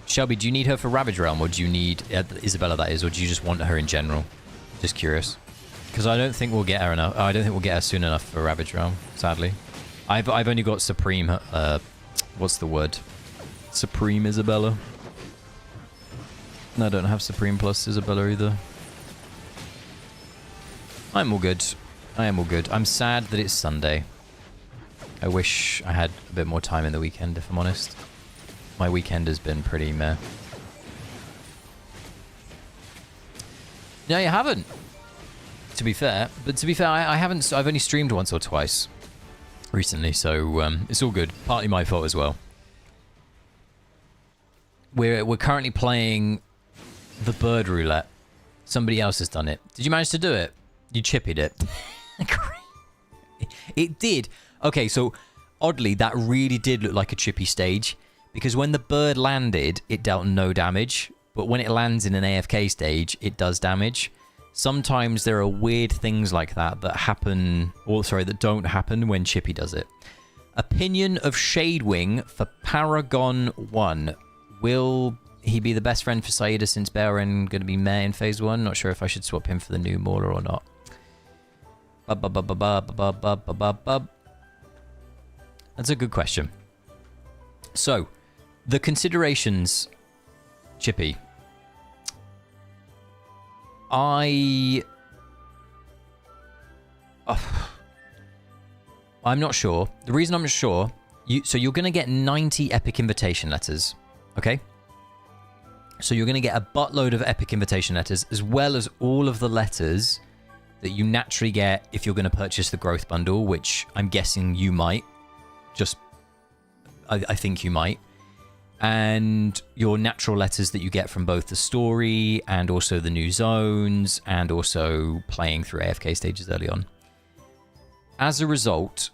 Shelby, do you need her for Ravage Realm, or do you need Isabella, that is, or do you just want her in general? Just curious. Because I don't think we'll get her enough. I don't think we'll get her soon enough for Ravage Realm, sadly. I've only got Supreme. What's the word? Supreme Isabella. No, I don't have Supreme plus Isabella either. I'm all good. I am all good. I'm sad that it's Sunday. I wish I had a bit more time in the weekend, if I'm honest. My weekend has been pretty meh. No, you haven't. To be fair, I haven't. I've only streamed once or twice recently, so it's all good. Partly my fault as well. We're currently playing the bird roulette. Somebody else has done it. Did you manage to do it? You chippied it. It did. Okay, so oddly, that really did look like a chippy stage, because when the bird landed, it dealt no damage, but when it lands in an AFK stage, it does damage. Sometimes there are weird things like that that happen, or sorry, that don't happen when Chippy does it. Opinion of Shadewing for Paragon 1. Will he be the best friend for Saida since Baron going to be Meh in Phase 1? Not sure if I should swap him for the new Mauler or not. That's a good question. So, the considerations, Chippy. I'm not sure. The reason I'm not sure, so you're going to get 90 epic invitation letters, okay? So you're going to get a buttload of epic invitation letters, as well as all of the letters that you naturally get if you're going to purchase the growth bundle, which I'm guessing you might. I think you might. And your natural letters that you get from both the story and also the new zones and also playing through AFK stages early on. As a result,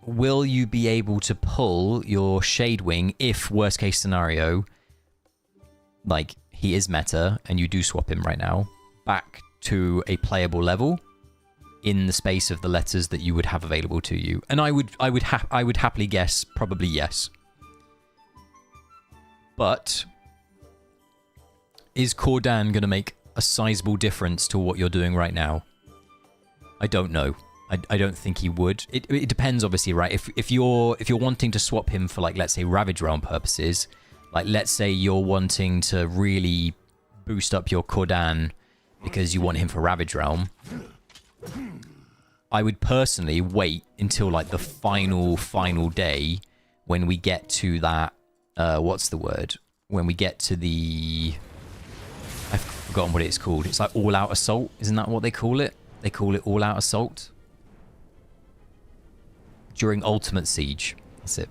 will you be able to pull your Shadewing if, worst case scenario, like he is meta and you do swap him right now, back to a playable level in the space of the letters that you would have available to you? And I would happily guess probably yes. But is Cordan going to make a sizable difference to what you're doing right now? I don't know. I don't think he would. It depends, obviously, right? If you're wanting to swap him for, like, let's say Ravage Realm purposes, like let's say you're wanting to really boost up your Cordan because you want him for Ravage Realm, I would personally wait until like the final day when we get to that. What's the word? When we get to the... I've forgotten what it's called. It's like all-out assault. Isn't that what they call it? They call it all-out assault. During Ultimate Siege. That's it.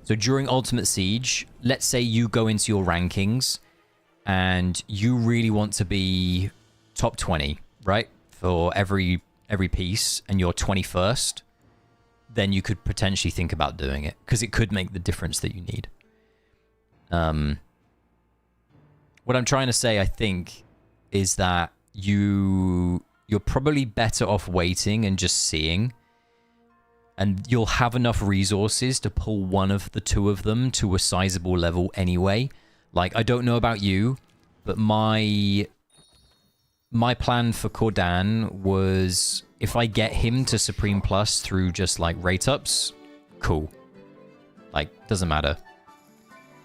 So during Ultimate Siege, let's say you go into your rankings and you really want to be top 20, right? For every piece, and you're 21st, then you could potentially think about doing it because it could make the difference that you need. What I'm trying to say, I think, is that you're probably better off waiting and just seeing, and you'll have enough resources to pull one of the two of them to a sizable level anyway. Like, I don't know about you, but my plan for Cordan was if I get him to Supreme Plus through just like rate ups, cool. Like, doesn't matter.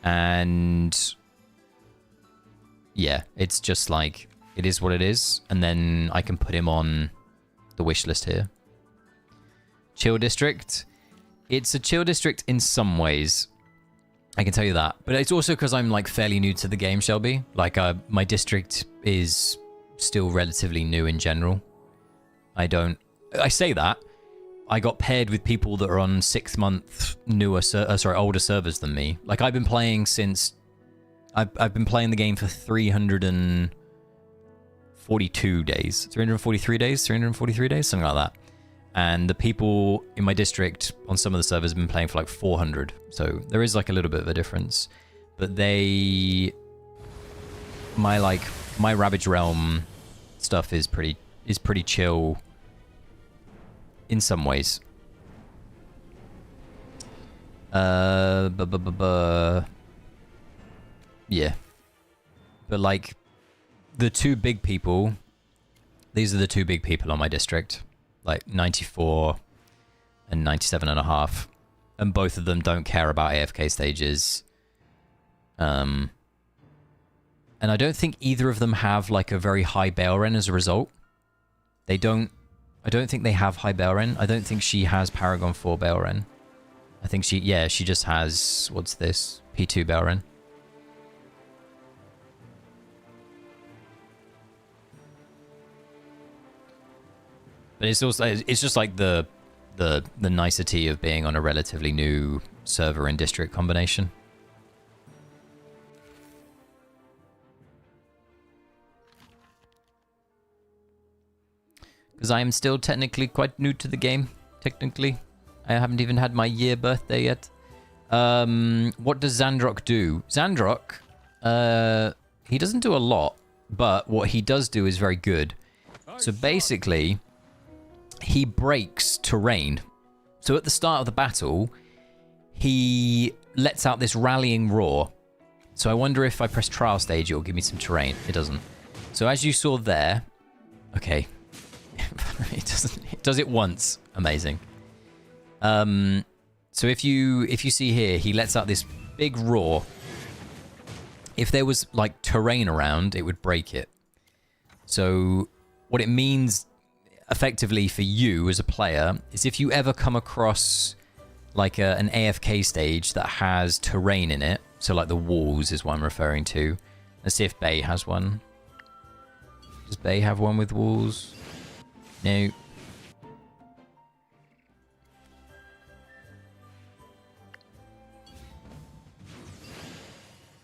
And yeah, it's just like, it is what it is. And then I can put him on the wish list here. Chill District. It's a chill district in some ways. I can tell you that. But it's also because I'm like fairly new to the game, Shelby. Like my district is still relatively new in general. I say that. I got paired with people that are on 6-month older servers than me. Like I've been playing since... I've been playing the game for 342 days. 343 days? 343 days? Something like that. And the people in my district on some of the servers have been playing for like 400. So there is like a little bit of a difference. But my Ravage Realm stuff is pretty chill in some ways. Yeah. But like the two big people, these are the two big people on my district. Like 94 and 97.5. And both of them don't care about AFK stages. And I don't think either of them have like a very high Bailren as a result. I don't think they have high Bailren. I don't think she has Paragon 4 Bailren. I think she just has, what's this? P2 Bailren. But it's also, it's just like the nicety of being on a relatively new server and district combination. Because I am still technically quite new to the game. Technically. I haven't even had my year birthday yet. What does Xandrock do? Xandrock, he doesn't do a lot, but what he does do is very good. So basically, he breaks terrain. So at the start of the battle, he lets out this rallying roar. So I wonder if I press trial stage, it will give me some terrain. It doesn't. So as you saw there, okay. It does it once. Amazing. So if you see here, he lets out this big roar. If there was like terrain around, it would break it. So what it means, effectively for you as a player is if you ever come across like an AFK stage that has terrain in it, so like the walls is what I'm referring to. Let's see if Bay has one. Does Bay have one with walls? No.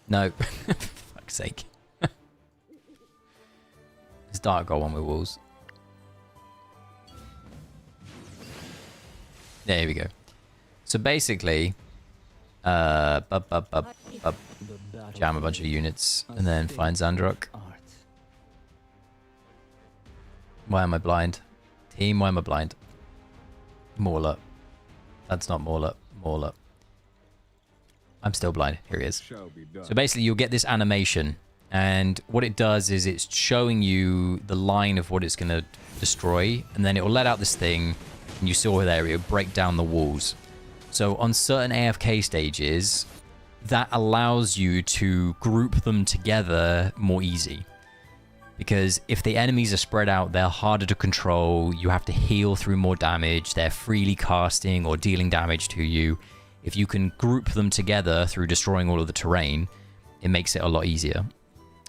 No. For fuck's sake. This Dark got one with walls. There we go. So basically, jam a bunch of units and then find Zandrok. Why am I blind? Team, why am I blind? Mauler. That's not Mauler. Mauler. I'm still blind. Here he is. So basically, you'll get this animation. And what it does is it's showing you the line of what it's going to destroy. And then it will let out this thing. And you saw there, it will break down the walls. So on certain AFK stages, that allows you to group them together more easy. Because if the enemies are spread out, they're harder to control. You have to heal through more damage. They're freely casting or dealing damage to you. If you can group them together through destroying all of the terrain, it makes it a lot easier.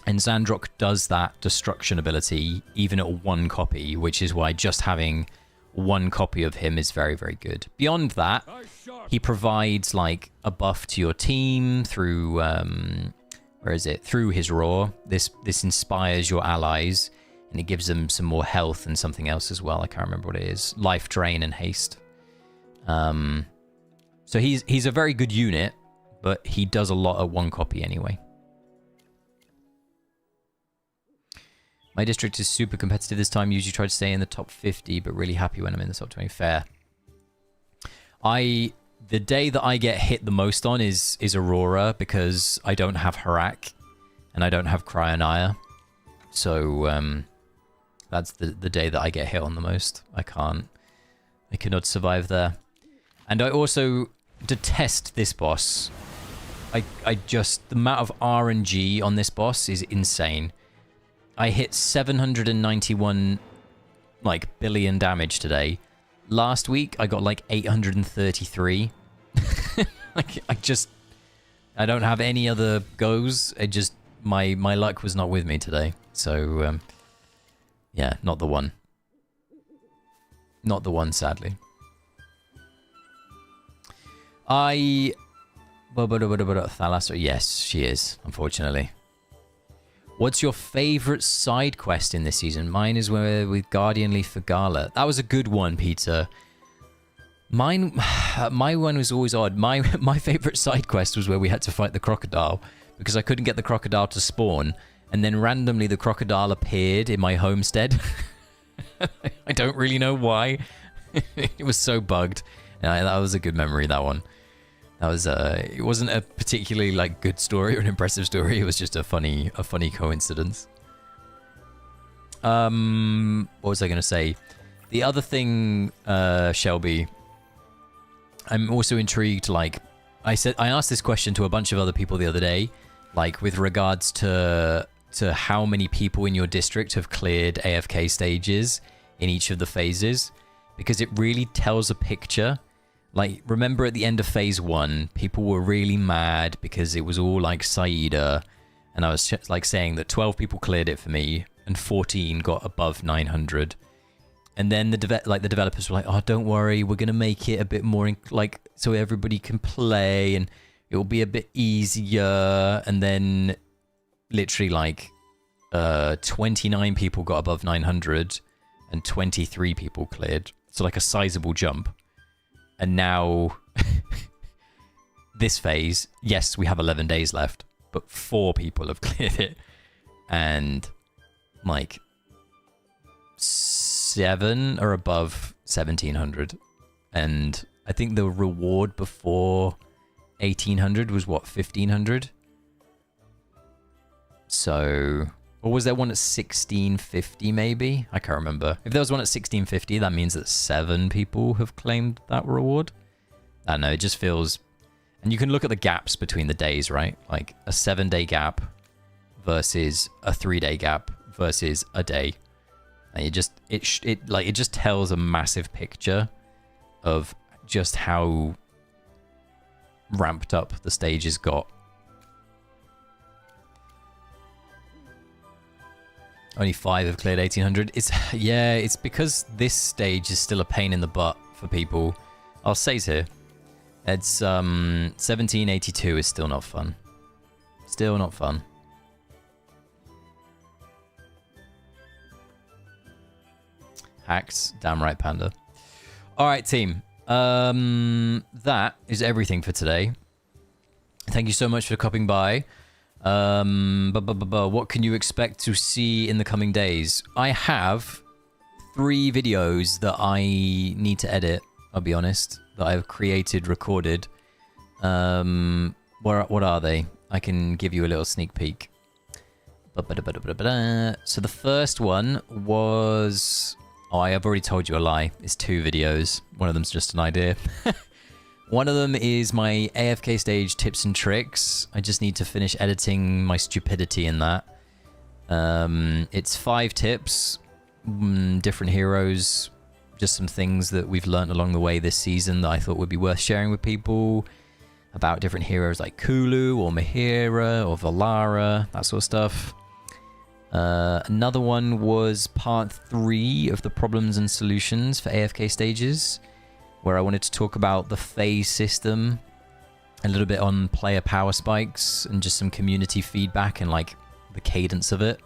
And Zandrok does that destruction ability even at one copy, which is why just having one copy of him is very, very good. Beyond that, he provides like a buff to your team through where is it? Through his roar. This inspires your allies and it gives them some more health and something else as well. I can't remember what it is. Life drain and haste. So he's a very good unit, but he does a lot at one copy anyway. My district is super competitive this time. Usually try to stay in the top 50, but really happy when I'm in the top 20. Fair. The day that I get hit the most on is Aurora, because I don't have Harak and I don't have Cryonaya. So that's the day that I get hit on the most. I cannot survive there. And I also detest this boss. I just, the amount of RNG on this boss is insane. I hit 791 like billion damage today. Last week I got like 833. Like I don't have any other goes. It just my luck was not with me today. So yeah, not the one. Not the one, sadly. Thalasso, yes, she is, unfortunately. What's your favorite side quest in this season? Mine is with Guardian Leaf for Gala. That was a good one, Peter. My one was always odd. My favorite side quest was where we had to fight the crocodile because I couldn't get the crocodile to spawn, and then randomly the crocodile appeared in my homestead. I don't really know why. It was so bugged. That was a good memory, that one. That was it wasn't a particularly like good story or an impressive story. It was just a funny coincidence. What was I going to say? The other thing, Shelby, I'm also intrigued. Like I asked this question to a bunch of other people the other day, like with regards to how many people in your district have cleared AFK stages in each of the phases, because it really tells a picture. Like, remember at the end of phase 1, people were really mad because it was all like Saida, and I was like saying that 12 people cleared it for me and 14 got above 900. And then the developers were like, "Oh, don't worry, we're gonna make it a bit more like so everybody can play and it will be a bit easier." And then literally like 29 people got above 900 and 23 people cleared. So like a sizable jump. And now, this phase, yes, we have 11 days left, but 4 people have cleared it. And, like, 7 are above 1,700. And I think the reward before 1,800 was, what, 1,500? So, or was there one at 1,650 maybe? I can't remember. If there was one at 1,650, that means that 7 people have claimed that reward. I don't know, it just feels... And you can look at the gaps between the days, right? Like a 7-day gap versus a 3-day gap versus a day. And it just tells a massive picture of just how ramped up the stages got. Only 5 have cleared 1800. It's because this stage is still a pain in the butt for people. I'll say here. It's 1782 is still not fun. Still not fun. Hacks, damn right, Panda. All right, team. That is everything for today. Thank you so much for stopping by. What can you expect to see in the coming days? I have 3 videos that I need to edit, I'll be honest, that I've created, recorded. What are they? I can give you a little sneak peek. So the first one was... Oh, I have already told you a lie. It's 2 videos. One of them's just an idea. One of them is my AFK stage tips and tricks. I just need to finish editing my stupidity in that. It's 5 tips, different heroes, just some things that we've learned along the way this season that I thought would be worth sharing with people about different heroes like Kulu or Mahira or Valara, that sort of stuff. Another one was part 3 of the problems and solutions for AFK stages, where I wanted to talk about the phase system, a little bit on player power spikes, and just some community feedback and like the cadence of it.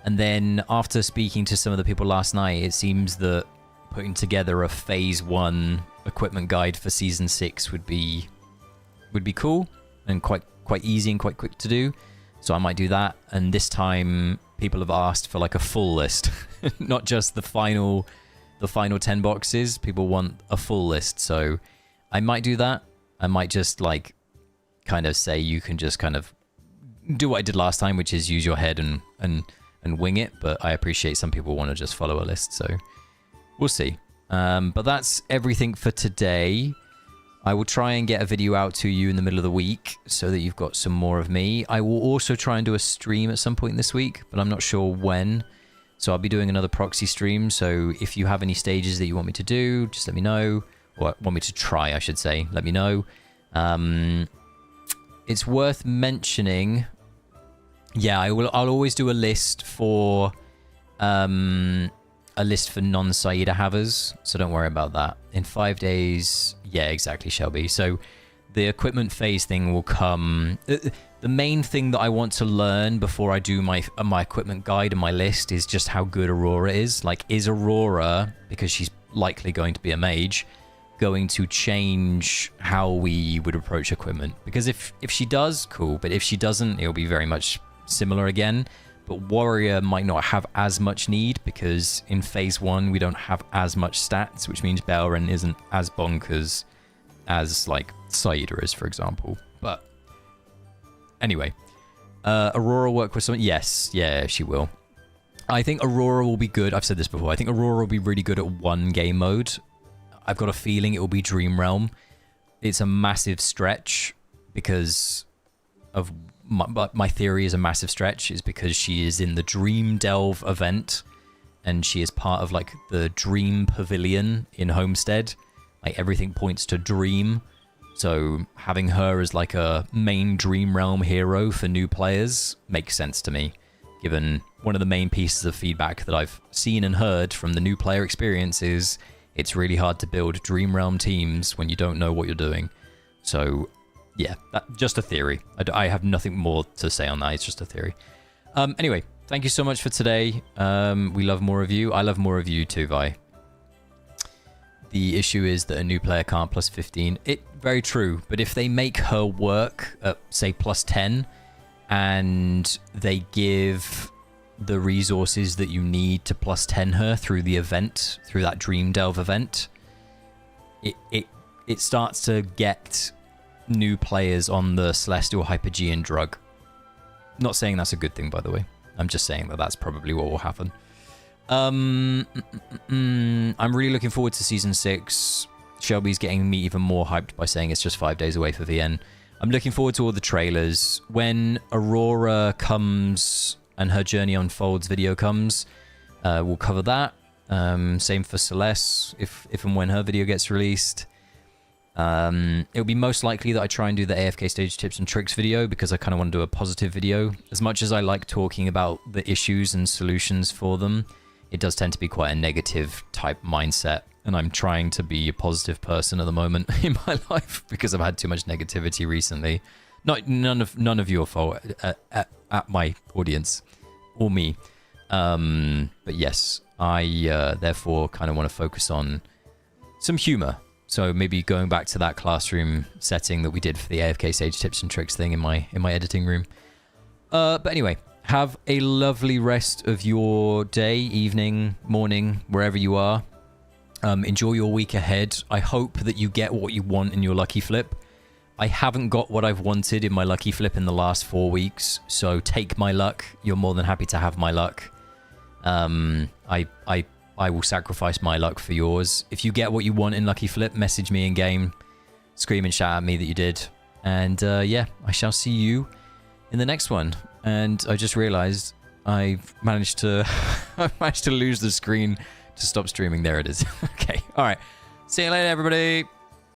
And then after speaking to some of the people last night, it seems that putting together a phase 1 equipment guide for season 6 would be cool and quite easy and quite quick to do. So I might do that. And this time people have asked for like a full list, not just the final 10 boxes. People want a full list. So I might do that. I might just like kind of say you can just kind of do what I did last time, which is use your head and wing it. But I appreciate some people want to just follow a list. So we'll see. But that's everything for today. I will try and get a video out to you in the middle of the week so that you've got some more of me. I will also try and do a stream at some point this week, but I'm not sure when. So I'll be doing another proxy stream. So if you have any stages that you want me to do, just let me know. Or want me to try, I should say. Let me know. It's worth mentioning. Yeah, I'll always do a list for non-Saida havers, so don't worry about that. In 5 days, yeah, exactly, Shelby. So the equipment phase thing will come. The main thing that I want to learn before I do my equipment guide and my list is just how good Aurora is. Like, is Aurora, because she's likely going to be a mage, going to change how we would approach equipment? Because if she does, cool. But if she doesn't, it'll be very much similar again. But Warrior might not have as much need because in phase 1 we don't have as much stats, which means Belren isn't as bonkers as like Saida is, for example. But anyway, Aurora work with someone? Yes, yeah, she will. I think Aurora will be good. I've said this before. I think Aurora will be really good at one game mode. I've got a feeling it will be Dream Realm. It's a massive stretch because of my theory is a massive stretch is because she is in the Dream Delve event and she is part of like the Dream Pavilion in Homestead. Like everything points to Dream. So having her as like a main Dream Realm hero for new players makes sense to me, given one of the main pieces of feedback that I've seen and heard from the new player experience is it's really hard to build Dream Realm teams when you don't know what you're doing. So yeah, just a theory. I have nothing more to say on that. It's just a theory. Anyway, thank you so much for today. We love more of you. I love more of you too, Vi. The issue is that a new player can't plus 15. Very true. But if they make her work at, say, plus 10, and they give the resources that you need to plus 10 her through the event, through that Dream Delve event, it starts to get new players on the Celestial Hypergean drug. Not saying that's a good thing, by the way. I'm just saying that that's probably what will happen. I'm really looking forward to Season 6. Shelby's getting me even more hyped by saying it's just 5 days away for VN. I'm looking forward to all the trailers. When Aurora comes and her Journey Unfolds video comes, We'll cover that. Same for Celeste, if and when her video gets released. It'll be most likely that I try and do the AFK stage tips and tricks video because I kind of want to do a positive video. As much as I like talking about the issues and solutions for them, it does tend to be quite a negative type mindset. And I'm trying to be a positive person at the moment in my life because I've had too much negativity recently. None of your fault at my audience or me. But yes, I therefore kind of want to focus on some humor. So maybe going back to that classroom setting that we did for the AFK Stage Tips and Tricks thing in my editing room. But anyway, have a lovely rest of your day, evening, morning, wherever you are. Enjoy your week ahead. I hope that you get what you want in your lucky flip. I haven't got what I've wanted in my lucky flip in the last 4 weeks, so take my luck. You're more than happy to have my luck. I will sacrifice my luck for yours. If you get what you want in lucky flip, message me in game, scream and shout at me that you did. And yeah, I shall see you in the next one. And I just realized I've managed to lose the screen to stop streaming. There it is. Okay. All right. See you later, everybody.